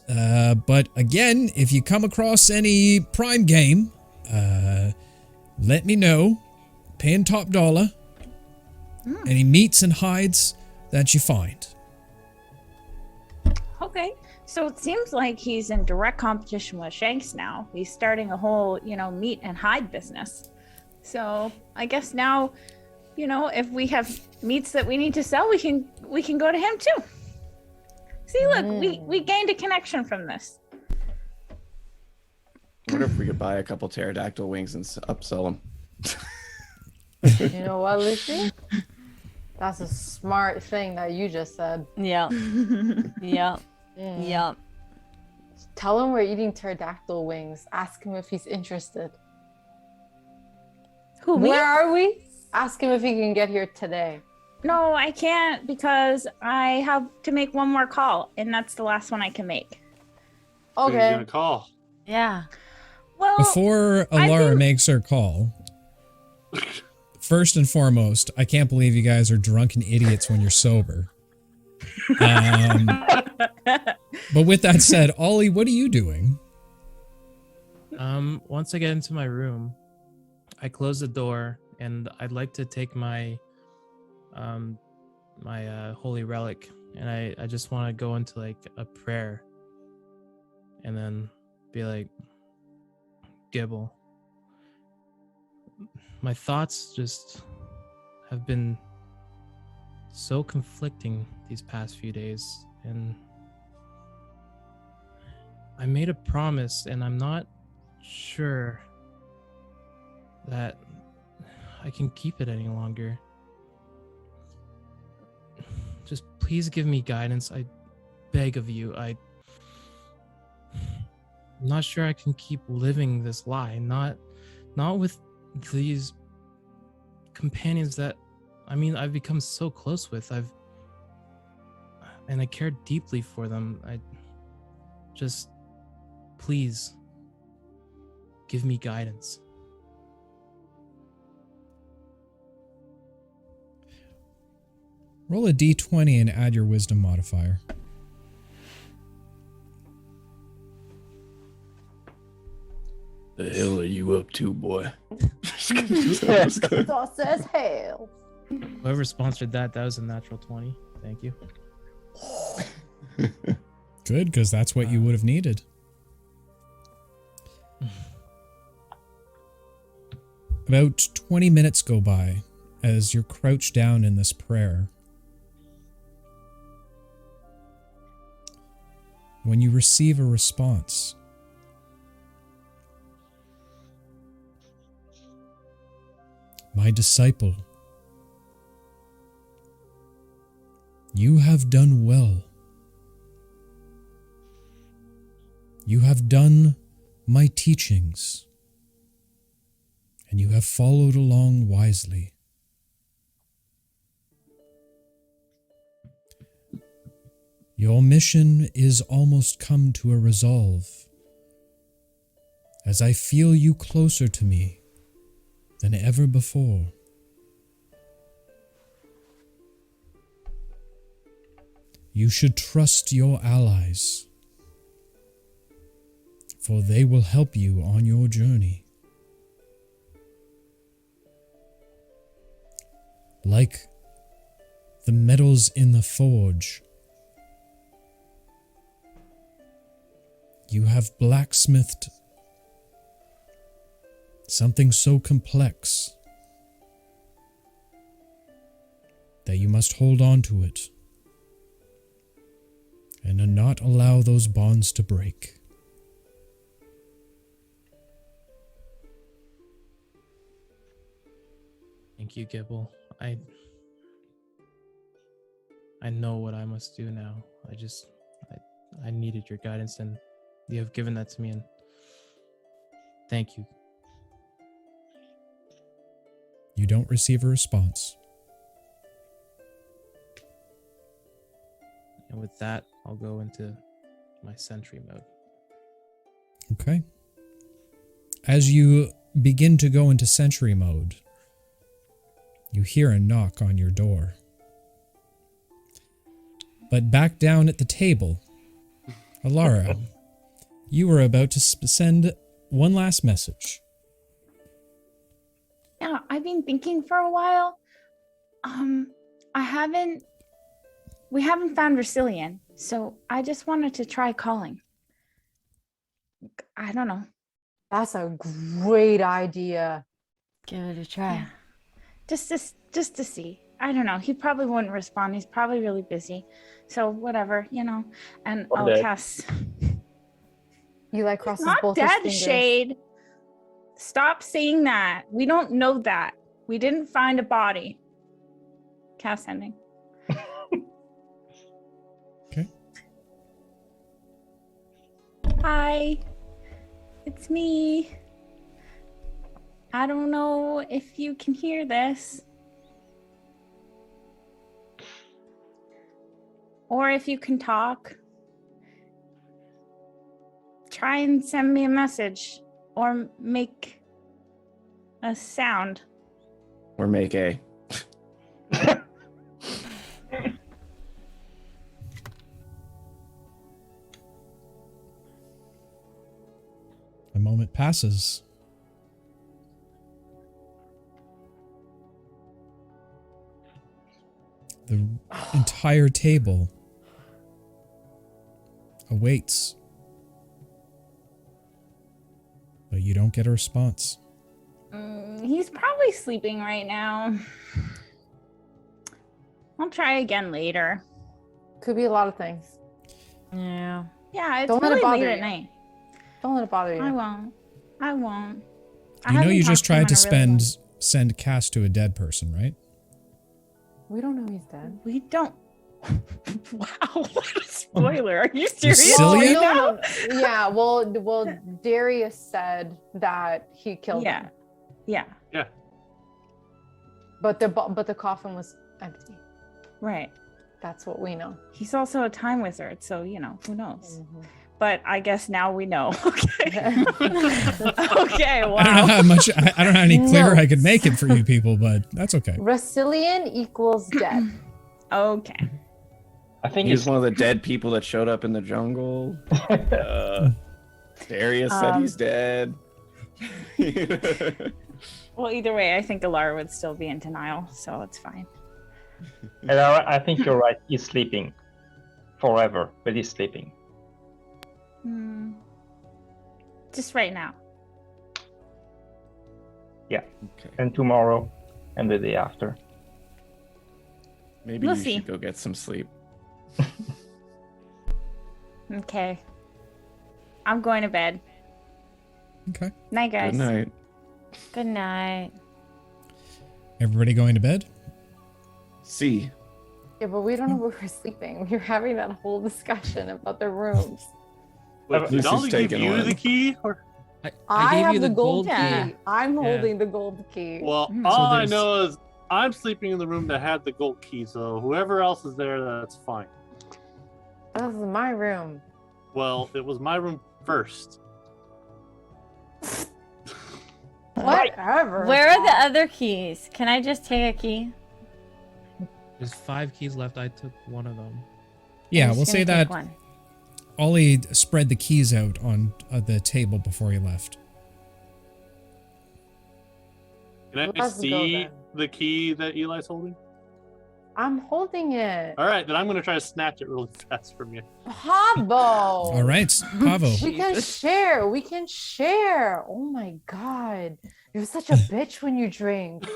But again, if you come across any prime game, let me know. Paying top dollar. Any meats and hides that you find. okay. So it seems like he's in direct competition with Shanks now. He's starting a whole, meat and hide business. So I guess now, if we have meats that we need to sell, we can go to him too. See, look, we gained a connection from this. I wonder if we could buy a couple pterodactyl wings and upsell them. You know what, Lucy? That's a smart thing that you just said. Yeah. Yeah. Yeah. Tell him we're eating pterodactyl wings. Ask him if he's interested. Who, me? Where are we? Ask him if he can get here today. No, I can't because I have to make one more call, and that's the last one I can make. Who are you Okay. gonna call? Yeah. Well, Before Alara makes her call, first and foremost, I can't believe you guys are drunken idiots when you're sober. But with that said, Ollie, what are you doing? Once I get into my room, I close the door and I'd like to take my holy relic, and I just want to go into like a prayer and then be like, Gibble, my thoughts just have been so conflicting these past few days, and I made a promise and I'm not sure that I can keep it any longer. Just please give me guidance. I beg of you. I'm not sure I can keep living this lie. Not with these companions that I've become so close with. And I care deeply for them. I just please give me guidance. Roll a d20 and add your wisdom modifier. The hell are you up to, boy? Sauce as hell. Whoever sponsored that was a natural 20. Thank you. Good, because that's what you would have needed. About 20 minutes go by as you're crouched down in this prayer. When you receive a response. My disciple, you have done well. You have done my teachings, and you have followed along wisely. Your mission is almost come to a resolve, as I feel you closer to me than ever before. You should trust your allies, for they will help you on your journey. like the metals in the forge. You have blacksmithed something so complex that you must hold on to it and not allow those bonds to break. Thank you, Gibble. I know what I must do now. I needed your guidance, and you have given that to me, and thank you. You don't receive a response. And with that, I'll go into my sentry mode. Okay. As you begin to go into sentry mode, you hear a knock on your door. But back down at the table, Alara, you were about to send one last message. Yeah, I've been thinking for a while. We haven't found Racilian, so I just wanted to try calling. I don't know. That's a great idea. Give it a try. Yeah. Just to see. I don't know. He probably wouldn't respond. He's probably really busy. So whatever, And Or I'll dead. cast. Eli crosses Not both his dead, fingers. Shade. Stop saying that. We don't know that. We didn't find a body. Cast ending. Okay. Hi. It's me. I don't know if you can hear this. Or if you can talk. Try and send me a message. Or make a sound. Or make a. A moment passes. The entire table awaits. But you don't get a response. He's probably sleeping right now. I'll try again later. Could be a lot of things. Yeah. Yeah, it's Don't let it really bother late at you. night. Don't let it bother you. I won't. I You know haven't you just talked tried to him in a really send cast to a dead person, right? We don't know he's dead. long- We don't. Wow, what a spoiler. Are you serious? Cillian? No. Yeah, well, Darius said that he killed him. Yeah, But the coffin was empty. right. That's what we know. He's also a time wizard, so, who knows? But I guess now we know. Okay. Okay, wow. I don't know how much, I don't know any clearer No. I could make it for you people, but that's okay. Racilian equals dead. Okay. I think He's it's one of the dead people that showed up in the jungle. Darius said he's dead. Well, either way, I think Alara would still be in denial, so it's fine. and I think you're right. He's sleeping forever, but he's sleeping. Just right now. Yeah, Okay. and tomorrow, and the day after. Maybe We'll you see. should go get some sleep. Okay. I'm going to bed. Okay. Night, guys. Good night. Good night. Everybody going to bed? See. Yeah, but we don't know where we're sleeping. We're having that whole discussion about the rooms. Wait, did Lucy's Ollie give taking you one. the key? Or... I gave have you the gold key. Yeah. I'm Yeah. holding the gold key. Well, So all I there's- know is I'm sleeping in the room that had the gold key, so whoever else is there, that's fine. This is my room. Well, it was my room first. Whatever. Where are the other keys? Can I just take a key? There's 5 keys left. I took one of them. Yeah, I'm we'll just say gonna take that one. Ollie spread the keys out on the table before he left. Can I Let's go see then. the key that Eli's holding? I'm holding it. All right, then I'm gonna try to snatch it really fast from you. Pavo. All right, Pavo. We can share. We can share. Oh my god. You're such a bitch when you drink.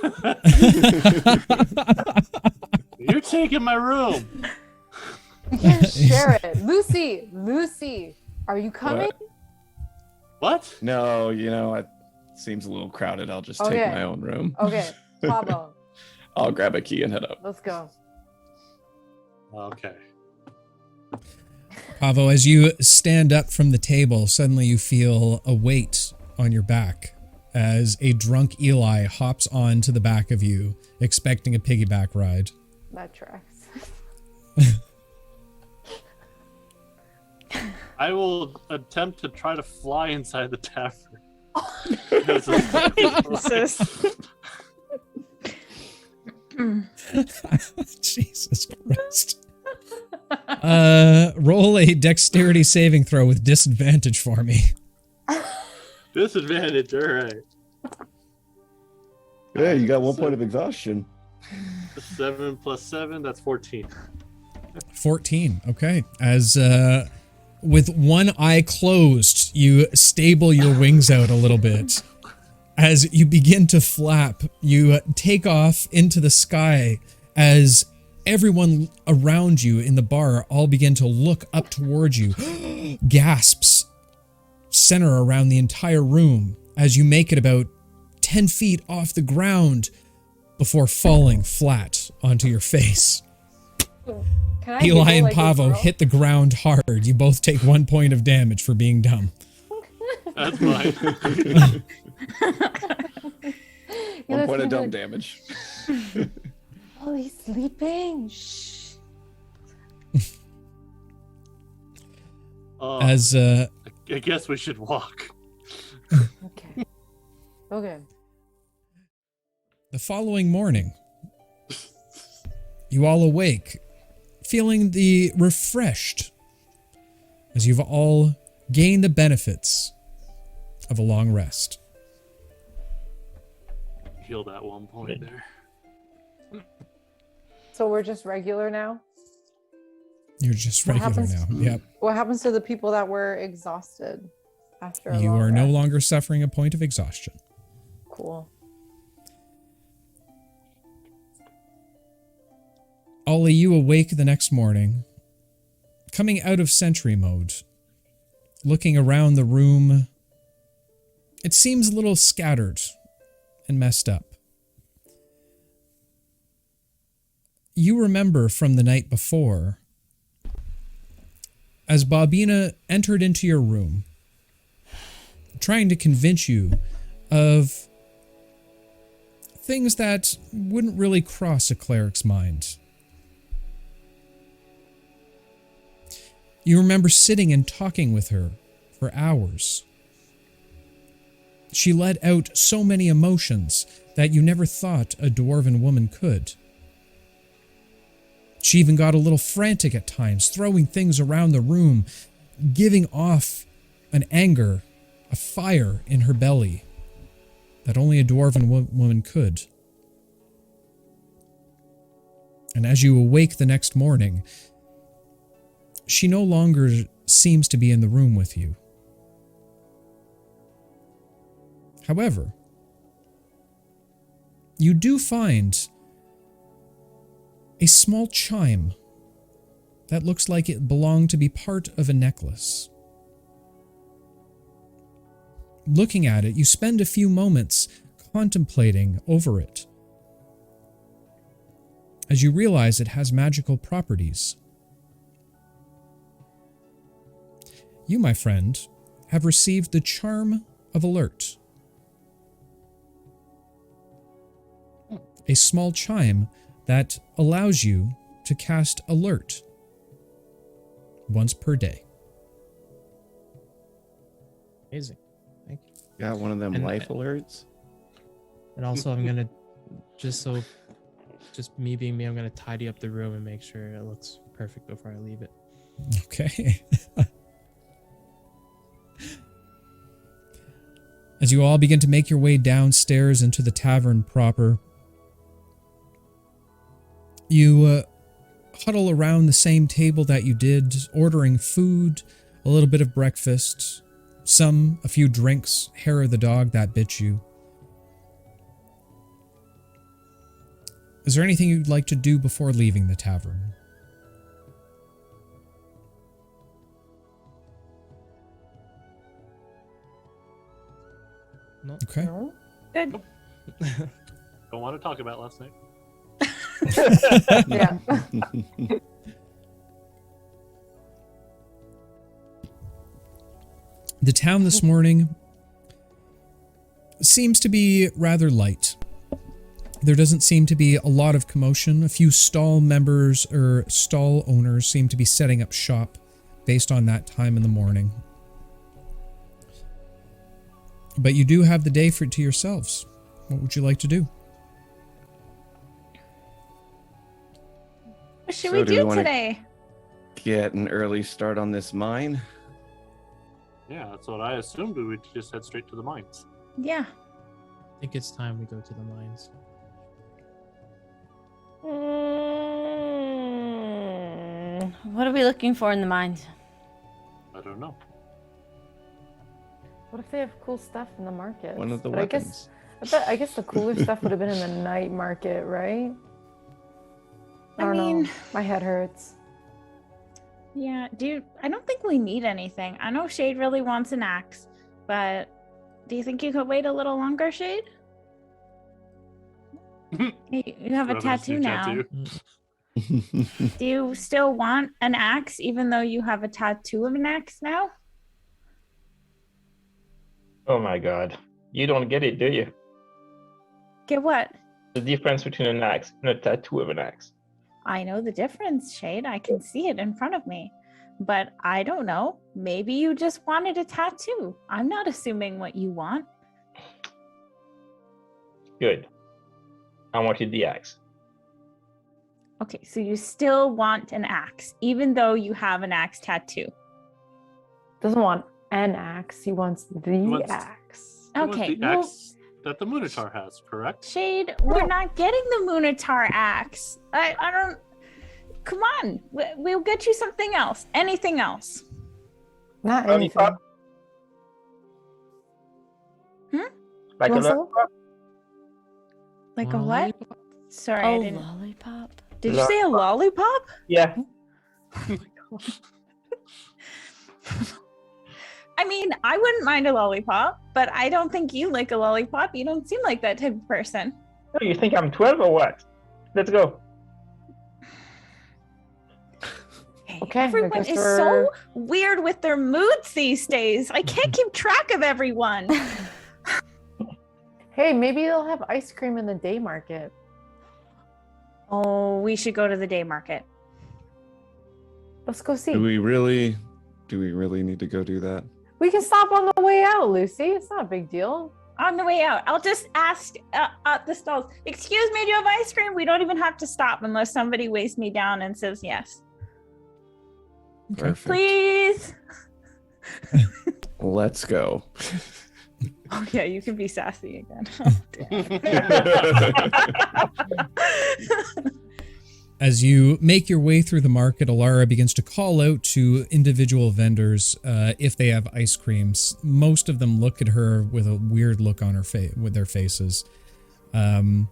You're taking my room. We can share it. Lucy, are you coming? What? No, it seems a little crowded. I'll just take my own room. Okay, Pablo. I'll grab a key and head up. Let's go. Okay. Pavo, as you stand up from the table, suddenly you feel a weight on your back as a drunk Eli hops on to the back of you, expecting a piggyback ride. That tracks. I will attempt to try to fly inside the tavern. Jesus Christ. Roll a dexterity saving throw with disadvantage for me. Disadvantage, all right. Yeah, you got 1 point of exhaustion. 7 plus 7, that's 14. 14, okay. As with one eye closed, you stable your wings out a little bit. As you begin to flap, you take off into the sky as everyone around you in the bar all begin to look up towards you. Gasps center around the entire room as you make it about 10 feet off the ground before falling flat onto your face. Eli and Pavo hit the ground hard. You both take 1 point of damage for being dumb. That's fine. 1 point of dumb damage. Oh, he's sleeping. Shh. As I guess we should walk. Okay. Okay. the following morning, you all awake, feeling refreshed, as you've all gained the benefits of a long rest. Healed at 1 point there. So we're just regular now? You're just What regular happens- now. Yep. What happens to the people that were exhausted after a You long are no rest? longer suffering a point of exhaustion. Cool. Ollie, you awake the next morning, coming out of sentry mode, looking around the room. It seems a little scattered and messed up. You remember from the night before, as Bobina entered into your room, trying to convince you of things that wouldn't really cross a cleric's mind. You remember sitting and talking with her for hours. She let out so many emotions that you never thought a dwarven woman could. She even got a little frantic at times, throwing things around the room, giving off an anger, a fire in her belly that only a dwarven woman could. And as you awake the next morning, she no longer seems to be in the room with you. However, you do find a small chime that looks like it belonged to be part of a necklace. Looking at it, you spend a few moments contemplating over it, as you realize it has magical properties. You, my friend, have received the Charm of Alert. A small chime that allows you to cast Alert once per day. Amazing. Thank you. Got one of them And- life alerts. And also, I'm gonna just me being me, I'm gonna tidy up the room and make sure it looks perfect before I leave it. Okay. As you all begin to make your way downstairs into the tavern proper, You huddle around the same table that you did, ordering food, a little bit of breakfast, a few drinks, hair of the dog that bit you. Is there anything you'd like to do before leaving the tavern? No. Okay. No? Good. Don't want to talk about last night. Yeah. The town this morning seems to be rather light. There doesn't seem to be a lot of commotion. A few stall members or stall owners seem to be setting up shop based on that time in the morning. But you do have the day to yourselves. What would you like to do? What should So we do we do wanna- today? Get an early start on this mine. Yeah, that's what I assumed. We would just head straight to the mines. Yeah. I think it's time we go to the mines. What are we looking for in the mines? I don't know. What if they have cool stuff in the market? One of the But weapons. I guess the cooler stuff would have been in the night market, right? I don't know. My head hurts. Yeah, dude, I don't think we need anything. I know Shade really wants an axe, but do you think you could wait a little longer, Shade? You have a Brother's tattoo new now. tattoo. Do you still want an axe even though you have a tattoo of an axe now? Oh my god. You don't get it, do you? Get what? The difference between an axe and a tattoo of an axe. I know the difference, Shade. I can see it in front of me. But I don't know. Maybe you just wanted a tattoo. I'm not assuming what you want. Good. I wanted the axe. Okay, so you still want an axe, even though you have an axe tattoo. Doesn't want an axe. He wants the wants- axe. It was Okay, the well, axe that the Moonitar has, correct? Shade, we're not getting the Moonitar axe. I don't. Come on, we'll get you something else. Anything else? Not Lollipop? anything. Like a Want some? lollipop? Like a what? Sorry, I Oh, didn't. lollipop. Did you say a lollipop? Yeah. I mean, I wouldn't mind a lollipop, but I don't think you like a lollipop. You don't seem like that type of person. Oh, you think I'm 12 or what? Let's go. Okay, I Everyone guess is we're- so weird with their moods these days. I can't keep track of everyone. Hey, maybe they'll have ice cream in the day market. Oh, we should go to the day market. Let's go see. Do we really need to go do that? We can stop on the way out, Lucy. It's not a big deal. On the way out, I'll just ask at the stalls, excuse me, do you have ice cream? We don't even have to stop unless somebody weighs me down and says yes. Perfect. Please. Let's go. Oh yeah, you can be sassy again. As you make your way through the market, Alara begins to call out to individual vendors if they have ice creams. Most of them look at her with a weird look on her face, with their faces. And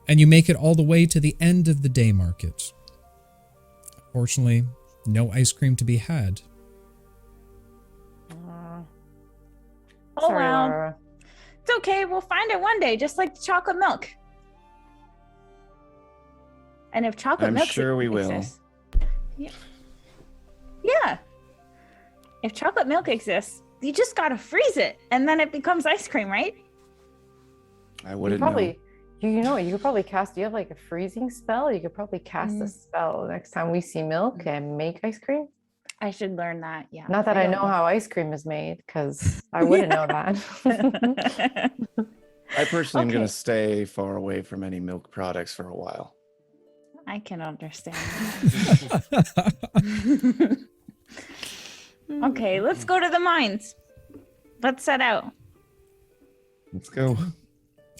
you make it all the way to the end of the day market. Fortunately, no ice cream to be had. Oh Sorry, well, Laura. it's okay. We'll find it one day, just like the chocolate milk. And if chocolate I'm milk sure we will. exists, yeah. If chocolate milk exists, you just gotta freeze it, and then it becomes ice cream, right? I You wouldn't probably, know. you know, you could probably cast. You have like a freezing spell. You could probably cast a spell next time we see milk and make ice cream. I should learn that. Yeah. Not that I know how ice cream is made, because I wouldn't know that. I personally am going Okay. to stay far away from any milk products for a while. I can understand. Okay, let's go to the mines. Let's set out. Let's go.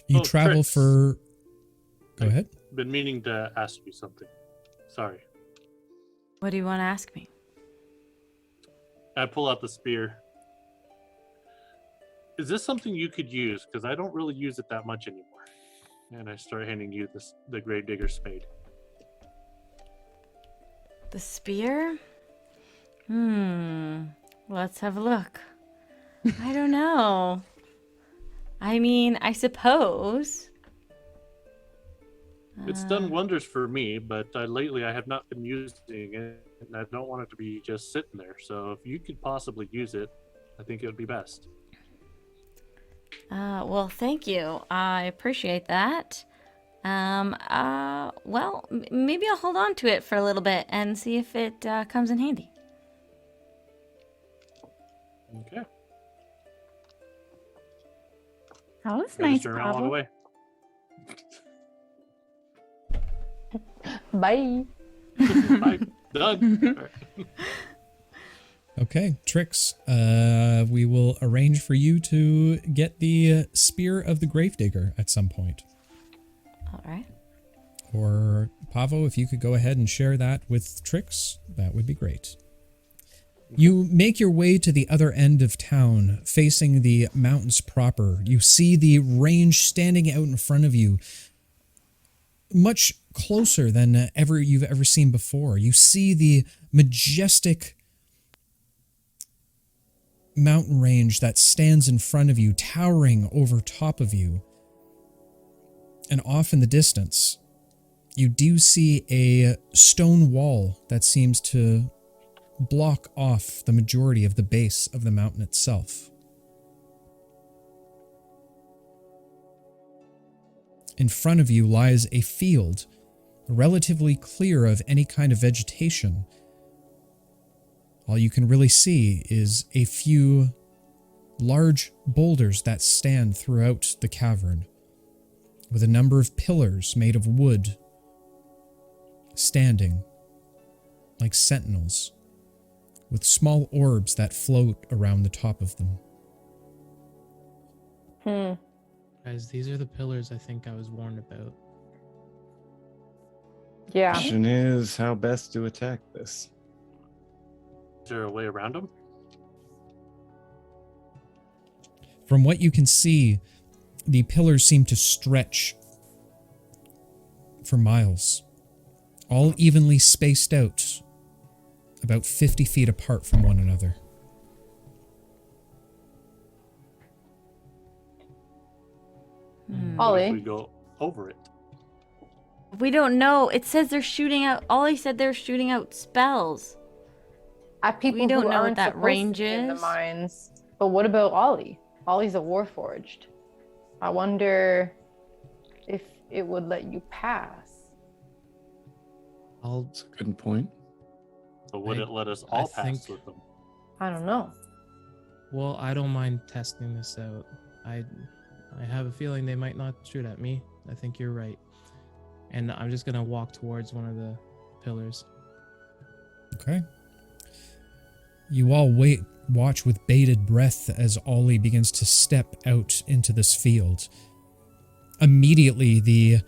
You Oh, travel Tricks. for... Go ahead. been meaning to ask you something. Sorry. What do you want to ask me? I pull out the spear. Is this something you could use? Because I don't really use it that much anymore. And I start handing you the Gravedigger spade. The spear? Let's have a look. I don't know. I mean, I suppose. It's done wonders for me, but lately I have not been using it, and I don't want it to be just sitting there. So if you could possibly use it, I think it would be best. Well, thank you. I appreciate that. Well, maybe I'll hold on to it for a little bit and see if it comes in handy. Okay. That was I nice, just turn around and walk Pablo. away. Bye. Bye. Done. All right. Okay, Trix, we will arrange for you to get the Spear of the Gravedigger at some point. All right. Or Pavo, if you could go ahead and share that with Trix, that would be great. You make your way to the other end of town, facing the mountains proper. You see the range standing out in front of you, much closer than you've ever seen before. You see the majestic mountain range that stands in front of you, towering over top of you. And off in the distance, you do see a stone wall that seems to block off the majority of the base of the mountain itself. In front of you lies a field, relatively clear of any kind of vegetation. All you can really see is a few large boulders that stand throughout the cavern, with a number of pillars made of wood standing like sentinels, with small orbs that float around the top of them. Guys, these are the pillars I think I was warned about. Yeah. Question is how best to attack this. Is there a way around them? From what you can see, the pillars seem to stretch for miles, all evenly spaced out, about 50 feet apart from one another. What if we Ollie, go over it? We don't know. It says they're shooting out. Ollie said they're shooting out spells. at people we don't who know what aren't that supposed range to be in the is. mines. But what about Ollie? Ollie's a Warforged. I wonder if it would let you pass. I'll That's a good point. So would I- it let us I all pass think- with them? I don't know. Well, I don't mind testing this out. I have a feeling they might not shoot at me. I think you're right. And I'm just gonna walk towards one of the pillars. Okay. You all watch with bated breath as Ollie begins to step out into this field. Immediately, the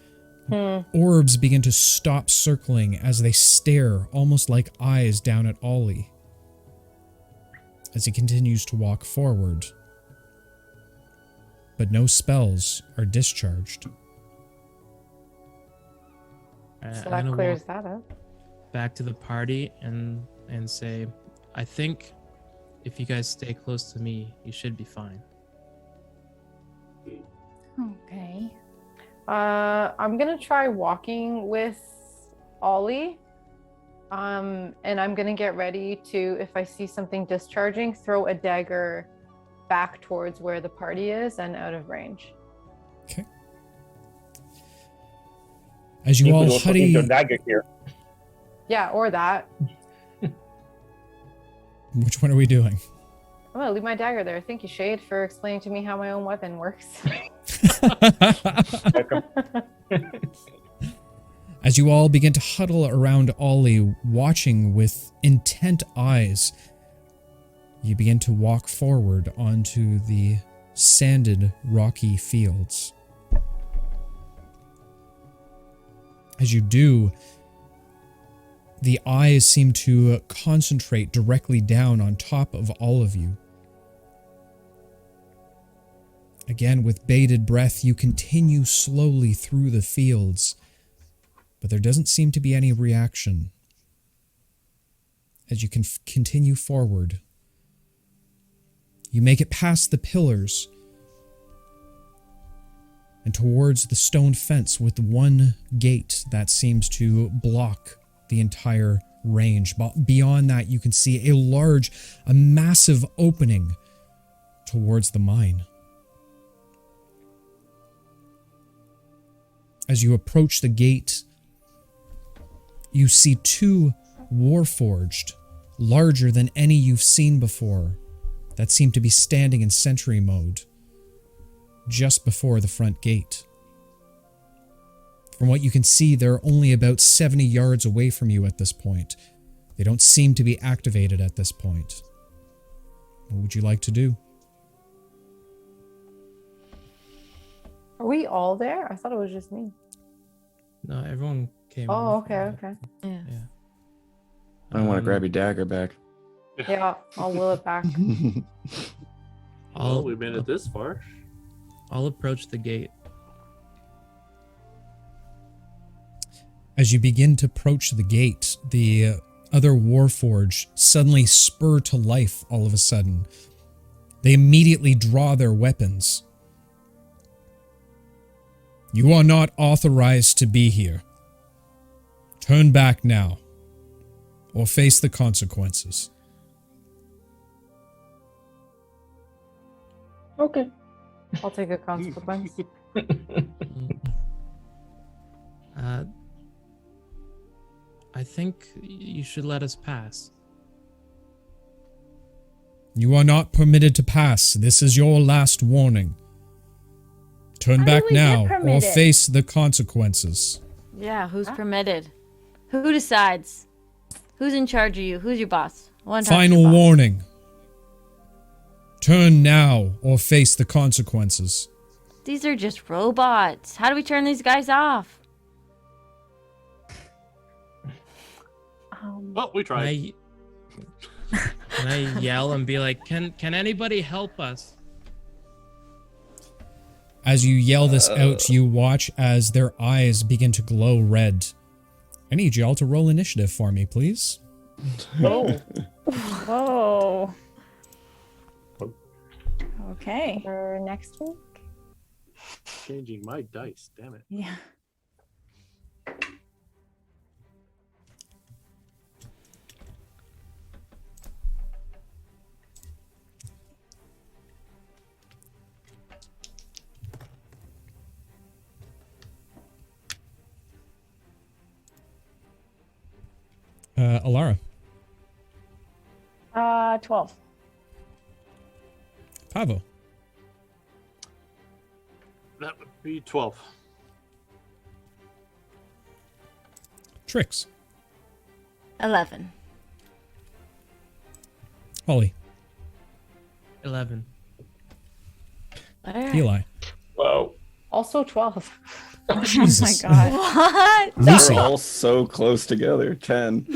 orbs begin to stop circling as they stare, almost like eyes, down at Ollie as he continues to walk forward. But no spells are discharged. I- So I'm that gonna clears walk that up. back to the party and say, I think if you guys stay close to me, you should be fine. Okay. I'm gonna try walking with Ollie. And I'm gonna get ready to, if I see something discharging, throw a dagger back towards where the party is and out of range. Okay. As you You all could also huddy... aim your dagger here. Yeah, or that. Which one are we doing? I'm gonna leave my dagger there. Thank you, Shade, for explaining to me how my own weapon works. Welcome. As you all begin to huddle around Ollie, watching with intent eyes, you begin to walk forward onto the sanded, rocky fields. As you do, the eyes seem to concentrate directly down on top of all of you. Again, with bated breath, you continue slowly through the fields, but there doesn't seem to be any reaction. As you can continue forward, you make it past the pillars and towards the stone fence with one gate that seems to block the entire range. But beyond that, you can see a massive opening towards the mine. As you approach the gate, you see two Warforged, larger than any you've seen before, that seem to be standing in sentry mode just before the front gate. From what you can see, they're only about 70 yards away from you at this point. They don't seem to be activated at this point. What would you like to do? Are we all there? I thought it was just me. No, everyone came. Oh, off. okay. Yeah. I want to grab your dagger back. Yeah, I'll will it back. Well, we've made it this far. I'll approach the gate. As you begin to approach the gate, the other Warforged suddenly spur to life all of a sudden. They immediately draw their weapons. You are not authorized to be here. Turn back now, or face the consequences. Okay. I'll take a consequence. I think you should let us pass. You are not permitted to pass. This is your last warning. Turn How do back we get now, or permitted? face the consequences. Yeah, who's permitted? Who decides? Who's in charge of you? Who's your boss? One time Final your boss. warning. Turn now, or face the consequences. These are just robots. How do we turn these guys off? Well, we tried. Can I yell and be like, can anybody help us? As you yell this out, you watch as their eyes begin to glow red. I need y'all to roll initiative for me, please. Whoa. Okay. For next week? Changing my dice, damn it. Yeah. Alara. 12. Pavo. That would be 12. Trix. 11. Ollie. 11. Alright. Eli. Whoa. Also 12. Jesus. Oh my god. What? Lucy. We're all so close together. 10.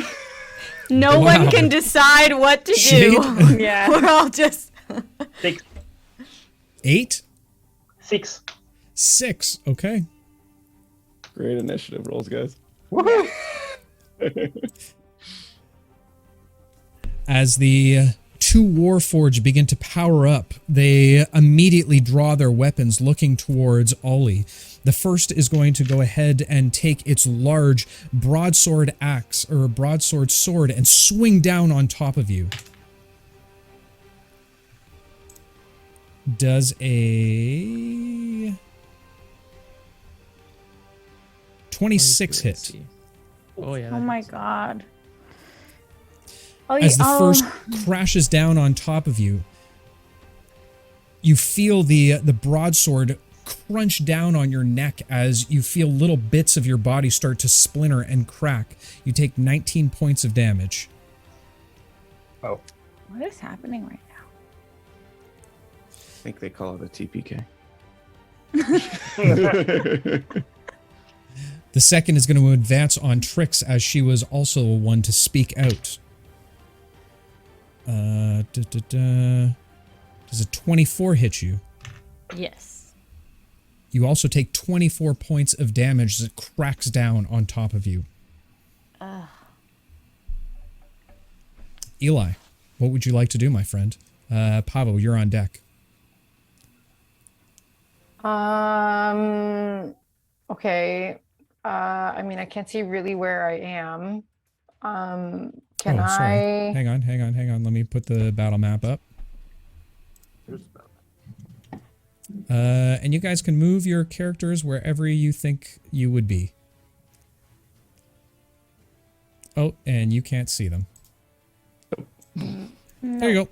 No Wow. one can decide what to Shade. do. Yeah. We're all just 6. 8. 6. 6. Okay. Great initiative rolls, guys. Woohoo! As the two Warforged begin to power up, they immediately draw their weapons looking towards Ollie. The first is going to go ahead and take its large broadsword axe, or broadsword sword, and swing down on top of you. Does a 26 hit. Let's see. Oh yeah. Oh that my hits. god. Oh, As the oh, first crashes down on top of you, you feel the broadsword crunch down on your neck as you feel little bits of your body start to splinter and crack. You take 19 points of damage. Oh. What is happening right now? I think they call it a TPK. The second is going to advance on Trix, as she was also one to speak out. Does a 24 hit you? Yes. You also take 24 points of damage as it cracks down on top of you. Eli, what would you like to do, my friend? Pavo, you're on deck. Okay. I mean, I can't see really where I am. Can Oh, sorry. I? Hang on. Let me put the battle map up. Here's about And you guys can move your characters wherever you think you would be. Oh, and you can't see them. There you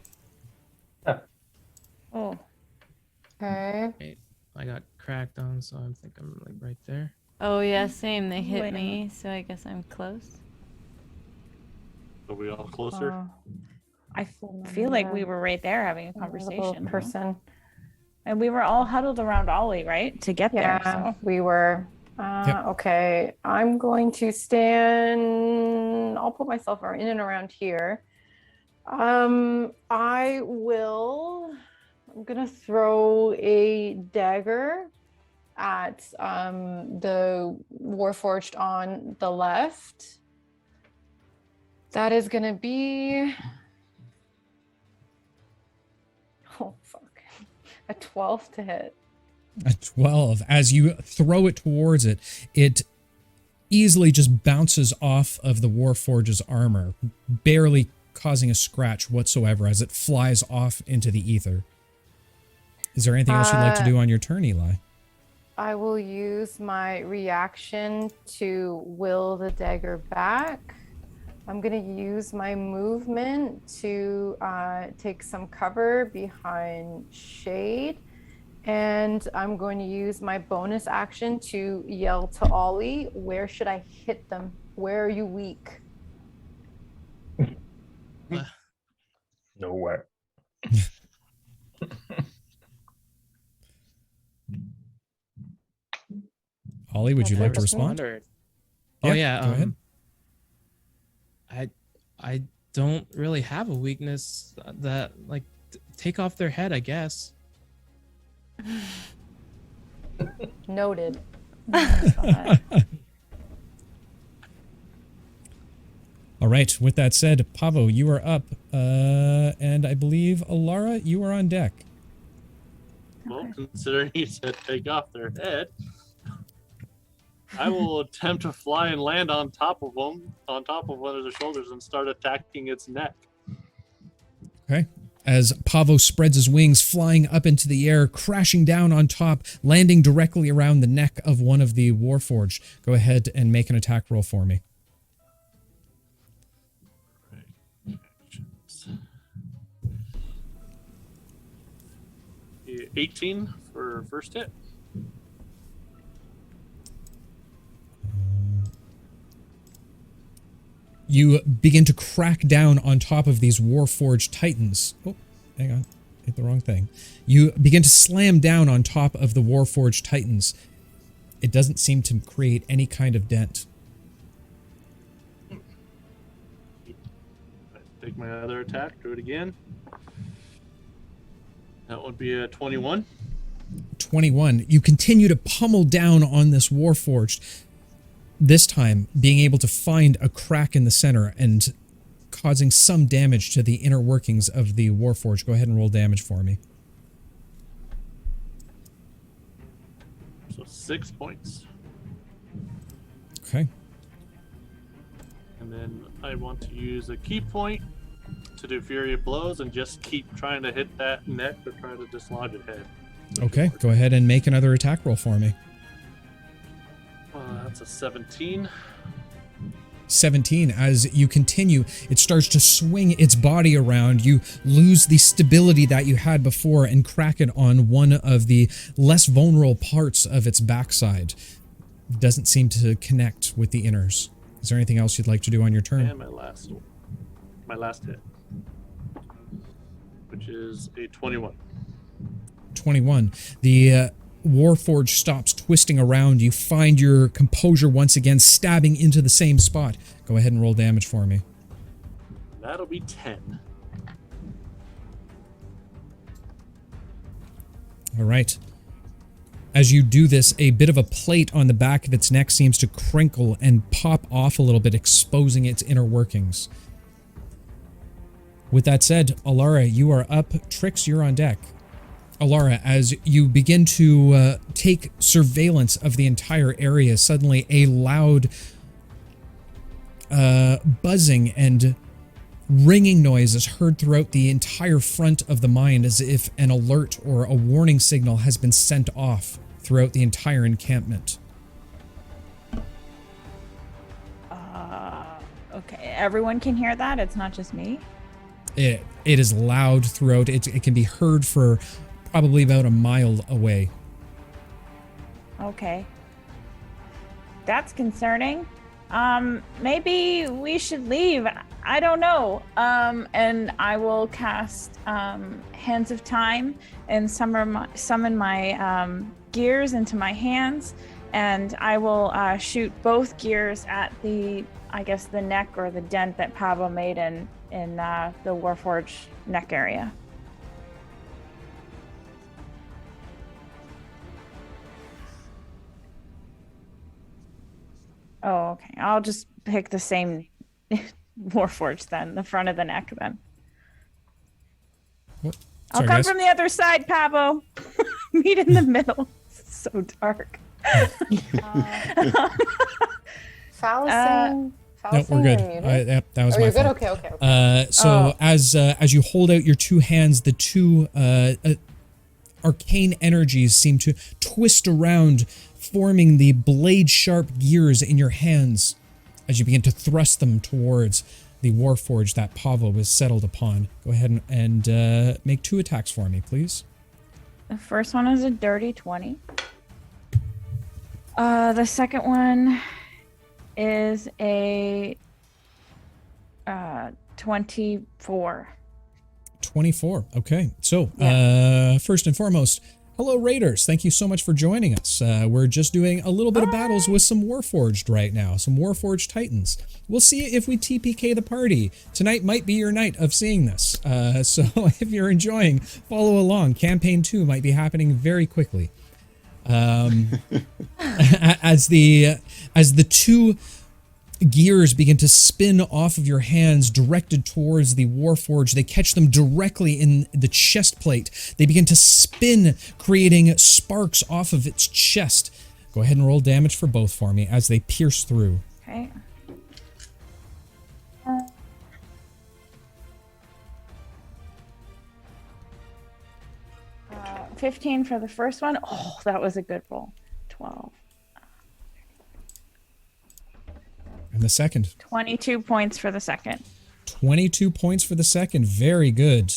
go. Oh. Okay. Wait, I got cracked on, so I think I'm like right there. Oh yeah, same. They hit Wait a me, so I guess I'm close. Are we all closer? I feel like we were right there having a I'm a little conversation. person. And we were all huddled around Ollie, right? To get there. Yeah, So. we were. Yep. Okay, I'm going to stand. I'll put myself in and around here. I will. I'm gonna throw a dagger at the Warforged on the left. That is gonna be. Oh fuck! A 12 to hit. A 12. As you throw it towards it, it easily just bounces off of the Warforge's armor, barely causing a scratch whatsoever as it flies off into the ether. Is there anything else you'd like to do on your turn, Eli? I will use my reaction to will the dagger back. I'm going to use my movement to take some cover behind shade. And I'm going to use my bonus action to yell to Ollie, where should I hit them? Where are you weak? Nowhere. Ollie, would you That's like to what I respond? Wondered. Oh yeah. Go ahead. I don't really have a weakness that like take off their head, I guess. Noted. All right. With that said, Pavo, you are up. And I believe, Alara, you are on deck. Well, considering he said take off their head, I will attempt to fly and land on top of them, on top of one of their shoulders, and start attacking its neck. Okay. As Pavo spreads his wings, flying up into the air, crashing down on top, landing directly around the neck of one of the Warforged. Go ahead and make an attack roll for me. Actions. 18 for first hit. You begin to crack down on top of these Warforged Titans. Oh, hang on. Hit the wrong thing. You begin to slam down on top of the Warforged Titans. It doesn't seem to create any kind of dent. Take my other attack, do it again. That would be a 21. 21. You continue to pummel down on this Warforged. This time, being able to find a crack in the center and causing some damage to the inner workings of the Warforged. Go ahead and roll damage for me. So 6 points. Okay. And then I want to use a key point to do Fury of Blows and just keep trying to hit that neck to try to dislodge its head. Okay, go ahead and make another attack roll for me. That's a 17. 17. As you continue, it starts to swing its body around. You lose the stability that you had before and crack it on one of the less vulnerable parts of its backside. It doesn't seem to connect with the inners. Is there anything else you'd like to do on your turn? And my last hit, which is a 21. 21. The Warforged stops twisting around, you find your composure once again, stabbing into the same spot. Go ahead and roll damage for me. That'll be 10. All right. As you do this, a bit of a plate on the back of its neck seems to crinkle and pop off a little bit, exposing its inner workings. With that said, Alara, you are up. Trix, you're on deck. Alara, as you begin to take surveillance of the entire area, suddenly a loud buzzing and ringing noise is heard throughout the entire front of the mine, as if an alert or a warning signal has been sent off throughout the entire encampment. Okay, everyone can hear that? It's not just me? It is loud throughout. It can be heard for probably about a mile away. Okay. That's concerning. Maybe we should leave. I don't know. And I will cast Hands of Time and summon my gears into my hands, and I will shoot both gears at the neck or the dent that Pavo made in the Warforged neck area. Oh, okay. I'll just pick the same Warforged then, the front of the neck then. What? I'll Sorry, come guys. from the other side, Pavo. Meet in the middle. It's so dark. Fallacy. No, we're good. That was Oh, my you're good? fault. Okay. So as you hold out your two hands, the two arcane energies seem to twist around, forming the blade-sharp gears in your hands as you begin to thrust them towards the Warforged that Pavo was settled upon. Go ahead and make 2 attacks for me, please. The first one is a dirty 20. The second one is a 24. 24. Okay. So, first and foremost, hello, Raiders. Thank you so much for joining us. We're just doing a little bit of battles with some Warforged right now, some Warforged Titans. We'll see if we TPK the party. Tonight might be your night of seeing this. So if you're enjoying, follow along. Campaign 2 might be happening very quickly. As the two gears begin to spin off of your hands directed towards the Warforged, they catch them directly in the chest plate. They begin to spin, creating sparks off of its chest. Go ahead and roll damage for both for me as they pierce through. Okay. 15 for the first one. Oh, that was a good roll. 12. And the second? 22 points for the second. 22 points for the second. Very good.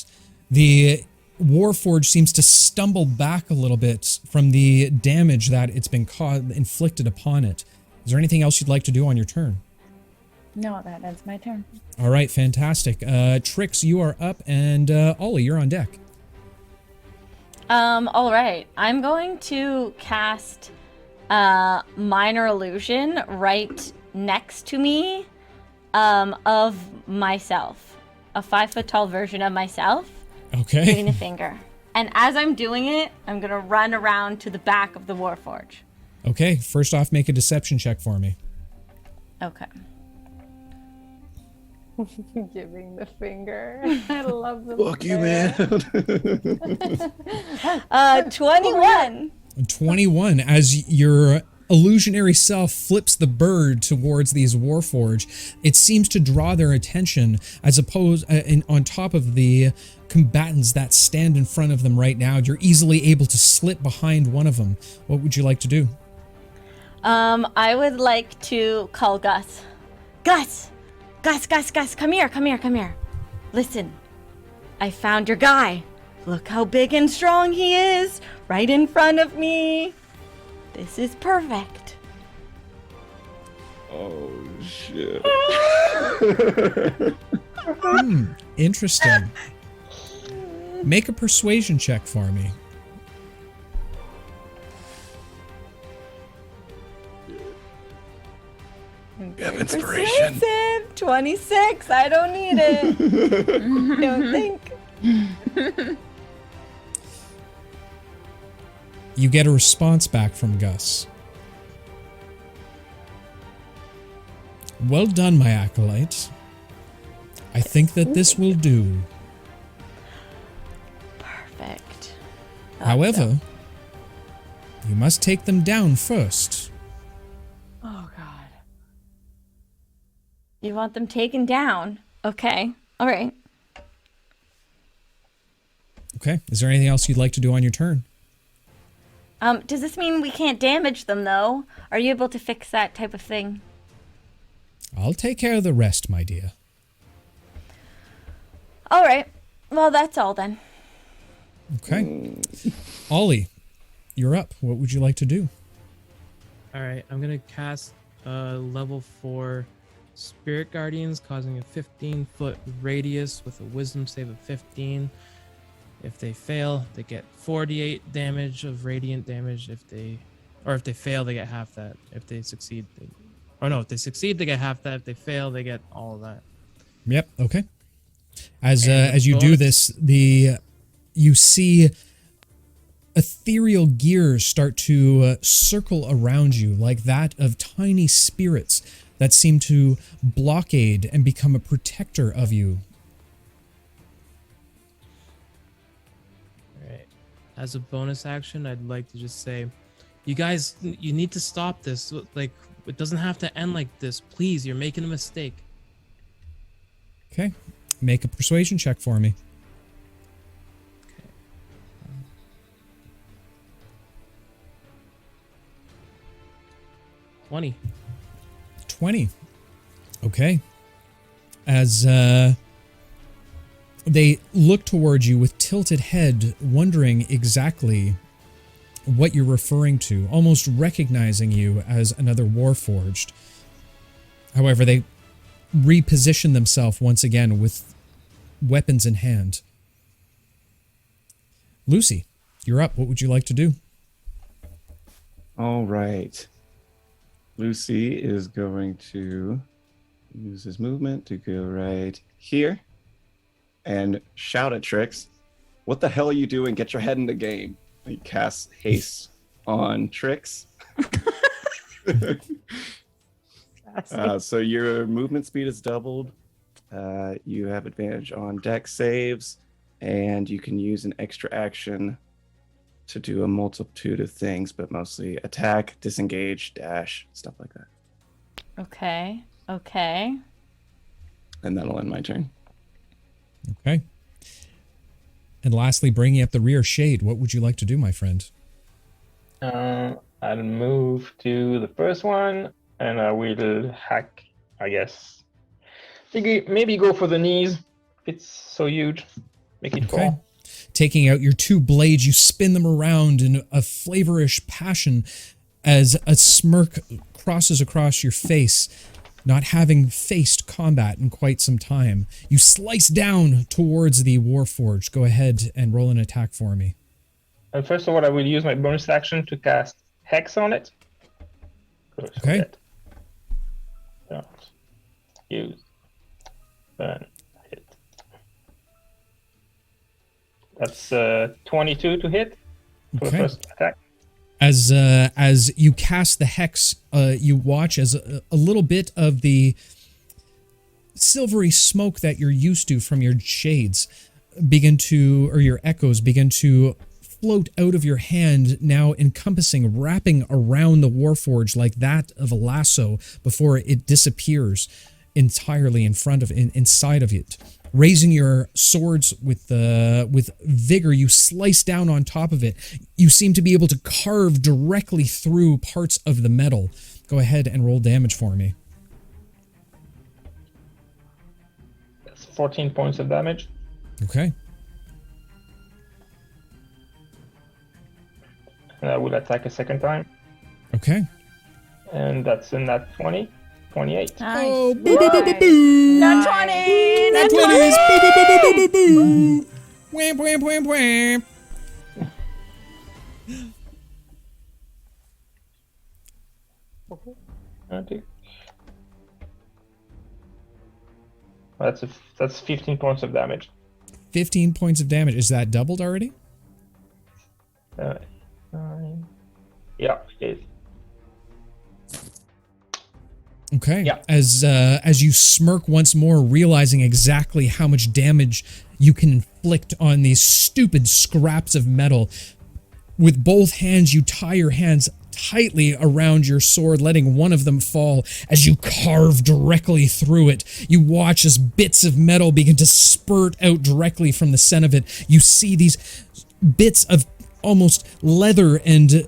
The Warforged seems to stumble back a little bit from the damage that it's been inflicted upon it. Is there anything else you'd like to do on your turn? No, that ends my turn. All right, fantastic. Trix, you are up, and Ollie, you're on deck. All right. I'm going to cast Minor Illusion right next to me of myself. A 5-foot-tall version of myself. Okay. Giving a finger. And as I'm doing it, I'm going to run around to the back of the Warforge. Okay, first off, make a deception check for me. Okay. Giving the finger. I love the Fuck you, man. 21. 21, as your illusionary self flips the bird towards these Warforged, it seems to draw their attention as opposed on top of the combatants that stand in front of them right now. You're easily able to slip behind one of them. What would you like to do? I would like to call Gus. Gus! Gus, come here. Listen, I found your guy. Look how big and strong he is, right in front of me. This is perfect. Oh, shit. Interesting. Make a persuasion check for me. You have inspiration. Persuasive. 26. I don't need it. Don't think. You get a response back from Gus. Well done, my acolyte. I think that this will do. Perfect. However, you must take them down first. Oh, God. You want them taken down? Okay. All right. Okay. Is there anything else you'd like to do on your turn? Does this mean we can't damage them, though? Are you able to fix that type of thing? I'll take care of the rest, my dear. All right. Well, that's all then. Okay. Ollie, you're up. What would you like to do? All right, I'm gonna cast level 4 Spirit Guardians, causing a 15-foot radius with a Wisdom save of 15. If they fail, they get 48 damage of radiant damage. If they fail, they get half that. If they succeed, if they succeed, they get half that. If they fail, they get all of that. Yep. Okay. As you do this, you see ethereal gears start to circle around you like that of tiny spirits that seem to blockade and become a protector of you. All right. As a bonus action, I'd like to just say, you guys, you need to stop this. Like, it doesn't have to end like this. Please, you're making a mistake. Okay. Make a persuasion check for me. 20. 20. Okay. As they look towards you with tilted head, wondering exactly what you're referring to, almost recognizing you as another Warforged. However, they reposition themselves once again with weapons in hand. Lucy, you're up. What would you like to do? All right. Lucy is going to use his movement to go right here and shout at Trix. What the hell are you doing? Get your head in the game. He casts haste on Trix. So your movement speed is doubled. You have advantage on dex saves, and you can use an extra action to do a multitude of things, but mostly attack, disengage, dash, stuff like that. Okay. Okay. And that'll end my turn. Okay. And lastly, bringing up the rear shade, what would you like to do, my friend? I'll move to the first one, and I will hack, I guess. Maybe go for the knees. It's so huge. Make it fall. Taking out your two blades, you spin them around in a flavorish passion as a smirk crosses across your face. Not having faced combat in quite some time, you slice down towards the Warforged. Go ahead and roll an attack for me. And first of all, I will use my bonus action to cast Hex on it. Okay. Don't use. Then hit. That's 22 to hit for the first attack. As you cast the hex, you watch as a little bit of the silvery smoke that you're used to from your shades your echoes begin to float out of your hand, now encompassing, wrapping around the Warforged like that of a lasso before it disappears entirely inside of it. Raising your swords with vigor, you slice down on top of it. You seem to be able to carve directly through parts of the metal. Go ahead and roll damage for me. That's 14 points of damage. Okay. And I will attack a second time. Okay. And that's in that 20. 28. Nice. Oh, boo, boo, boo, boo, boo. Not 20! Not 20s! Boo, boo, boo, boo, boo, boo. Wham, wham, wham, wham. That's 15 points of damage. 15 points of damage. Is that doubled already? Yeah, it is. Okay. Yeah. As you smirk once more, realizing exactly how much damage you can inflict on these stupid scraps of metal, with both hands you tie your hands tightly around your sword, letting one of them fall as you carve directly through it. You watch as bits of metal begin to spurt out directly from the center of it. You see these bits of almost leather and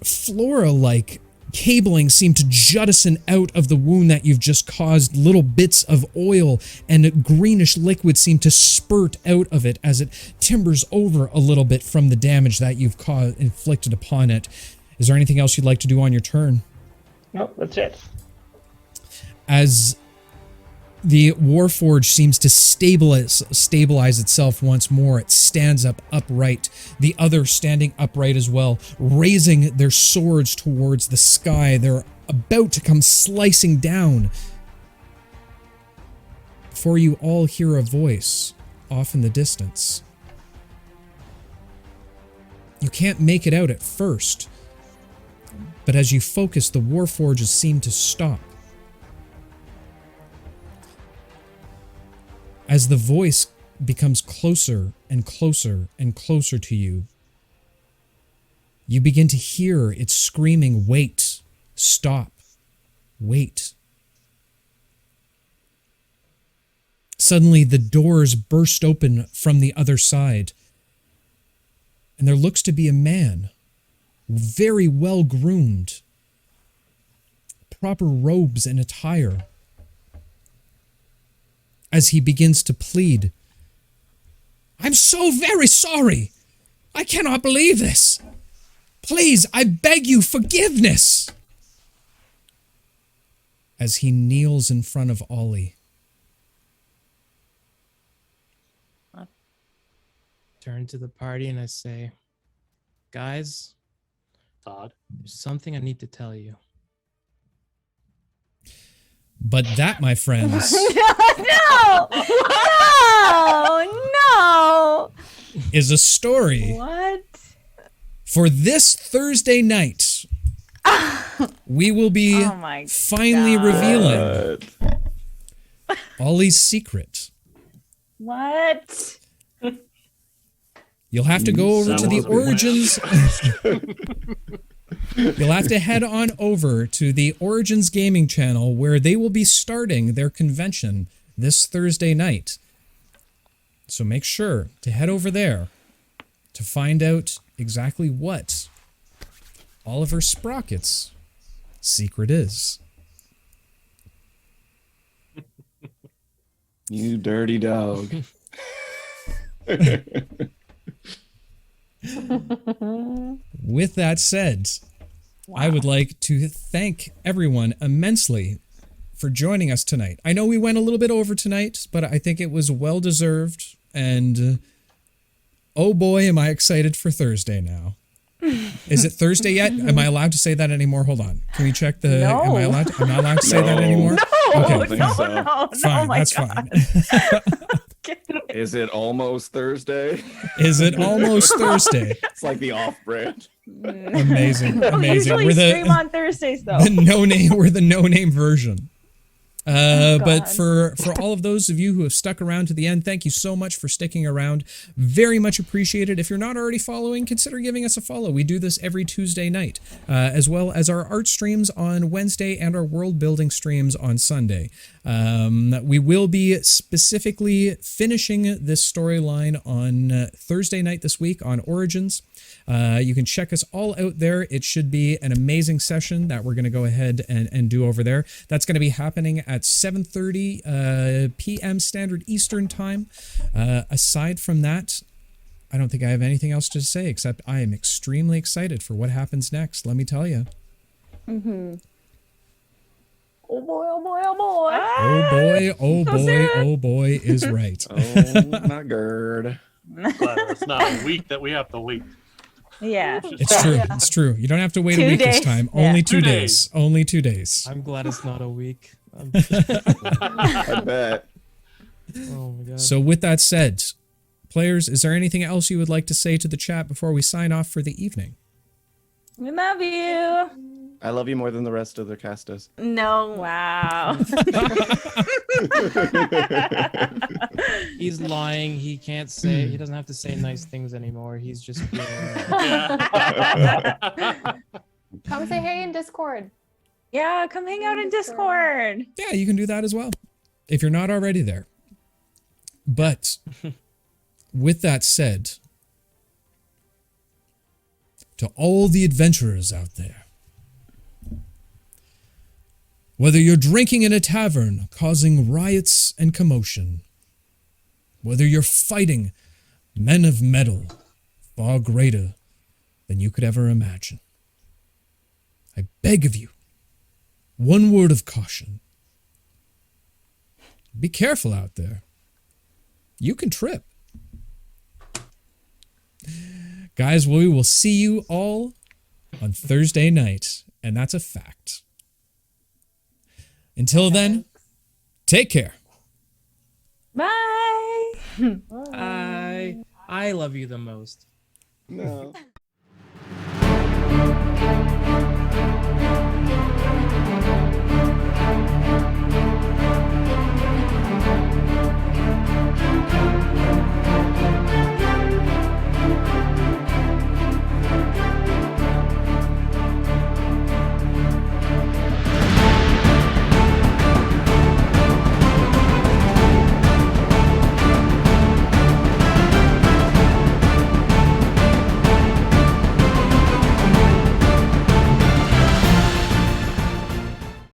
flora-like cabling seem to jettison out of the wound that you've just caused. Little bits of oil and greenish liquid seem to spurt out of it as it timbers over a little bit from the damage that you've inflicted upon it. Is there anything else you'd like to do on your turn? No, that's it. As the Warforged seems to stabilize itself once more, it stands up upright, the other standing upright as well, raising their swords towards the sky. They're about to come slicing down before you all hear a voice off in the distance. You can't make it out at first, but as you focus, the Warforges seem to stop. As the voice becomes closer and closer and closer to you, you begin to hear it screaming, "Wait, stop, wait." Suddenly, the doors burst open from the other side, and there looks to be a man, very well groomed, proper robes and attire. As he begins to plead, "I'm so very sorry. I cannot believe this. Please, I beg you forgiveness." As he kneels in front of Ollie. Turn to the party and I say, guys, Todd. there's something I need to tell you. But that, my friends, No! is a story What? for this Thursday night. We will be Oh my finally God. revealing Ollie's secret. What? You'll have to go over That to the wasn't Origins. You'll have to head on over to the Origins Gaming channel, where they will be starting their convention this Thursday night. So make sure to head over there to find out exactly what Oliver Sprocket's secret is. You dirty dog. With that said, I would like to thank everyone immensely for joining us tonight. I know we went a little bit over tonight, but I think it was well deserved. And oh boy, am I excited for Thursday now. Is it Thursday yet? Am I allowed to say that anymore? Hold on. Can we check the... No. Am I not allowed to say that No. anymore? No, Okay, don't think no, so. no, Fine, my that's God. fine. Is it almost Thursday? Is it almost Thursday? It's like the off-brand. Amazing, We amazing. usually We're stream the on Thursdays, though. we're the no-name version. But God. for all of those of you who have stuck around to the end, thank you so much for sticking around. Very much appreciated. If you're not already following, consider giving us a follow. We do this every Tuesday night, as well as our art streams on Wednesday and our world building streams on Sunday. We will be specifically finishing this storyline on Thursday night this week on Origins. You can check us all out there. It should be an amazing session that we're going to go ahead and do over there. That's going to be happening at 7:30 p.m. Standard Eastern Time. Aside from that, I don't think I have anything else to say, except I am extremely excited for what happens next, let me tell you. Mm-hmm. Oh boy, oh boy, oh boy. Oh boy, oh So boy, sad. oh boy is right. Oh, my gird. Glad it's not a week that we have to wait. Yeah. It's true. Yeah. It's true. You don't have to wait 2 a week this days. time. Yeah. Only 2 2 days. Only 2 days. I'm glad it's not a week. I bet. Oh my god. So with that said, players, is there anything else you would like to say to the chat before we sign off for the evening? We love you. I love you more than the rest of the cast does. No. Wow. He's lying. He can't say. He doesn't have to say nice things anymore. He's just. Come say hey in Discord. Yeah, come hang out in Discord. Yeah, you can do that as well, if you're not already there. But with that said, to all the adventurers out there, whether you're drinking in a tavern, causing riots and commotion, whether you're fighting men of metal far greater than you could ever imagine, I beg of you, one word of caution. Be careful out there. You can trip. Guys, we will see you all on Thursday night, and that's a fact. Until then, take care. Bye. I love you the most. No.